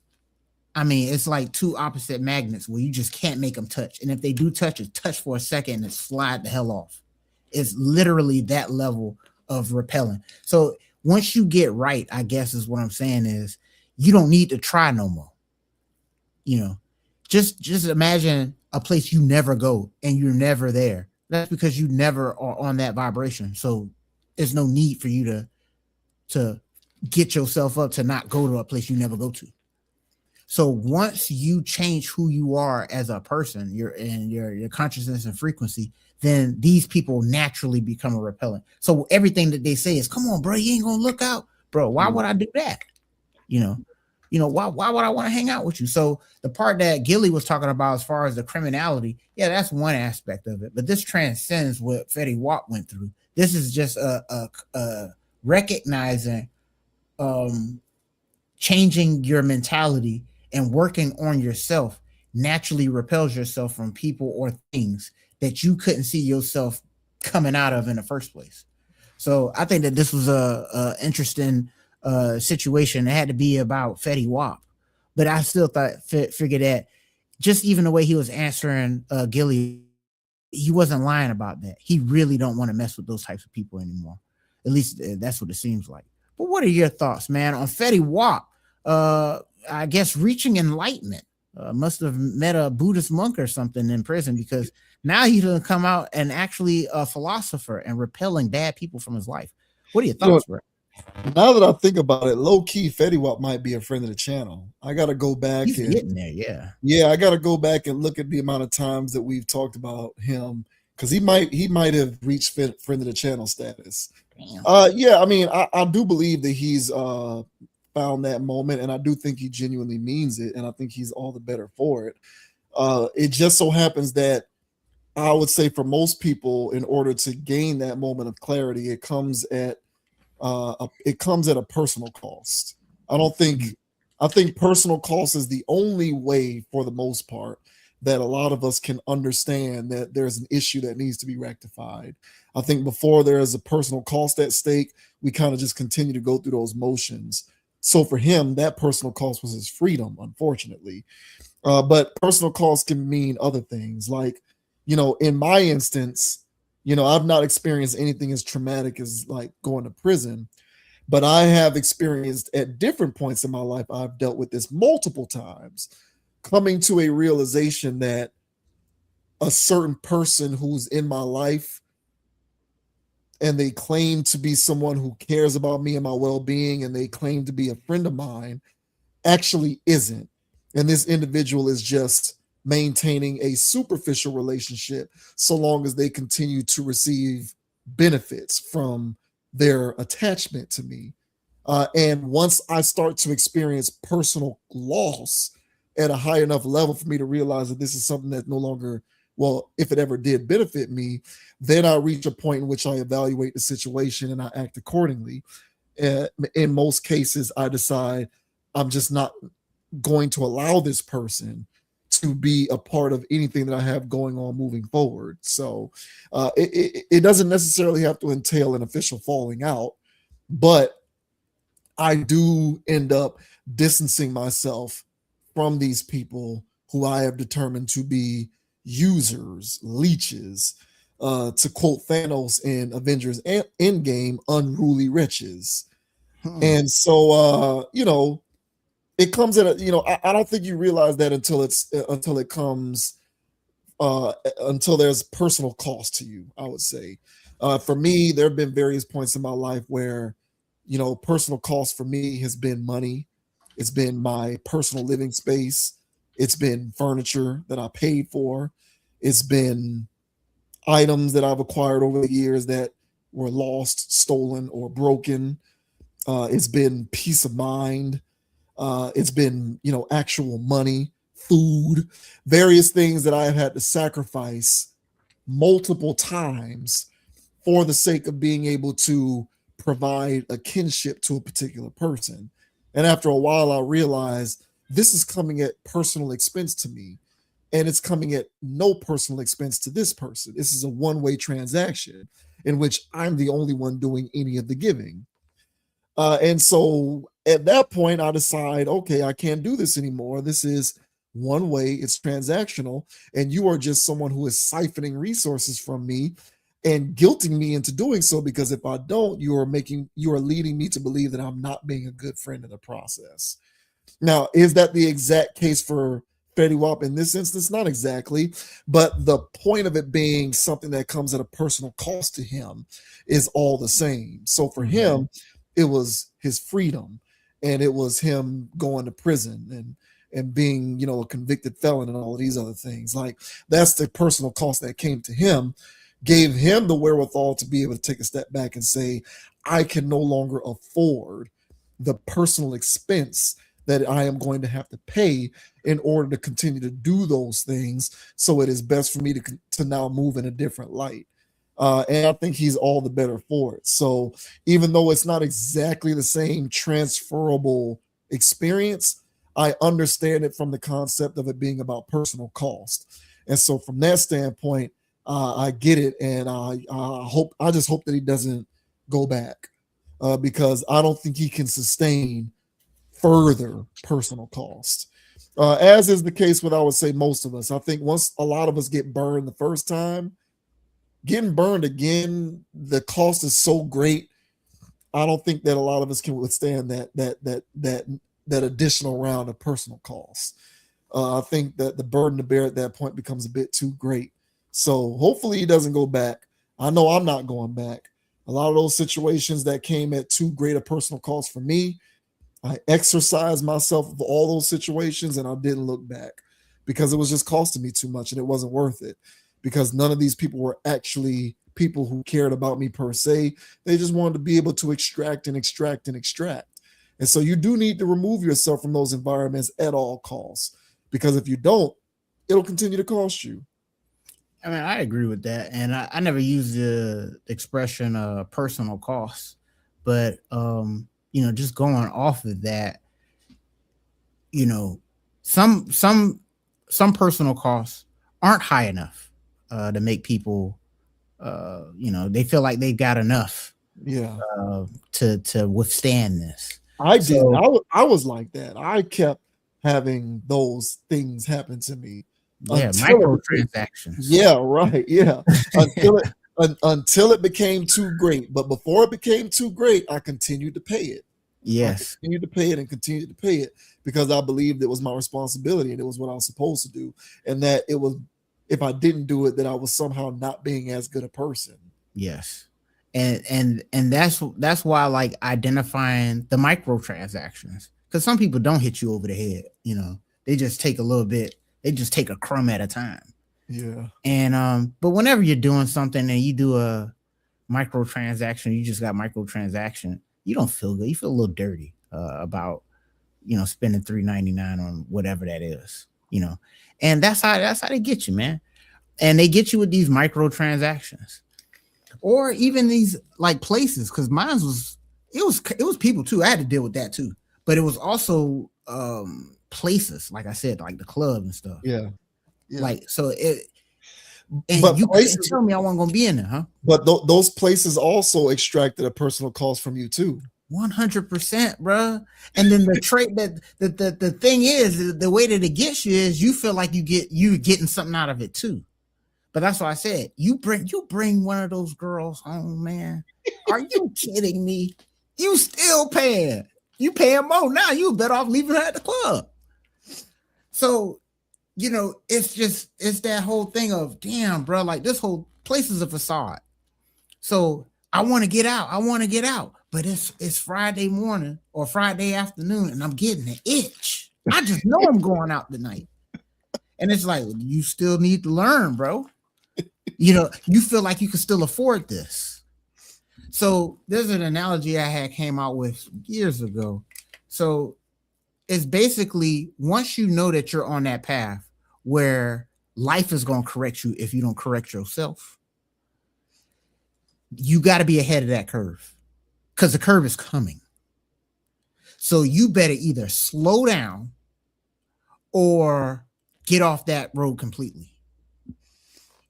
I mean, it's like two opposite magnets where you just can't make them touch. And if they do touch, it's touch for a second and slide the hell off. It's literally that level of repelling. So once you get right, I guess is what I'm saying, is you don't need to try no more. Just imagine a place you never go and you're never there. That's because you never are on that vibration. So there's no need for you to get yourself up to not go to a place you never go to. So once you change who you are as a person, your consciousness and frequency, then these people naturally become a repellent. So everything that they say is, come on, bro, you ain't gonna look out, bro. Why would I do that? Why would I want to hang out with you? So the part that Gilly was talking about as far as the criminality, yeah, that's one aspect of it. But this transcends what Fetty Wap went through. This is just a recognizing, changing your mentality and working on yourself naturally repels yourself from people or things that you couldn't see yourself coming out of in the first place. So I think that this was a interesting situation. It had to be about Fetty Wap, but I still figured that just even the way he was answering Gilly, he wasn't lying about that. He really don't want to mess with those types of people anymore. At least that's what it seems like. But what are your thoughts, man, on Fetty Wap? I guess reaching enlightenment. Must have met a Buddhist monk or something in prison, because now he's going to come out and actually a philosopher and repelling bad people from his life. What are your thoughts, bro? Now that I think about it, low key, Fetty Wap might be a friend of the channel. I got to go back. He's getting there, yeah. Yeah, I got to go back and look at the amount of times that we've talked about him, because he might have reached friend of the channel status. Yeah, I mean, I do believe that he's found that moment, and I do think he genuinely means it, and I think he's all the better for it. It just so happens that I would say for most people, in order to gain that moment of clarity, it comes at a personal cost. I think personal cost is the only way, for the most part, that a lot of us can understand that there's an issue that needs to be rectified. I think before there is a personal cost at stake, we kind of just continue to go through those motions. So for him, that personal cost was his freedom, unfortunately. But personal cost can mean other things. Like, in my instance, I've not experienced anything as traumatic as like going to prison, but I have experienced at different points in my life, I've dealt with this multiple times, coming to a realization that a certain person who's in my life and they claim to be someone who cares about me and my well-being, and they claim to be a friend of mine, actually isn't. and this individual is just maintaining a superficial relationship so long as they continue to receive benefits from their attachment to me. And once I start to experience personal loss at a high enough level for me to realize that this is something that no longer, well, if it ever did benefit me, then I reach a point in which I evaluate the situation and I act accordingly. In most cases, I decide I'm just not going to allow this person to be a part of anything that I have going on moving forward. So it doesn't necessarily have to entail an official falling out, but I do end up distancing myself from these people who I have determined to be users, leeches, to quote Thanos in Avengers Endgame, unruly wretches. And so, it comes at I don't think you realize that until it comes until there's personal cost to you, I would say. For me, there have been various points in my life where, personal cost for me has been money. It's been my personal living space. It's been furniture that I paid for. It's been items that I've acquired over the years that were lost, stolen, or broken. It's been peace of mind. It's been, actual money, food, various things that I have had to sacrifice multiple times for the sake of being able to provide a kinship to a particular person. And after a while, I realized this is coming at personal expense to me, and it's coming at no personal expense to this person. This is a one-way transaction in which I'm the only one doing any of the giving. And so at that point, I decide, okay, I can't do this anymore. This is one way, it's transactional, and you are just someone who is siphoning resources from me and guilting me into doing so, because if I don't, you are leading me to believe that I'm not being a good friend in the process. Now, is that the exact case for Fetty Wap in this instance? Not exactly, but the point of it being something that comes at a personal cost to him is all the same. So for him, it was his freedom, and it was him going to prison and being, a convicted felon and all of these other things. Like, that's the personal cost that came to him, gave him the wherewithal to be able to take a step back and say, I can no longer afford the personal expense that I am going to have to pay in order to continue to do those things. So it is best for me to now move in a different light. And I think he's all the better for it. So even though it's not exactly the same transferable experience, I understand it from the concept of it being about personal cost. And so from that standpoint, I get it. And I just hope that he doesn't go back, because I don't think he can sustain further personal cost. As is the case with, I would say, most of us. I think once a lot of us get burned the first time, getting burned again, the cost is so great. I don't think that a lot of us can withstand that additional round of personal costs. I think that the burden to bear at that point becomes a bit too great. So hopefully he doesn't go back. I know I'm not going back. A lot of those situations that came at too great a personal cost for me, I exercised myself of all those situations, and I didn't look back because it was just costing me too much and it wasn't worth it, because none of these people were actually people who cared about me per se. They just wanted to be able to extract and extract and extract. And so you do need to remove yourself from those environments at all costs, because if you don't, it'll continue to cost you. I mean, I agree with that. And I never use the expression personal costs, but just going off of that, some personal costs aren't high enough to make people they feel like they got enough to withstand this. I didn't. I was like that. I kept having those things happen to me. Yeah, microtransactions. Yeah, right. Yeah. Until it became too great. But before it became too great, I continued to pay it. Yes. I continued to pay it and continued to pay it because I believed it was my responsibility and it was what I was supposed to do. And that it was, if I didn't do it, that I was somehow not being as good a person. Yes. And that's why I like identifying the microtransactions, because some people don't hit you over the head, They just take a little bit. They just take a crumb at a time. Yeah. And but whenever you're doing something and you do a microtransaction, you just got microtransaction, you don't feel good. You feel a little dirty about, you know, spending $3.99 on whatever that is, you know. And that's how they get you, man. And they get you with these microtransactions, or even these like places. Because mine was people too. I had to deal with that too, but it was also places, like I said, like the club and stuff. Yeah. Like so it. And but you places, couldn't tell me I wasn't gonna be in there, huh? But those places also extracted a personal cost from you too. 100%, bro. And then the trait that the thing is, the way that it gets you is you feel like you're getting something out of it too. But that's why I said you bring one of those girls home, man. Are you kidding me? You still paying? You paying more now? You better off leaving her at the club. So, you know, it's that whole thing of damn, bro. Like this whole place is a facade. So I want to get out. But it's Friday morning or Friday afternoon, and I'm getting an itch. I just know I'm going out tonight. And it's like, you still need to learn, bro. You know, you feel like you can still afford this. So there's an analogy I had came out with years ago. So it's basically once you know that you're on that path where life is going to correct you if you don't correct yourself, you got to be ahead of that curve. Because the curve is coming. So you better either slow down or get off that road completely.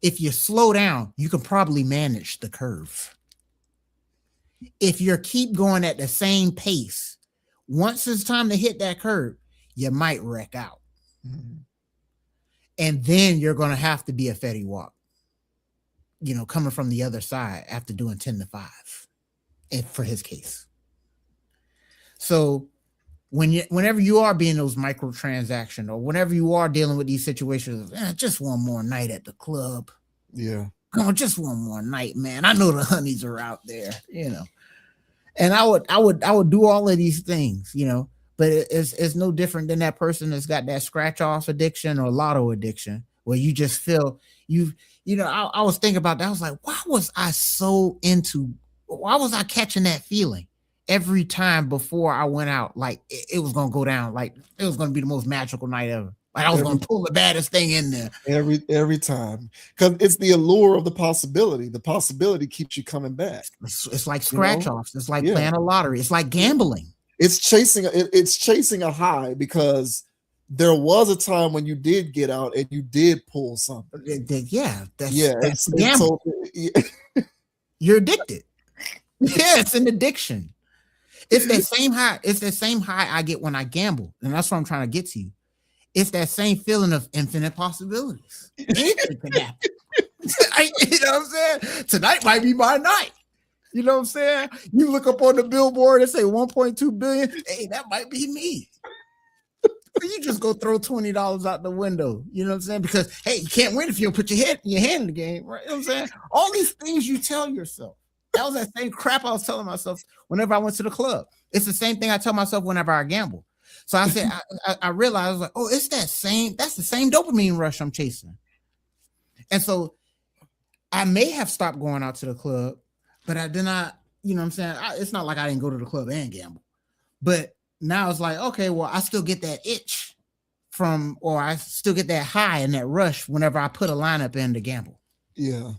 If you slow down, you can probably manage the curve. If you keep going at the same pace, once it's time to hit that curve, you might wreck out. Mm-hmm. And then you're going to have to be a Fetty Wap, you know, coming from the other side after doing 10 to 5. For his case. So whenever you are being those microtransactions or whenever you are dealing with these situations, just one more night at the club. Yeah. Come on, just one more night, man. I know the honeys are out there, you know. And I would do all of these things, you know, but it's no different than that person that's got that scratch off addiction or lotto addiction where you just feel you know, I was thinking about that. I was like, why was I catching that feeling every time before I went out? Like it was going to go down. Like it was going to be the most magical night ever. Like I was going to pull the baddest thing in there. Every time. Because it's the allure of the possibility. The possibility keeps you coming back. It's like scratch offs. It's like playing a lottery. It's like gambling. It's chasing a high because there was a time when you did get out and you did pull something. That's gambling. You're addicted. Yeah, it's an addiction. It's that same high. It's the same high I get when I gamble, and that's what I'm trying to get to you. It's that same feeling of infinite possibilities. Anything can happen. You know what I'm saying? Tonight might be my night. You know what I'm saying? You look up on the billboard and say 1.2 billion. Hey, that might be me. You just go throw $20 out the window. You know what I'm saying? Because hey, you can't win if you don't put your hand in the game. Right? You know what I'm saying? All these things you tell yourself. That was that same crap I was telling myself whenever I went to the club. It's the same thing I tell myself whenever I gamble. So I said, I realized, I was like, oh, it's that's the same dopamine rush I'm chasing. And so I may have stopped going out to the club, but I did not, you know what I'm saying? It's not like I didn't go to the club and gamble. But now it's like, okay, well, I still get that itch or I still get that high and that rush whenever I put a lineup in to gamble. Yeah.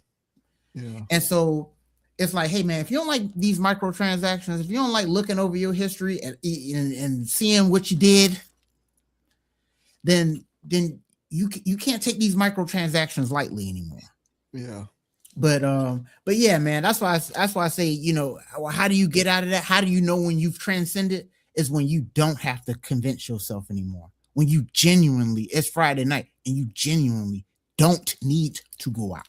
Yeah. And so it's like, hey man, if you don't like these microtransactions, if you don't like looking over your history and seeing what you did, then you can't take these microtransactions lightly anymore. Yeah. But yeah, man, that's why I say, you know, how do you get out of that? How do you know when you've transcended? Is when you don't have to convince yourself anymore. When you genuinely, it's Friday night and you genuinely don't need to go out.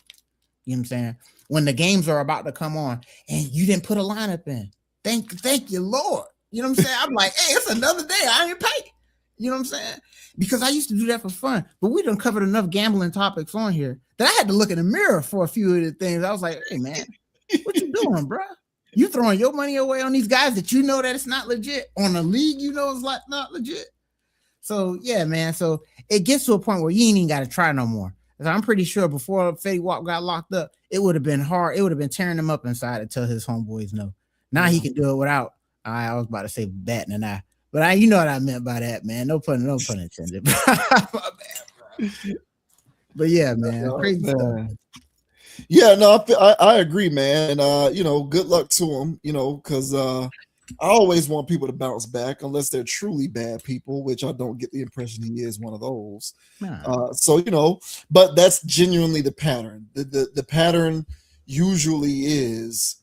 You know what I'm saying? When the games are about to come on and you didn't put a lineup in. Thank you, Lord. You know what I'm saying? I'm like, hey, it's another day. I ain't paid. You know what I'm saying? Because I used to do that for fun. But we done covered enough gambling topics on here that I had to look in the mirror for a few of the things. I was like, hey, man, what you doing, bro? You throwing your money away on these guys that you know that it's not legit, on a league you know is not legit. So yeah, man. So it gets to a point where you ain't even got to try no more. I'm pretty sure before Fetty Wap got locked up, it would have been hard. It would have been tearing him up inside to tell his homeboys no. Now he can do it without. I was about to say batting an eye, but you know what I meant by that, man. No pun intended. But yeah, man, crazy stuff. Yeah, no, I agree, man. And you know, good luck to him. You know, because I always want people to bounce back unless they're truly bad people, which I don't get the impression he is one of those. So, you know, but that's genuinely the pattern. The pattern usually is,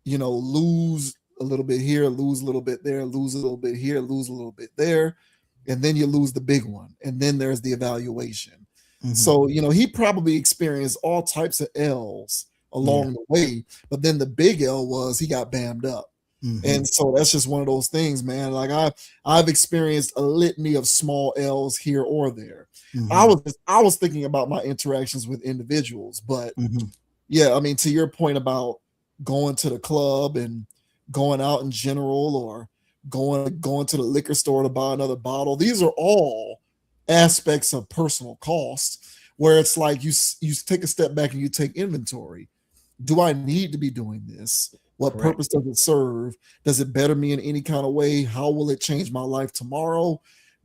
you know, lose a little bit here, lose a little bit there, lose a little bit here, lose a little bit there, and then you lose the big one. And then there's the evaluation. So, you know, he probably experienced all types of L's along the way, but then the big L was he got bammed up. And so that's just one of those things, man. Like I've experienced a litany of small L's here or there. I was thinking about my interactions with individuals, but yeah, I mean, to your point about going to the club and going out in general, or going to the liquor store to buy another bottle, these are all aspects of personal cost where it's like you take a step back and you take inventory. Do I need to be doing this? What purpose does it serve? Does it better me in any kind of way? How will it change my life tomorrow?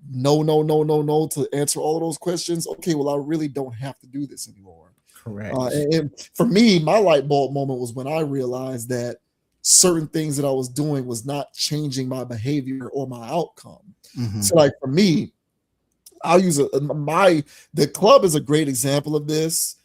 No, to answer all of those questions. Okay, well, I really don't have to do this anymore. Correct. And for me, my light bulb moment was when I realized that certain things that I was doing was not changing my behavior or my outcome. So like for me, I'll use the club is a great example of this.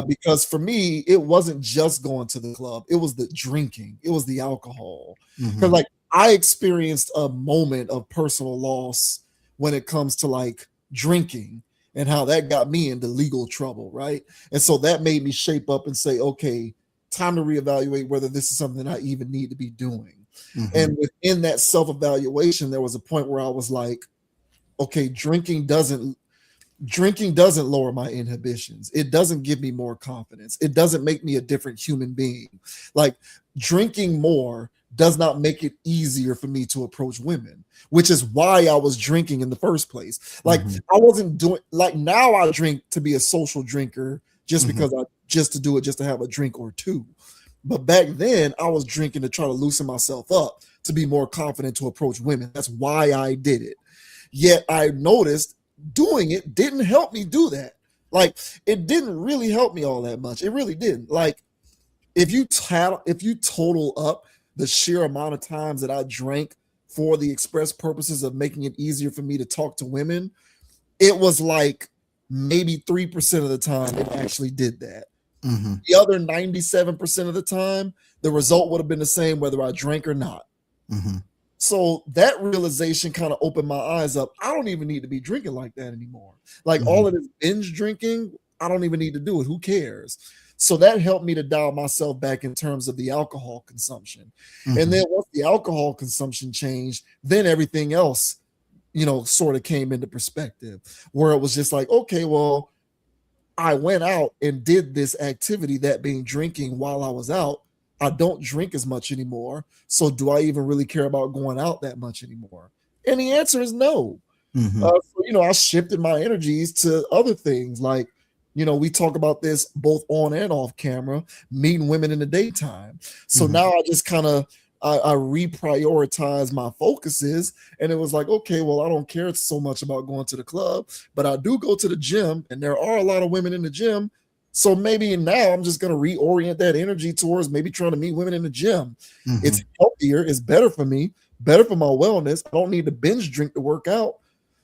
Because for me, it wasn't just going to the club. It was the drinking. It was the alcohol. Because like I experienced a moment of personal loss when it comes to like drinking and how that got me into legal trouble, right? And so that made me shape up and say, okay, time to reevaluate whether this is something I even need to be doing. And within that self-evaluation, there was a point where I was like, okay, drinking doesn't lower my inhibitions. It doesn't give me more confidence. It doesn't make me a different human being. Like drinking more does not make it easier for me to approach women, which is why I was drinking in the first place. Like I wasn't doing, like now I drink to be a social drinker just because just to have a drink or two. But back then I was drinking to try to loosen myself up, to be more confident to approach women. That's why I did it. Yet I noticed doing it didn't help me do that. Like it didn't really help me all that much. It really didn't. Like if you total up the sheer amount of times that I drank for the express purposes of making it easier for me to talk to women, it was like maybe 3% of the time it actually did that. The other 97% of the time, the result would have been the same whether I drank or not. So that realization kind of opened my eyes up. I don't even need to be drinking like that anymore. Like all of this binge drinking, I don't even need to do it. Who cares? So that helped me to dial myself back in terms of the alcohol consumption. And then once the alcohol consumption changed, then everything else, you know, sort of came into perspective where it was just like, okay, well, I went out and did this activity, that being drinking, while I was out. I don't drink as much anymore. So do I even really care about going out that much anymore? And the answer is no. So, you know, I shifted my energies to other things. Like, you know, we talk about this both on and off camera, meeting women in the daytime. So now I just kind of, I reprioritize my focuses. And it was like, okay, well, I don't care so much about going to the club, but I do go to the gym. And there are a lot of women in the gym. So maybe now I'm just going to reorient that energy towards maybe trying to meet women in the gym. It's healthier. It's better for me, better for my wellness. I don't need to binge drink to work out.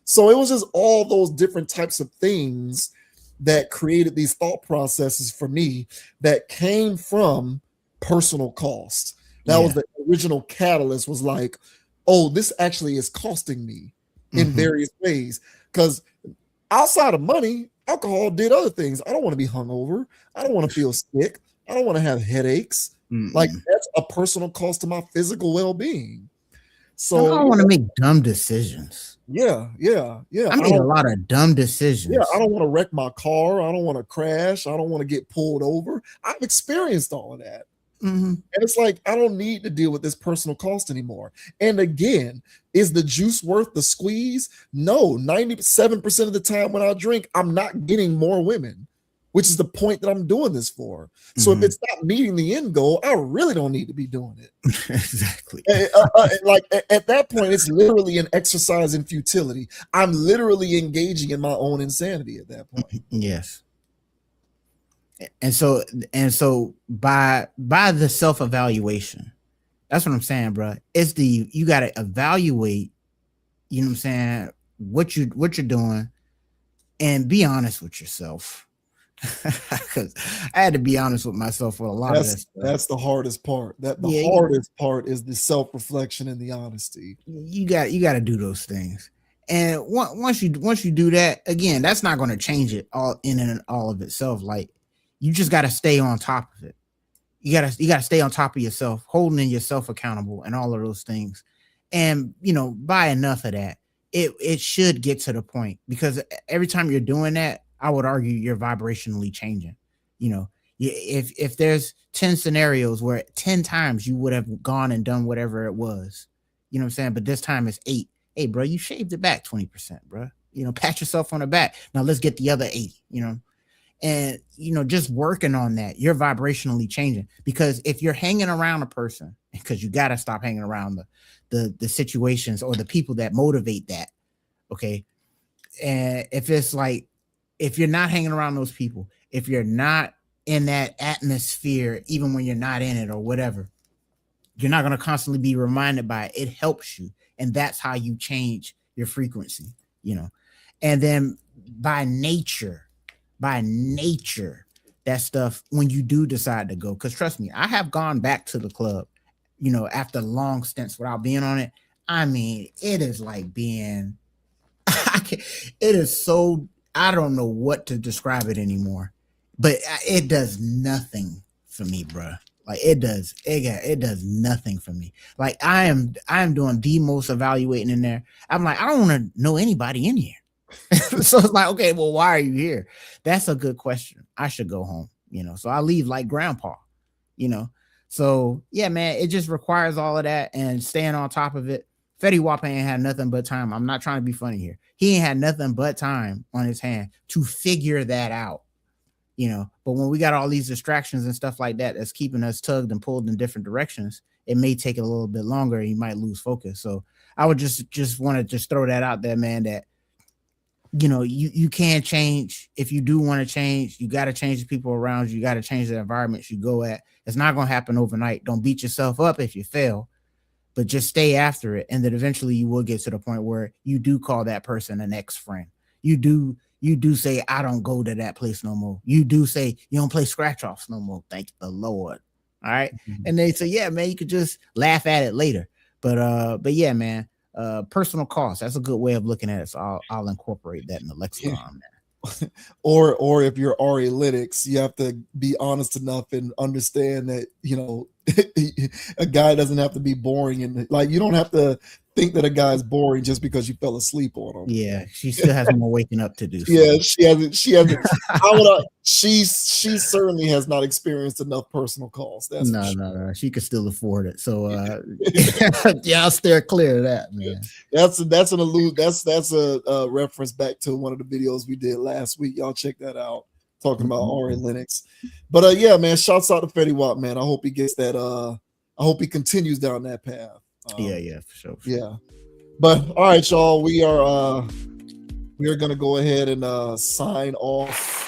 So it was just all those different types of things that created these thought processes for me that came from personal cost. That was the original catalyst, was like, oh, this actually is costing me in various ways. Because outside of money, alcohol did other things. I don't want to be hungover. I don't want to feel sick. I don't want to have headaches. Like that's a personal cost to my physical well-being. So I don't want to make dumb decisions. Yeah. I made a lot of dumb decisions. Yeah, I don't want to wreck my car. I don't want to crash. I don't want to get pulled over. I've experienced all of that. And it's like, I don't need to deal with this personal cost anymore. And again, is the juice worth the squeeze? No, 97% of the time when I drink, I'm not getting more women, which is the point that I'm doing this for. So if it's not meeting the end goal, I really don't need to be doing it. Exactly. Like at that point, it's literally an exercise in futility. I'm literally engaging in my own insanity at that point. Yes. And so by the self-evaluation, that's what I'm saying, bro. It's you got to evaluate, you know what I'm saying, what you're doing, and be honest with yourself. Because I had to be honest with myself with a lot of this stuff. That's the hardest part. The hardest part is the self-reflection and the honesty. You got to do those things. And once you do that, again, that's not going to change it all in and all of itself. Like, you just got to stay on top of it. You got to stay on top of yourself, holding yourself accountable and all of those things. And, you know, by enough of that, it should get to the point, because every time you're doing that, I would argue you're vibrationally changing. You know, if there's 10 scenarios where 10 times you would have gone and done whatever it was, you know what I'm saying? But this time it's 8. Hey, bro, you shaved it back 20%, bro. You know, pat yourself on the back. Now let's get the other 80, you know? And, you know, just working on that, you're vibrationally changing. Because if you're hanging around a person, because you got to stop hanging around the situations or the people that motivate that. Okay. And if it's like, if you're not hanging around those people, if you're not in that atmosphere, even when you're not in it or whatever, you're not going to constantly be reminded by it. It helps you. And that's how you change your frequency, you know? And then by nature, that stuff, when you do decide to go, because trust me, I have gone back to the club, you know, after long stints without being on it. I mean, it is like being, it is so, I don't know what to describe it anymore, but it does nothing for me, bro. Like it does nothing for me. Like I am doing the most evaluating in there. I'm like, I don't want to know anybody in here. So it's like, okay, well, why are you here? That's a good question. I should go home, you know. So I leave like grandpa, you know. So yeah, man, it just requires all of that and staying on top of it. Fetty Wap ain't had nothing but time. I'm not trying to be funny here. He ain't had nothing but time on his hand to figure that out, you know. But when we got all these distractions and stuff like that that's keeping us tugged and pulled in different directions, it may take a little bit longer and you might lose focus. So I would just want to just throw that out there, man, that, you know, you can change. If you do want to change, you got to change the people around you. You got to change the environments you go at. It's not going to happen overnight. Don't beat yourself up if you fail, but just stay after it. And then eventually you will get to the point where you do call that person an ex-friend. You do say, I don't go to that place no more. You do say, you don't play scratch offs no more. Thank the Lord. All right. Mm-hmm. And they say, yeah, man, you could just laugh at it later. But yeah, man. Personal cost, that's a good way of looking at it. So I'll incorporate that in the lexicon. Or if you're Ari Lytics, you have to be honest enough and understand that, you know, a guy doesn't have to be boring, and like you don't have to think that a guy is boring just because you fell asleep on him. Yeah, she still has more waking up to do. Yeah, she hasn't. She certainly has not experienced enough personal cost. That's no. She could still afford it. So yeah, I'll steer clear of that, man. That's a reference back to one of the videos we did last week. Y'all check that out. Talking about Ari Lennox. But yeah, man, shouts out to Fetty Wap, man. I hope he gets that. I hope he continues down that path. Yeah, for sure. Yeah. But all right, y'all, we are gonna go ahead and sign off.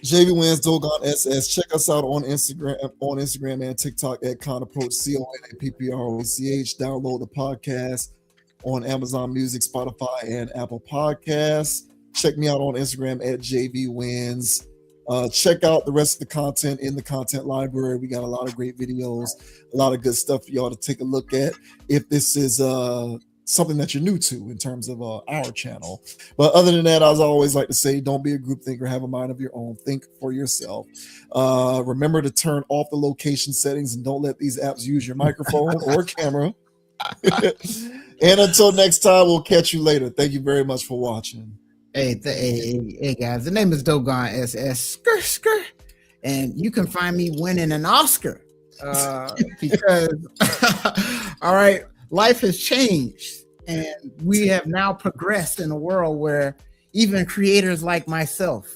JV Wins Dogon SS. Check us out on Instagram and TikTok at ConApproach, CONAPPROCH. Download the podcast on Amazon Music, Spotify, and Apple Podcasts. Check me out on Instagram at JV Wins. Check out the rest of the content in the content library. We got a lot of great videos, a lot of good stuff for y'all to take a look at if this is something that you're new to in terms of our channel. But other than that, as I always like to say, don't be a group thinker, have a mind of your own, think for yourself. Remember to turn off the location settings and don't let these apps use your microphone or camera. And until next time, we'll catch you later. Thank you very much for watching. Hey guys, the name is Dogon SS. And you can find me winning an Oscar because, all right, life has changed and we have now progressed in a world where even creators like myself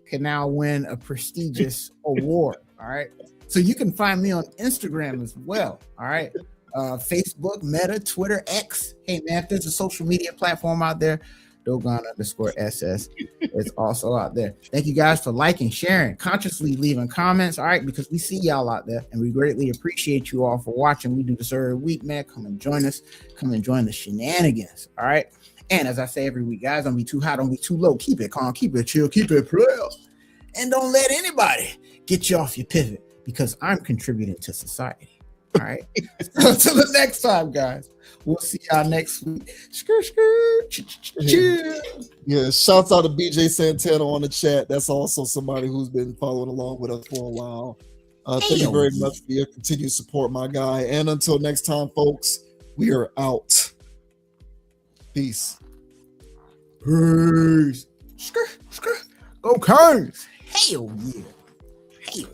can now win a prestigious award. All right. So you can find me on Instagram as well. All right. Facebook, Meta, Twitter, X. Hey man, if there's a social media platform out there, Dogon_SS is also out there. Thank you guys for liking, sharing, consciously leaving comments. All right, because we see y'all out there and we greatly appreciate you all for watching. We do this every week, man. Come and join us. Come and join the shenanigans. All right. And as I say every week, guys, don't be too high, don't be too low. Keep it calm, keep it chill, keep it real. And don't let anybody get you off your pivot because I'm contributing to society. All right. Until the next time, guys. We'll see y'all next week. Yeah, shouts out to BJ Santana on the chat. That's also somebody who's been following along with us for a while. Thank you very much for your continued support, my guy. And until next time, folks, we are out. Peace. Peace. Go Cards. Hell yeah. Hell.